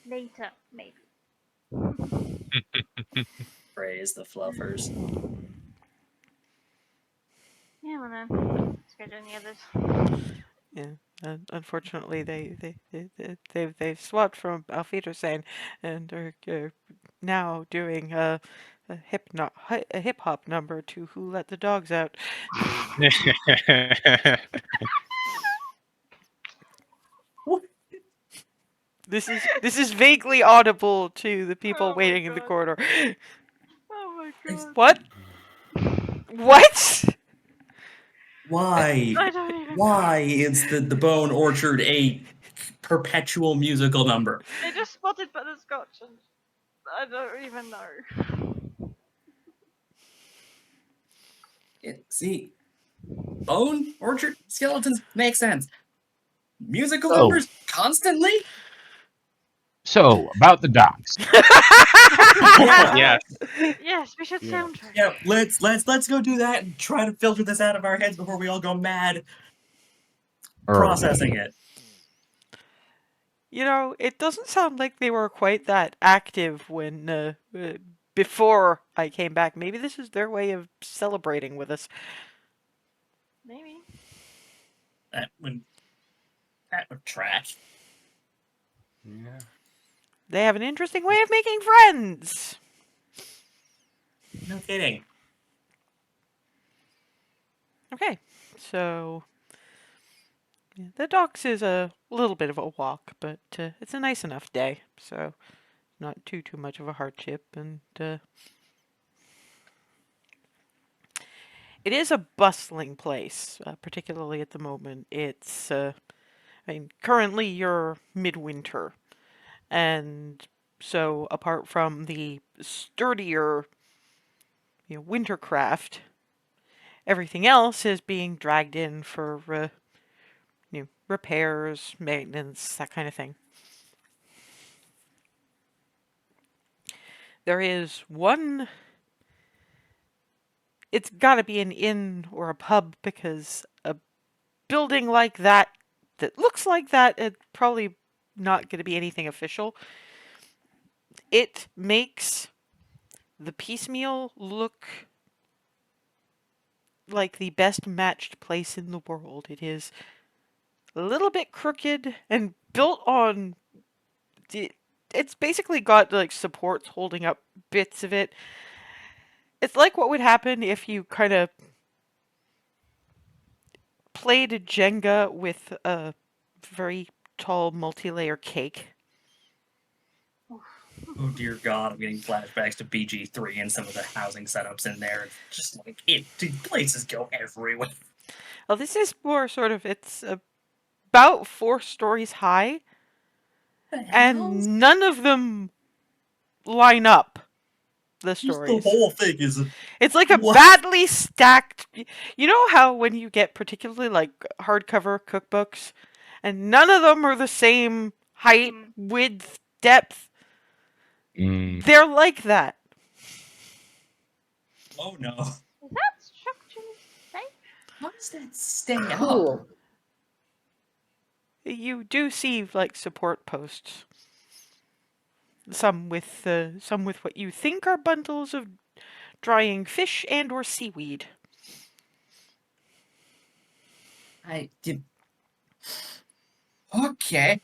Later, maybe. praise the fluffers? Yeah, well then. Let's go join the others. Yeah. Unfortunately, they've swapped from Alfetersen and are now doing a hip hop number to "Who Let the Dogs Out." This is vaguely audible to the people Oh my waiting in the God. corridor. Oh my god. What? What? Why? I don't even Why is the Bone Orchard a perpetual musical number? They just spotted butterscotch and I don't even know. See, Bone Orchard skeletons make sense. Musical Oh. numbers constantly? So about the docs. Yes. Yes, we should Yeah. soundtrack. Yeah, let's go do that and try to filter this out of our heads before we all go mad processing it. It doesn't sound like they were quite that active when before I came back. Maybe this is their way of celebrating with us. Maybe. That would track. Yeah. They have an interesting way of making friends. No kidding. Okay, so the docks is a little bit of a walk, but it's a nice enough day, so not too much of a hardship, and it is a bustling place, particularly at the moment. It's, currently you're midwinter, and so apart from the sturdier, winter craft, everything else is being dragged in for, repairs, maintenance, that kind of thing. There is one. It's gotta be an inn or a pub because a building like that looks like that, it's probably not gonna be anything official. It makes the piecemeal look like the best matched place in the world. It is a little bit crooked and built on. It's basically got like supports holding up bits of it. It's like what would happen if you kind of played Jenga with a very tall multi-layer cake. Oh dear God, I'm getting flashbacks to BG3 and some of the housing setups in there. It's just like places go everywhere. Well, this is more sort of, it's about 4 stories high, What the hell? and none of them line up. The Just the stories. whole thing is It's like a What? badly stacked. You know how when you get particularly like hardcover cookbooks, and none of them are the same height, width, depth. Mm. They're like that. oh no. Is that structurally safe? How does that stay up? Cool. You do see like support posts. Some with what you think are bundles of drying fish and or seaweed. I did. Okay.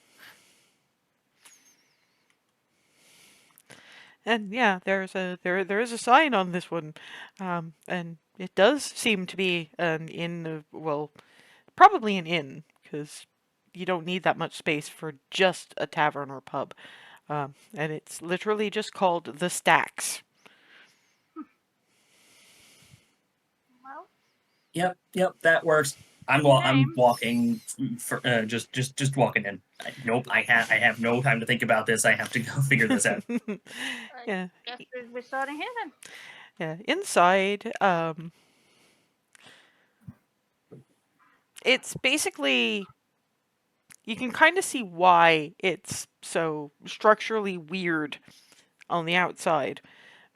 And yeah, there is a sign on this one, and it does seem to be an inn. Well, probably an inn because you don't need that much space for just a tavern or pub, and it's literally just called the Stacks. Well, Yep, that works. I'm Name. walking for just walking in. Nope, I have no time to think about this. I have to go figure this out. Yeah, guess we're starting here then. yeah. Inside, it's basically you can kind of see why it's so structurally weird on the outside,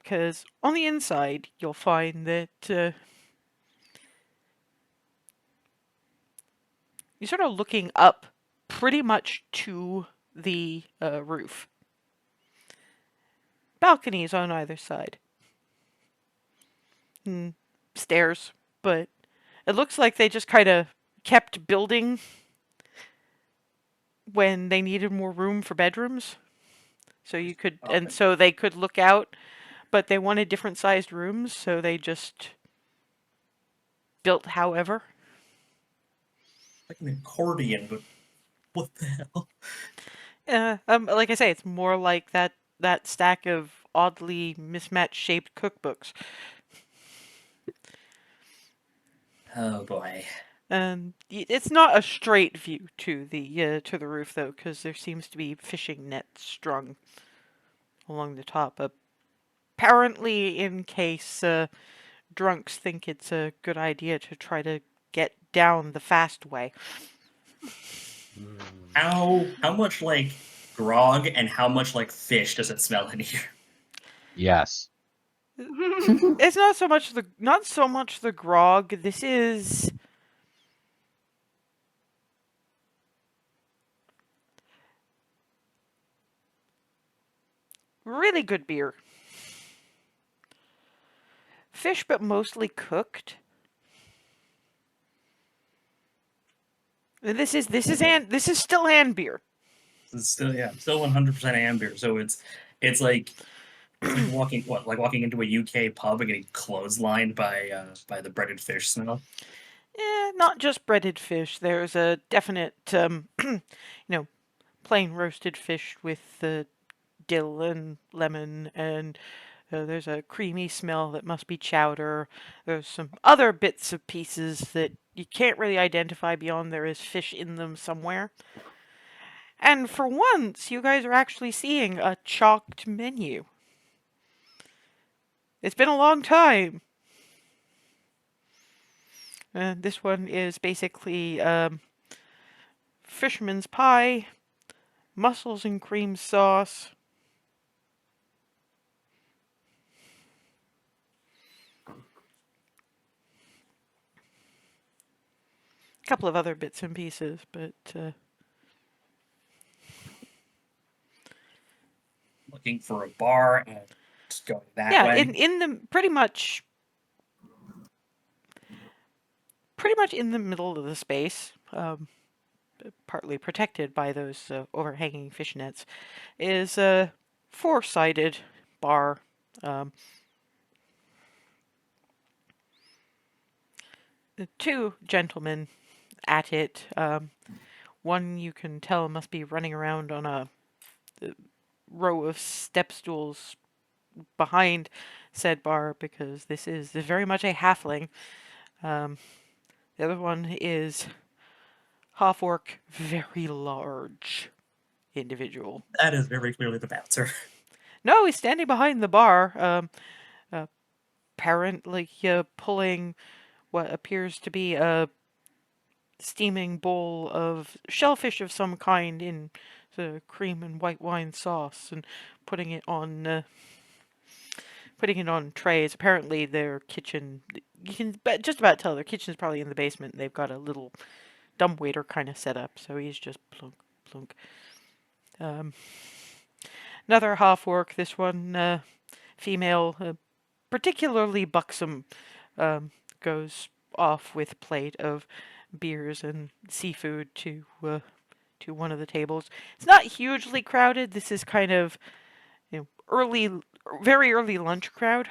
because on the inside you'll find that you're sort of looking up pretty much to the roof. Balconies on either side. Stairs, but it looks like they just kind of kept building when they needed more room for bedrooms. So you could, Okay. and so they could look out, but they wanted different sized rooms, so they just built however. Like an accordion, but what the hell? Like I say, it's more like that stack of oddly mismatched shaped cookbooks. Oh boy. It's not a straight view to the roof though, because there seems to be fishing nets strung along the top. Apparently, in case drunks think it's a good idea to try to get down the fast way. How much like grog and how much like fish does it smell in here? Yes. It's not so much the grog. This is really good beer. Fish, but mostly cooked. And this is still hand beer. It's still 100% amber. So it's like walking into a UK pub and getting clotheslined by the breaded fish smell. Not just breaded fish. There's a definite plain roasted fish with dill and lemon, and there's a creamy smell that must be chowder. There's some other bits of pieces that you can't really identify beyond there is fish in them somewhere. And for once, you guys are actually seeing a chalked menu. It's been a long time. This one is basically fisherman's pie, mussels and cream sauce, a couple of other bits and pieces, but Looking for a bar and just going that yeah, way. in the pretty much in the middle of the space, partly protected by those overhanging fish nets, is a four-sided bar. Two gentlemen at it. One you can tell must be running around on a row of step stools behind said bar because this is very much a halfling. The other one is half orc, very large individual. That is very clearly the bouncer. No, he's standing behind the bar, apparently pulling what appears to be a steaming bowl of shellfish of some kind in the cream and white wine sauce and putting it on trays. Apparently their kitchen, you can just about tell their kitchen is probably in the basement. They've got a little dumbwaiter kind of set up, so he's just plunk, plunk. Another half orc, this one female, particularly buxom, goes off with a plate of beers and seafood to one of the tables. It's not hugely crowded. This is kind of very early lunch crowd.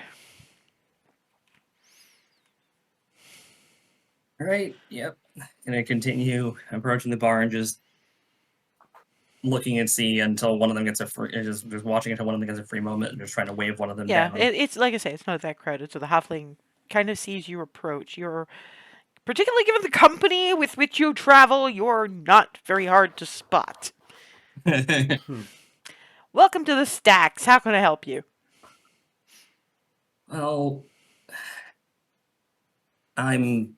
All right. Yep. Gonna continue approaching the bar and just looking and see until one of them gets a free. Just watching until one of them gets a free moment and just trying to wave one of them Yeah, down. it's like I say, it's not that crowded. So the halfling kind of sees you approach. You're particularly given the company with which you travel. You're not very hard to spot. Welcome to the Stacks. How can I help you? Well, I'm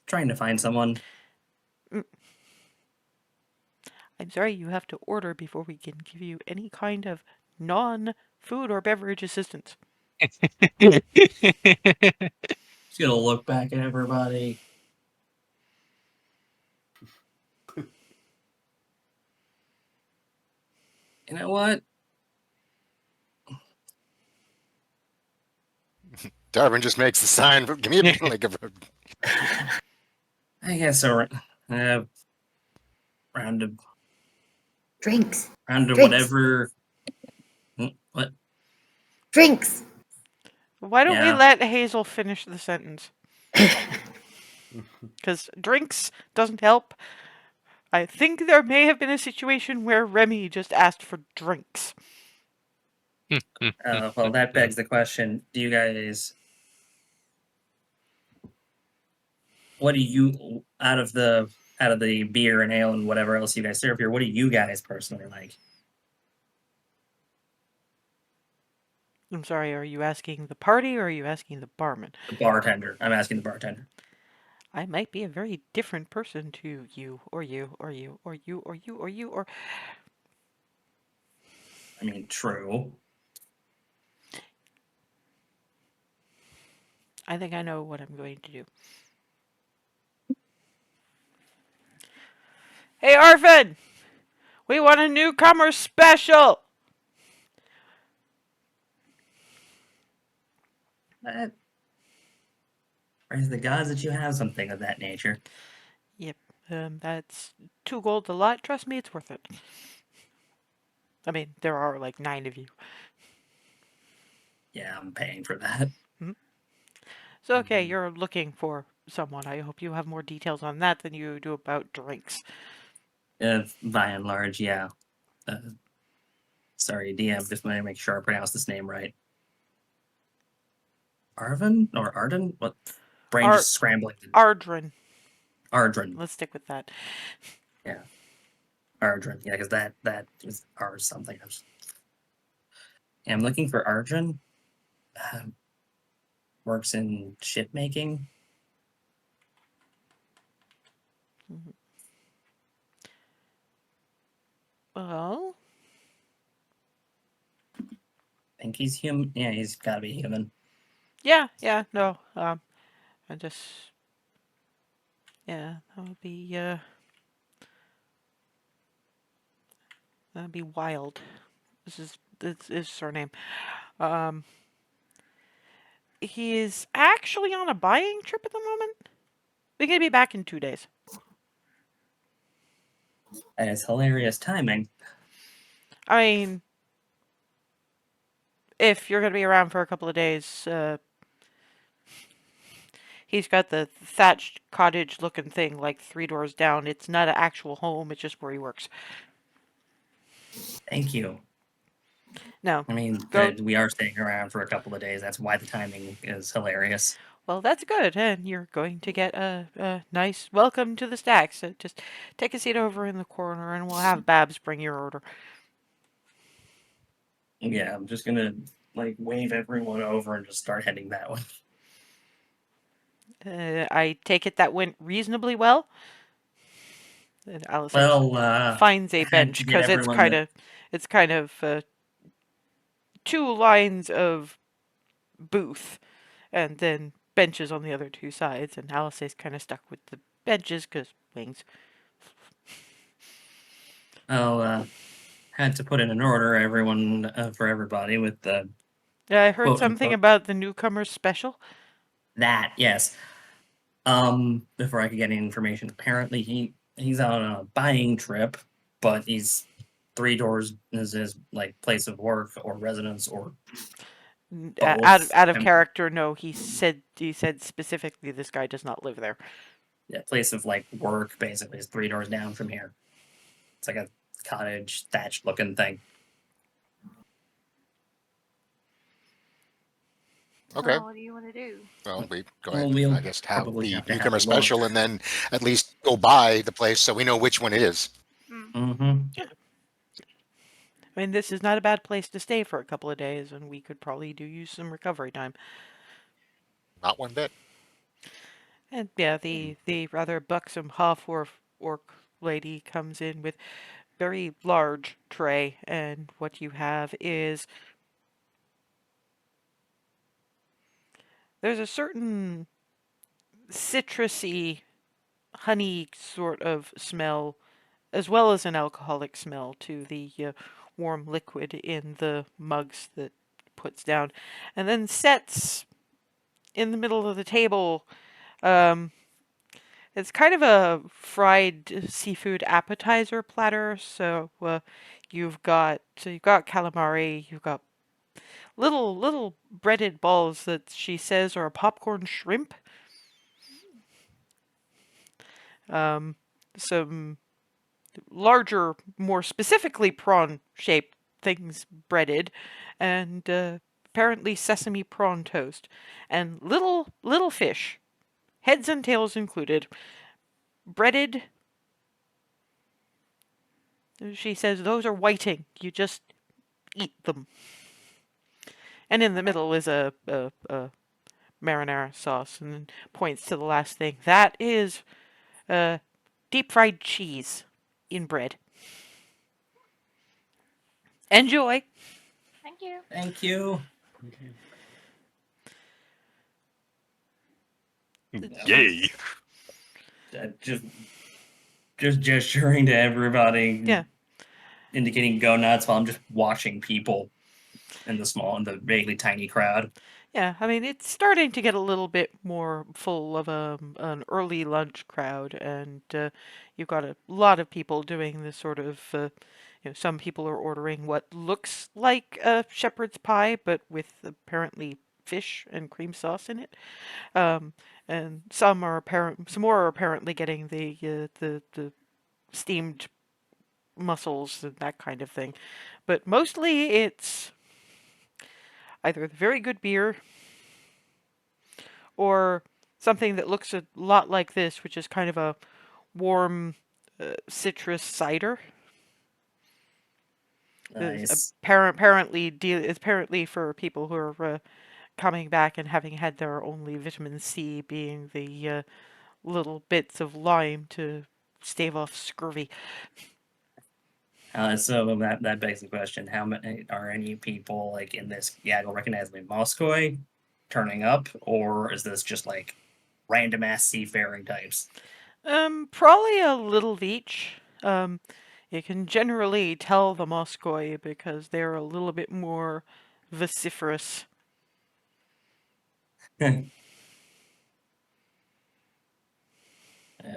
trying to find someone. I'm sorry, you have to order before we can give you any kind of non-food or beverage assistance. Just gonna look back at everybody. You know what? Darwin just makes the sign. Give me a like a. I guess a round of Drinks. Drinks. whatever. What? Drinks. Why don't we Yeah. let Hazel finish the sentence? Because drinks doesn't help. I think there may have been a situation where Remy just asked for drinks. Well, that begs the question: do you guys? What do you out of the beer and ale and whatever else you guys serve here? What do you guys personally like? I'm sorry, are you asking the party or are you asking the barman? The bartender. I'm asking the bartender. I might be a very different person to you, or you, or you, or you, or you, or you, or... I mean, true. I think I know what I'm going to do. Hey, Arvin! We want a newcomer special! Praise the gods that you have something of that nature. Yep, that's 2 gold a lot. Trust me, it's worth it. I mean, there are like 9 of you. Yeah, I'm paying for that. So, okay, you're looking for someone. I hope you have more details on that than you do about drinks. By and large, yeah. Sorry, DM, just want to make sure I pronounce this name right. Arvin or Arden? What? Brain just scrambling. Ardrin. Ardrin. Let's stick with that. Yeah. Ardrin. Yeah, because that is R something. Yeah, I'm looking for Ardrin. Works in ship making. Well, I think he's human. Yeah, he's gotta be human. yeah, no, I just, yeah, that'd be Wild. This is his surname. He is actually on a buying trip at the moment. We're gonna be back in 2 days. That is hilarious timing. I mean, if you're gonna be around for a couple of days, He's got the thatched cottage looking thing like 3 doors down. It's not an actual home, it's just where he works. Thank you. Now, I mean, go. we are staying around for a couple of days. That's why the timing is hilarious. Well, that's good, and you're going to get a nice welcome to the stacks. So just take a seat over in the corner, and we'll have Babs bring your order. Yeah, I'm just gonna like wave everyone over and just start heading that way. I take it that went reasonably well. And Alice Well, finds a had to bench get because everyone to. it's kind of 2 lines of booth, and then benches on the other 2 sides. And Alice is kind of stuck with the benches because wings. Oh, had to put in an order, everyone for everybody with the I heard quote something unquote about the newcomers special. that. Yes. Before I could get any information, apparently he's on a buying trip, but he's 3 doors is his like place of work or residence or both. Out of character, no. He said specifically this guy does not live there. Yeah, place of like work basically is 3 doors down from here. It's like a cottage thatched looking thing. Okay. Well, what do you want to do? Well, we go Well, ahead. we'll I guess have probably the have to have newcomer a look. special, and then at least go by the place so we know which one it is. Mm-hmm. I mean, this is not a bad place to stay for a couple of days, and we could probably use some recovery time. Not one bit. And yeah, the rather buxom orc lady comes in with very large tray, and what you have is there's a certain citrusy honey sort of smell, as well as an alcoholic smell to the warm liquid in the mugs that puts down, and then sets in the middle of the table. It's kind of a fried seafood appetizer platter. So you've got calamari, you've got little breaded balls that she says are popcorn shrimp. Some larger, more specifically prawn-shaped things breaded, and apparently sesame prawn toast, and little fish, heads and tails included, breaded. She says those are whiting. You just eat them. And in the middle is a marinara sauce, and then points to the last thing. That is deep fried cheese in bread. Enjoy. Thank you. Thank you. Yay! Just gesturing to everybody. Yeah. Indicating go nuts while I'm just watching people in the vaguely tiny crowd. Yeah, I mean, it's starting to get a little bit more full of an early lunch crowd, and you've got a lot of people doing this sort of, some people are ordering what looks like a shepherd's pie, but with apparently fish and cream sauce in it. And some more are apparently getting the steamed mussels and that kind of thing. But mostly it's either very good beer or something that looks a lot like this, which is kind of a warm citrus cider. Nice. Apparently for people who are coming back and having had their only vitamin C being the little bits of lime to stave off scurvy. So that begs the question: how many are any people like in this gaggle recognizably Moskoy turning up, or is this just like random ass seafaring types? Probably a little of each. You can generally tell the Moskoy because they're a little bit more vociferous.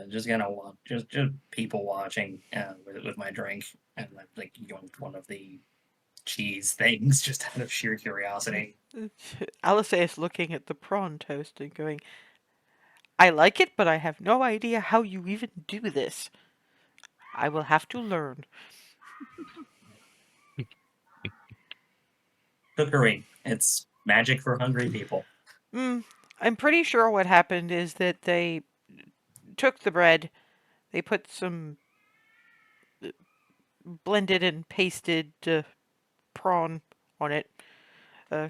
Just gonna watch, just people watching with my drink, and like yoinked one of the cheese things just out of sheer curiosity. Alice is looking at the prawn toast and going, I like it, but I have no idea how you even do this. I will have to learn. Cookery. It's magic for hungry people. I'm pretty sure what happened is that they took the bread, they put some blended and pasted prawn on it,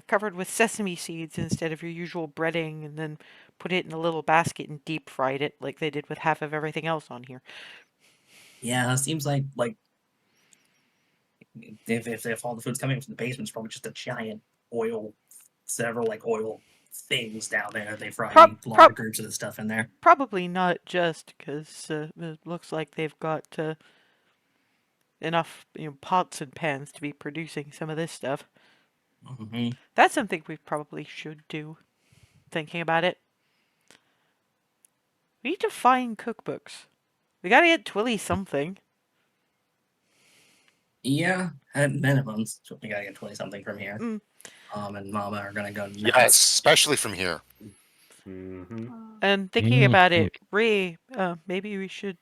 covered with sesame seeds instead of your usual breading, and then put it in a little basket and deep fried it like they did with half of everything else on here. Yeah, it seems like if all the food's coming from the basement, it's probably just a giant oil, several like oil things down there. They fry Prob- large prob- groups of the stuff in there. Probably not just because it looks like they've got enough pots and pans to be producing some of this stuff. Hmm. That's something we probably should do, thinking about it. We need to find cookbooks. We gotta get Twilly something. Yeah, at minimum, so we gotta get 20 something from here. Mm. And Mama are gonna go nuts. Yes, especially from here. Mm-hmm. And thinking about Mhm. it, Ray, maybe we should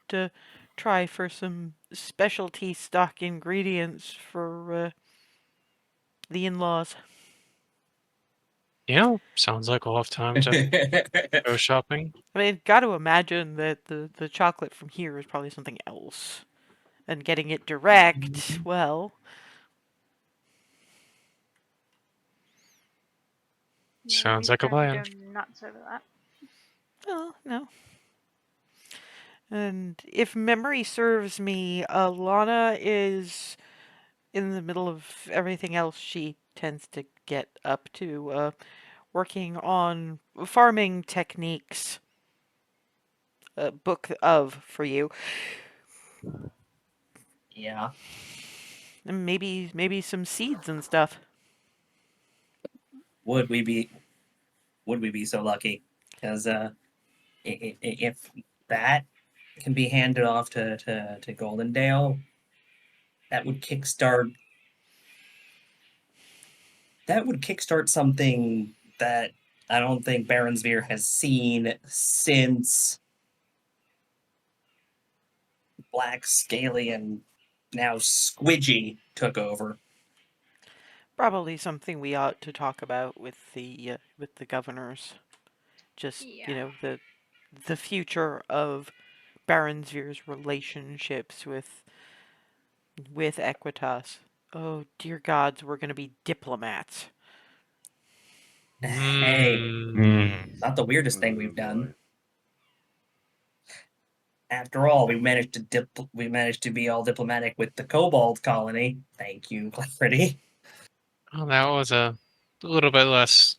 try for some specialty stock ingredients for the in-laws. Yeah, sounds like we'll have time to go shopping. I mean, got to imagine that the chocolate from here is probably something else. And getting it direct, well, Yeah, Sounds he's like a going to plan. go nuts over that. oh, no. And if memory serves me, Lana is in the middle of everything else she tends to get up to, working on farming techniques. Book of for you, Yeah, and maybe some seeds and stuff. would we be so lucky? Because if that can be handed off to Goldendale, that would kickstart something that I don't think Baronsveer has seen since Black Scaly and now Squidgy took over. Probably something we ought to talk about with the governors. Just Yeah. the future of Baronsveer's relationships with Equitas. Oh dear gods, we're gonna be diplomats. Hey, Mm. not the weirdest thing Oh, we've boy. done. After all, we managed to be all diplomatic with the Cobalt colony. Thank you, Clarity. Well, that was a little bit less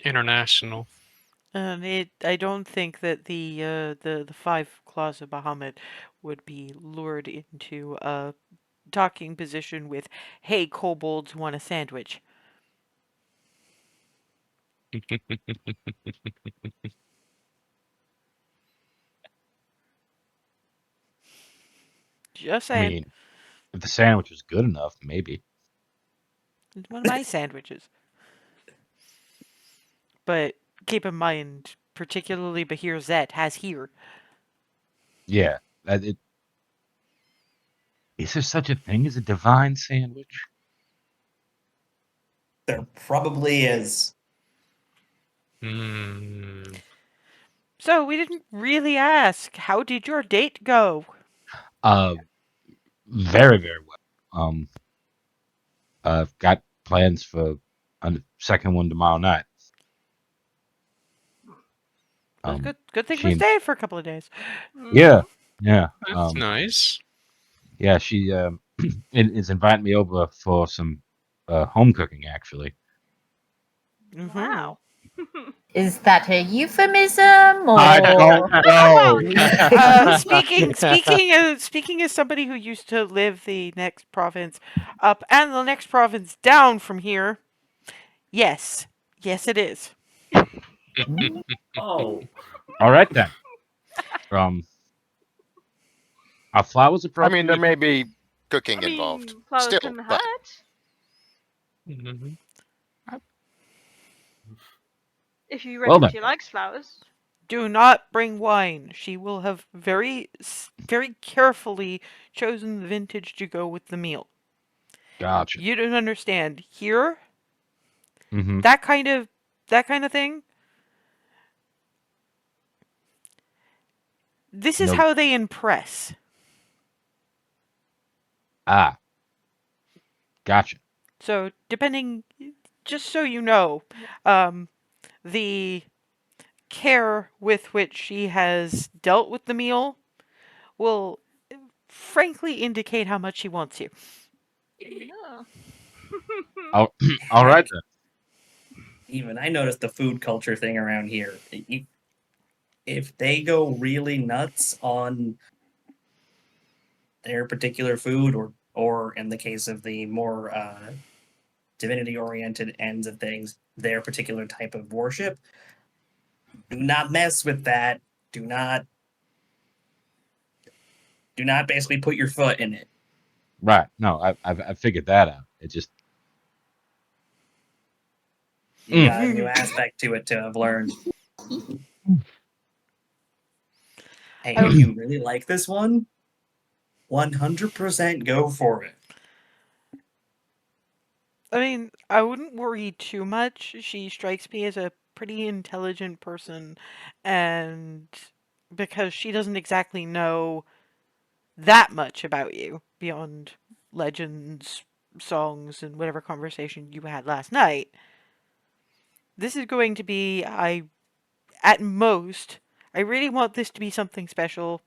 international. And I don't think that the five claws of Bahamut would be lured into a talking position with, "Hey, kobolds want a sandwich." Just I saying, mean, if the sandwich was good enough, maybe. it's one of my sandwiches. But keep in mind, particularly Bahir Zet has here. Yeah. Is there such a thing as a divine sandwich? There probably is. Mm. So we didn't really ask, how did your date go? Uh, very, very well. I've got plans for a second one tomorrow night. It was Um, good thing she we and stayed for a couple of days. yeah, yeah, That's nice. yeah. She is inviting me over for some home cooking. Actually, Mm-hmm. Wow. Is that a euphemism I or? don't know. Speaking as somebody who used to live the next province up and the next province down from here, yes, it is. Oh, All right then. Are flowers I mean, there appropriate? may be cooking I involved mean, flowers still, couldn't but hurt. Mhm. If you Well reckon then. she likes flowers. Do not bring wine. She will have very carefully chosen the vintage to go with the meal. Gotcha. You don't understand. Here, Mm-hmm. that kind of thing. This is No. how they impress. Ah, gotcha. So, depending, just so you know, um, the care with which she has dealt with the meal will frankly indicate how much she wants you. No. All right Heck, then. even I noticed the food culture thing around here. If they go really nuts on their particular food, or in the case of the more divinity oriented ends of things, their particular type of worship, do not mess with that. Do not basically put your foot in it. Right. No, I've figured that out. It just. You Mm. got a new aspect to it to have learned. Hey, I, if you really like this one, 100% go for it. I mean, I wouldn't worry too much. She strikes me as a pretty intelligent person, and because she doesn't exactly know that much about you beyond legends, songs, and whatever conversation you had last night, this is going to be, at most, I really want this to be something special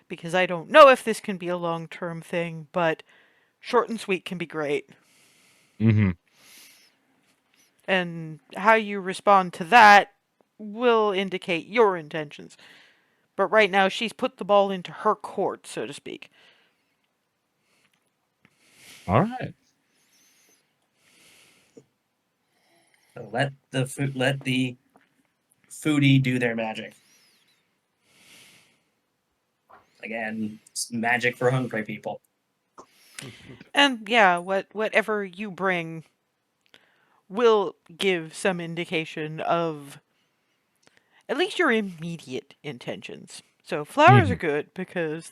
because I don't know if this can be a long-term thing, but short and sweet can be great. Mm-hmm. And how you respond to that will indicate your intentions. But right now, she's put the ball into her court, so to speak. All right. So let the foodie do their magic. Again, it's magic for hungry people. And yeah, whatever you bring will give some indication of at least your immediate intentions. So flowers are Mm-hmm. good because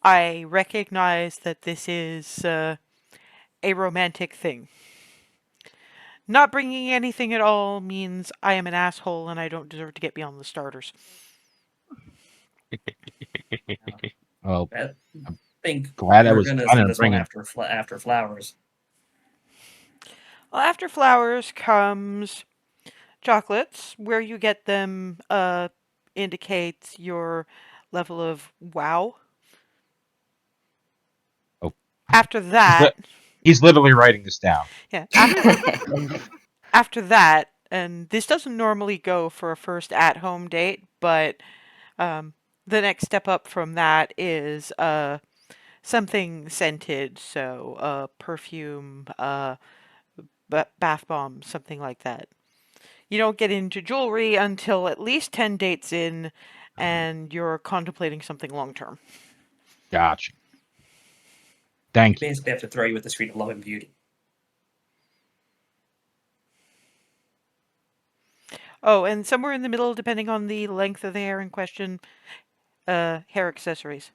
I recognize that this is a romantic thing. Not bringing anything at all means I am an asshole and I don't deserve to get beyond the starters. Well, I I'm think glad I we're was gonna planning send on this one bringing. after flowers. Well, after flowers comes chocolates. Where you get them indicates your level of wow. Oh, After he's that, li- he's literally writing this down. yeah, after that, and this doesn't normally go for a first at-home date, but um, the next step up from that is something scented, so perfume, bath bomb, something like that. You don't get into jewelry until at least 10 dates in and you're contemplating something long term. Gotcha. We Thank you. basically have to throw you with the street of love and beauty. Oh, and somewhere in the middle, depending on the length of the hair in question, hair accessories.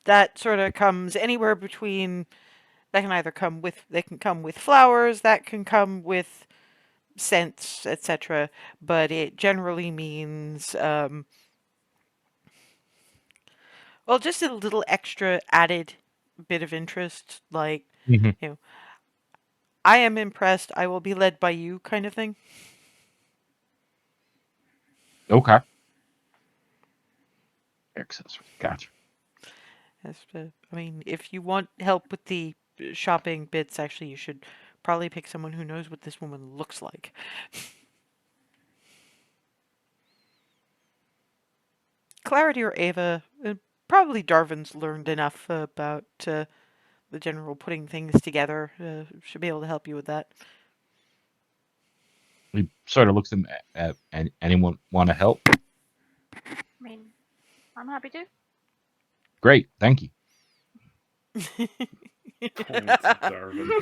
That sort of comes anywhere between. They can come with flowers, that can come with scents, etc. But it generally means, well, just a little extra added bit of interest, like, Mm-hmm. you know, I am impressed, I will be led by you kind of thing. Okay. Accessory. Gotcha. I mean, if you want help with the shopping bits, actually, you should probably pick someone who knows what this woman looks like. Clarity or Ava, probably Darvin's learned enough about the general putting things together. Should be able to help you with that. He sort of looks at anyone want to help? I mean, I'm happy to. Great. Thank you. Points Darwin.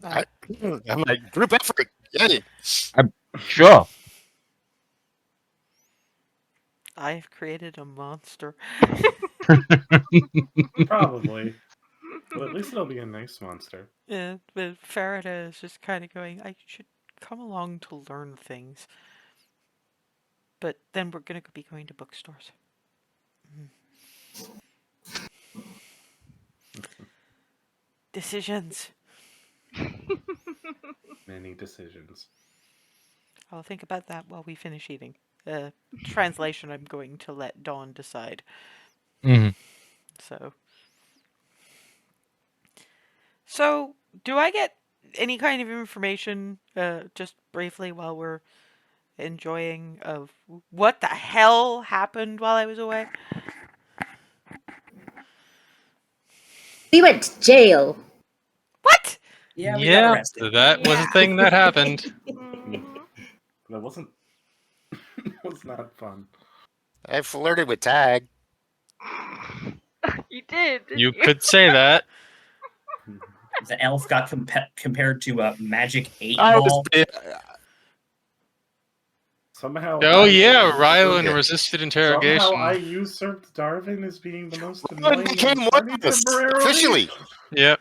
I'm like, group effort. Yay! Sure. I've created a monster. Probably. Well, at least it'll be a nice monster. Yeah, but Farida is just kind of going, I should come along to learn things. But then we're going to be going to bookstores. Decisions. Many decisions. I'll think about that while we finish eating. Translation, I'm going to let Dawn decide. Mhm. So, do I get any kind of information, just briefly while we're enjoying of what the hell happened while I was away? We went to jail. What? Yeah, we got Yeah, arrested. that was a Yeah. thing that happened. Mhm. That wasn't. It was not fun. I flirted with Tag. You did, didn't You you? could say that. The elf got compared to a magic 8 I was. ball. Somehow. Oh I yeah, was- Rylan Okay. resisted Somehow I interrogation. usurped Darwin as being the most Rylan annoying became one party of us temporarily. officially. Yep.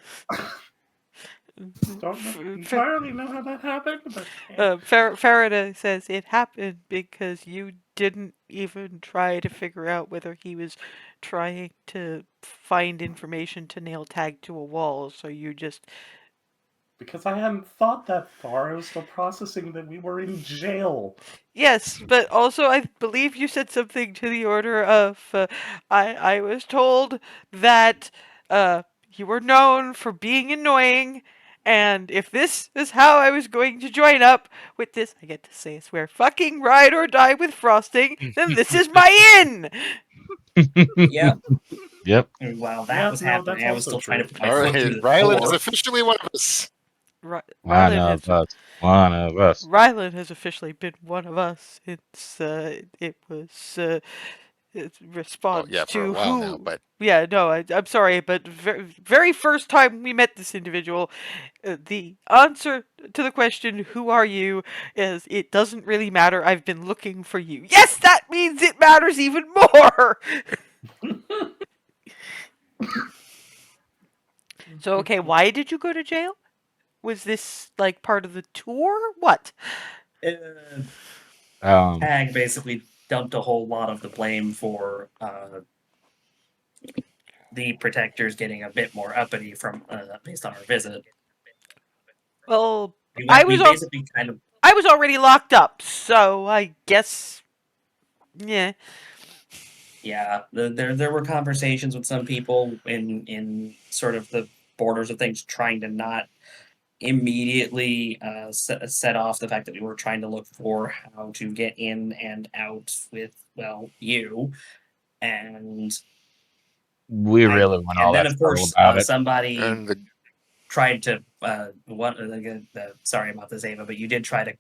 Don't entirely know how that happened, but Farida says it happened because you didn't even try to figure out whether he was trying to find information to nail tag to a wall, so you just... because I hadn't thought that far, I was still processing that we were in jail. Yes, but also I believe you said something to the order of, I was told that you were known for being annoying, and if this is how I was going to join up with this, I get to say I swear, fucking ride or die with frosting, then this is my in! Yep. Yep. And while that Yeah, was no, happening, that's I was also still trying to true. put my All foot right, through the Rylan is door. officially one of us. One of us. One of us. Rylan has officially been one of us. It was Well, response yeah, for a to while now, who. but Yeah, no, I'm sorry, but very first time we met this individual, the answer to the question, who are you, is it doesn't really matter. I've been looking for you. Yes, that means it matters even more! So, okay, why did you go to jail? Was this like part of the tour? What? Tag basically dumped a whole lot of the blame for the protectors getting a bit more uppity from based on our visit. Well, We I went. was We al- basically kind of. I was already locked up, so I guess, yeah. Yeah, there were conversations with some people in sort of the borders of things, trying to not immediately set off the fact that we were trying to look for how to get in and out with, well, you. And We I really went and all then that of subtle course about it. somebody and the tried to sorry about this, Ava, but you did try to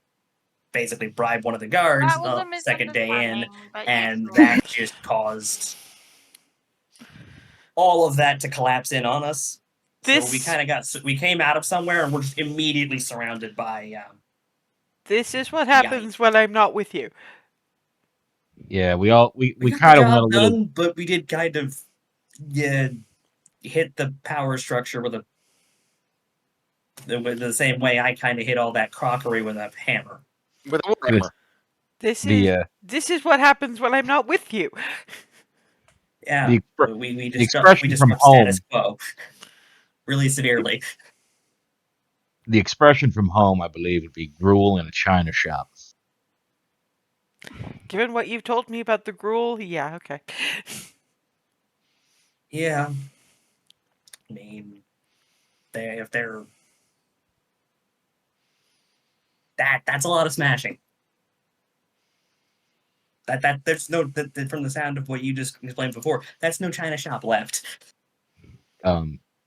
basically bribe one of the guards That was the a second day in, misunderstanding, but yes, and go on. that just caused all of that to collapse in on us. So we This kind of we came out of somewhere and we're just immediately surrounded by this is what the ice. happens when I'm not with you. Yeah, we We got the kind of went a job little. done, but we did kind of hit the power structure with the same way I kind of hit all that crockery with a hammer. with a It was warhammer. This is what happens when I'm not with you. Yeah, the we the disrupt expression from status home. quo really severely. The expression from home, I believe, would be gruel in a china shop. Given what you've told me about the gruel, yeah, okay. Yeah, I mean, if they're that's a lot of smashing. That there's no from the sound of what you just explained before, that's no china shop left.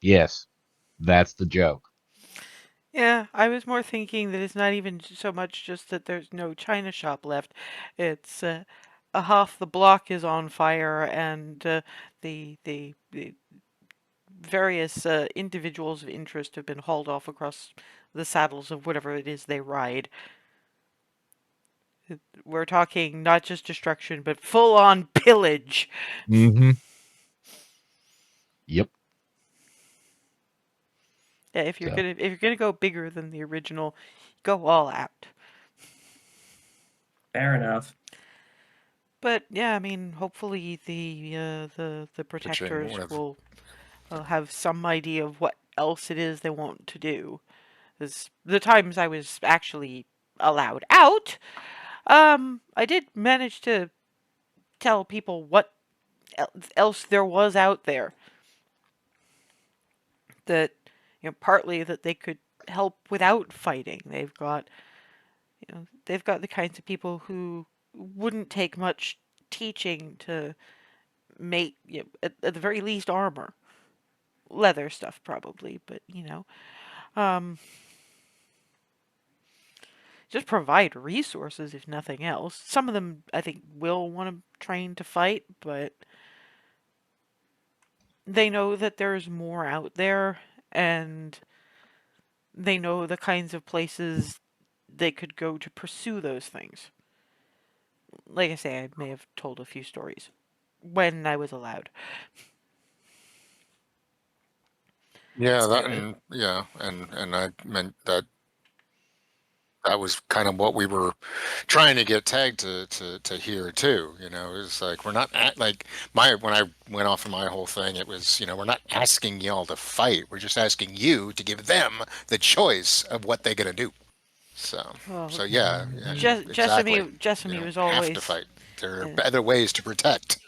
Yes, that's the joke. Yeah, I was more thinking that it's not even so much just that there's no china shop left. It's half the block is on fire, and the various individuals of interest have been hauled off across the saddles of whatever it is they ride. We're talking not just destruction, but full-on pillage. Mm-hmm. Yep. Yeah, if you're So. gonna go bigger than the original, go all out. Fair enough. But yeah, I mean, hopefully the Which I protectors would will have some idea of what else it is they want to do. Because the times I was actually allowed out, I did manage to tell people what else there was out there. That, partly that they could help without fighting. They've got the kinds of people who wouldn't take much teaching to make, at the very least, armor. Leather stuff probably, but um, just provide resources if nothing else. Some of them I think will want to train to fight, but they know that there's more out there, and they know the kinds of places they could go to pursue those things. Like I say, I may have told a few stories when I was allowed. Yeah, That's that good. and yeah, and I meant that was kind of what we were trying to get tagged to hear too. It's like we're not like when I went off of my whole thing, it was we're not asking y'all to fight. We're just asking you to give them the choice of what they're gonna do. So Well, yeah, exactly. Jessamy was Have to always. fight. There are Uh, other ways to protect.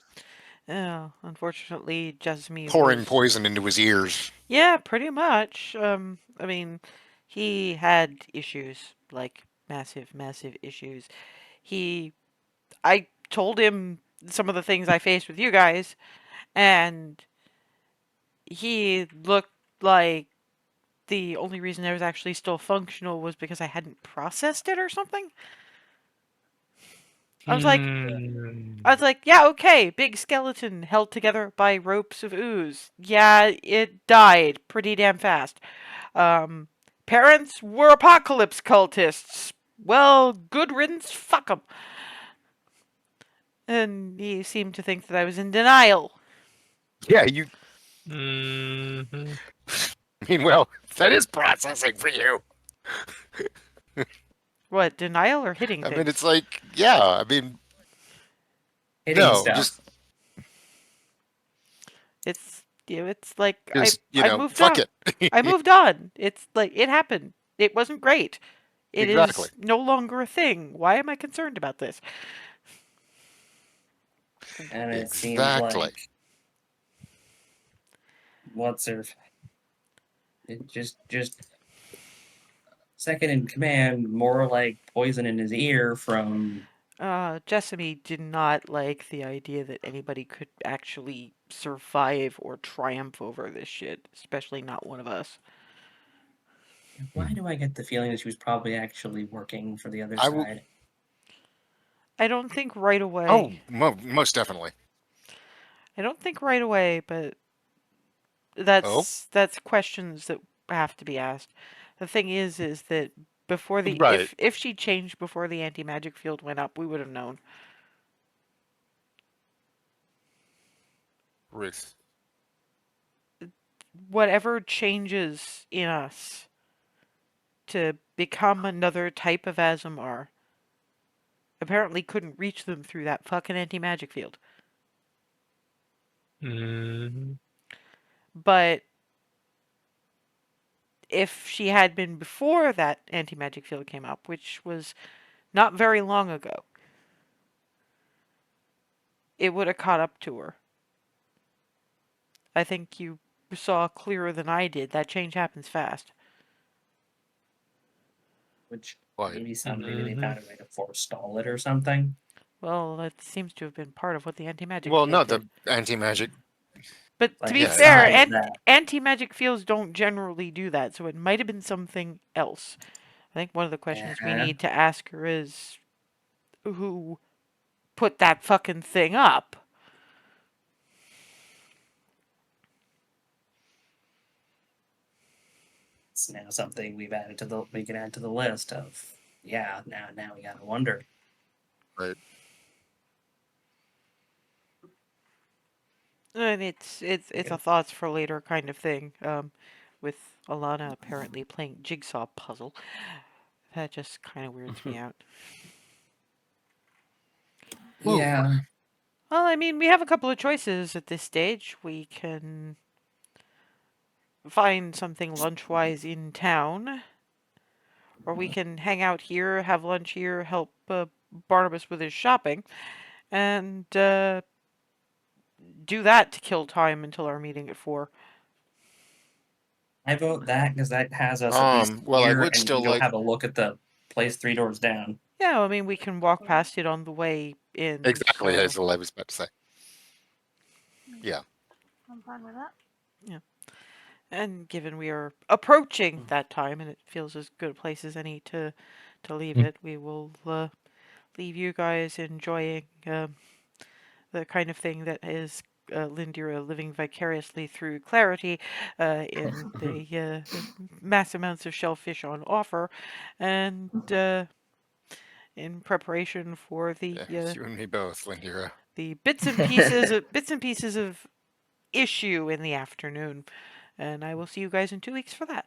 Unfortunately, Jessamy Pouring was. poison into his ears. Yeah, pretty much. I mean, he had issues, like massive, massive issues. He, I told him some of the things I faced with you guys, and he looked like the only reason I was actually still functional was because I hadn't processed it or something. I was like, Hmm. yeah, okay, big skeleton held together by ropes of ooze. Yeah, it died pretty damn fast. Um, Parents were apocalypse cultists. Well, good riddance, fuck 'em. And he seemed to think that I was in denial. Yeah, you. Mhm. I mean, well, that is processing for you. What, denial or hitting I mean, things? it's like, yeah. I mean, Hitting no, stuff. just It's like just I moved fuck on. it. I moved on. It's like it happened. It wasn't great. It Exactly. is no longer a thing. Why am I concerned about this? And it seems Exactly. like what's her it just second in command, more like poison in his ear from Jessamy did not like the idea that anybody could actually survive or triumph over this shit, especially not one of us. why do I get the feeling that she was probably actually working for the other I will. side? I don't think right away. Oh, most definitely. I don't think right away, but Oh, that's questions that have to be asked. The thing is that before the right. if she changed before the anti-magic field went up, we would have known. Ruth. Whatever changes in us to become another type of Aasimar apparently couldn't reach them through that fucking anti-magic field. Mhm. But if she had been before that anti-magic field came up, which was not very long ago, it would have caught up to her. I think you saw clearer than I did. That change happens fast. Which What? maybe they Mhm. found a way to forestall it or something. Well, that seems to have been part of what the anti-magic Well, field no, did. the anti-magic. But to Like be Yeah, fair, exactly. besides that, anti-magic fields don't generally do that, so it might have been something else. I think one of the questions we need to ask her is who put that fucking thing up? it's now something we can add to the list of. Yeah, now we gotta wonder. Right. And it's a thoughts for later kind of thing. With Alana apparently playing jigsaw puzzle, that just kind of weirds me out. Yeah, Well, I mean, we have a couple of choices at this stage. We can find something lunch-wise in town, or we can hang out here, have lunch here, help Barnabas with his shopping, and do that to kill time until our meeting at 4. I vote that because that has us at least Well, I here, would and we still can go like. have a look at the place 3 doors down. Yeah, I mean, we can walk past it on the way in. Exactly, So, Hazel, I was about to say. Yeah. I'm fine with that. and given we are approaching that time, and it feels as good a place as any to leave it, we will leave you guys enjoying the kind of thing that is Lindira living vicariously through Clarity in the mass amounts of shellfish on offer, and in preparation for Yeah, you and me both, Lindira. the bits and pieces of issue in the afternoon. And I will see you guys in 2 weeks for that.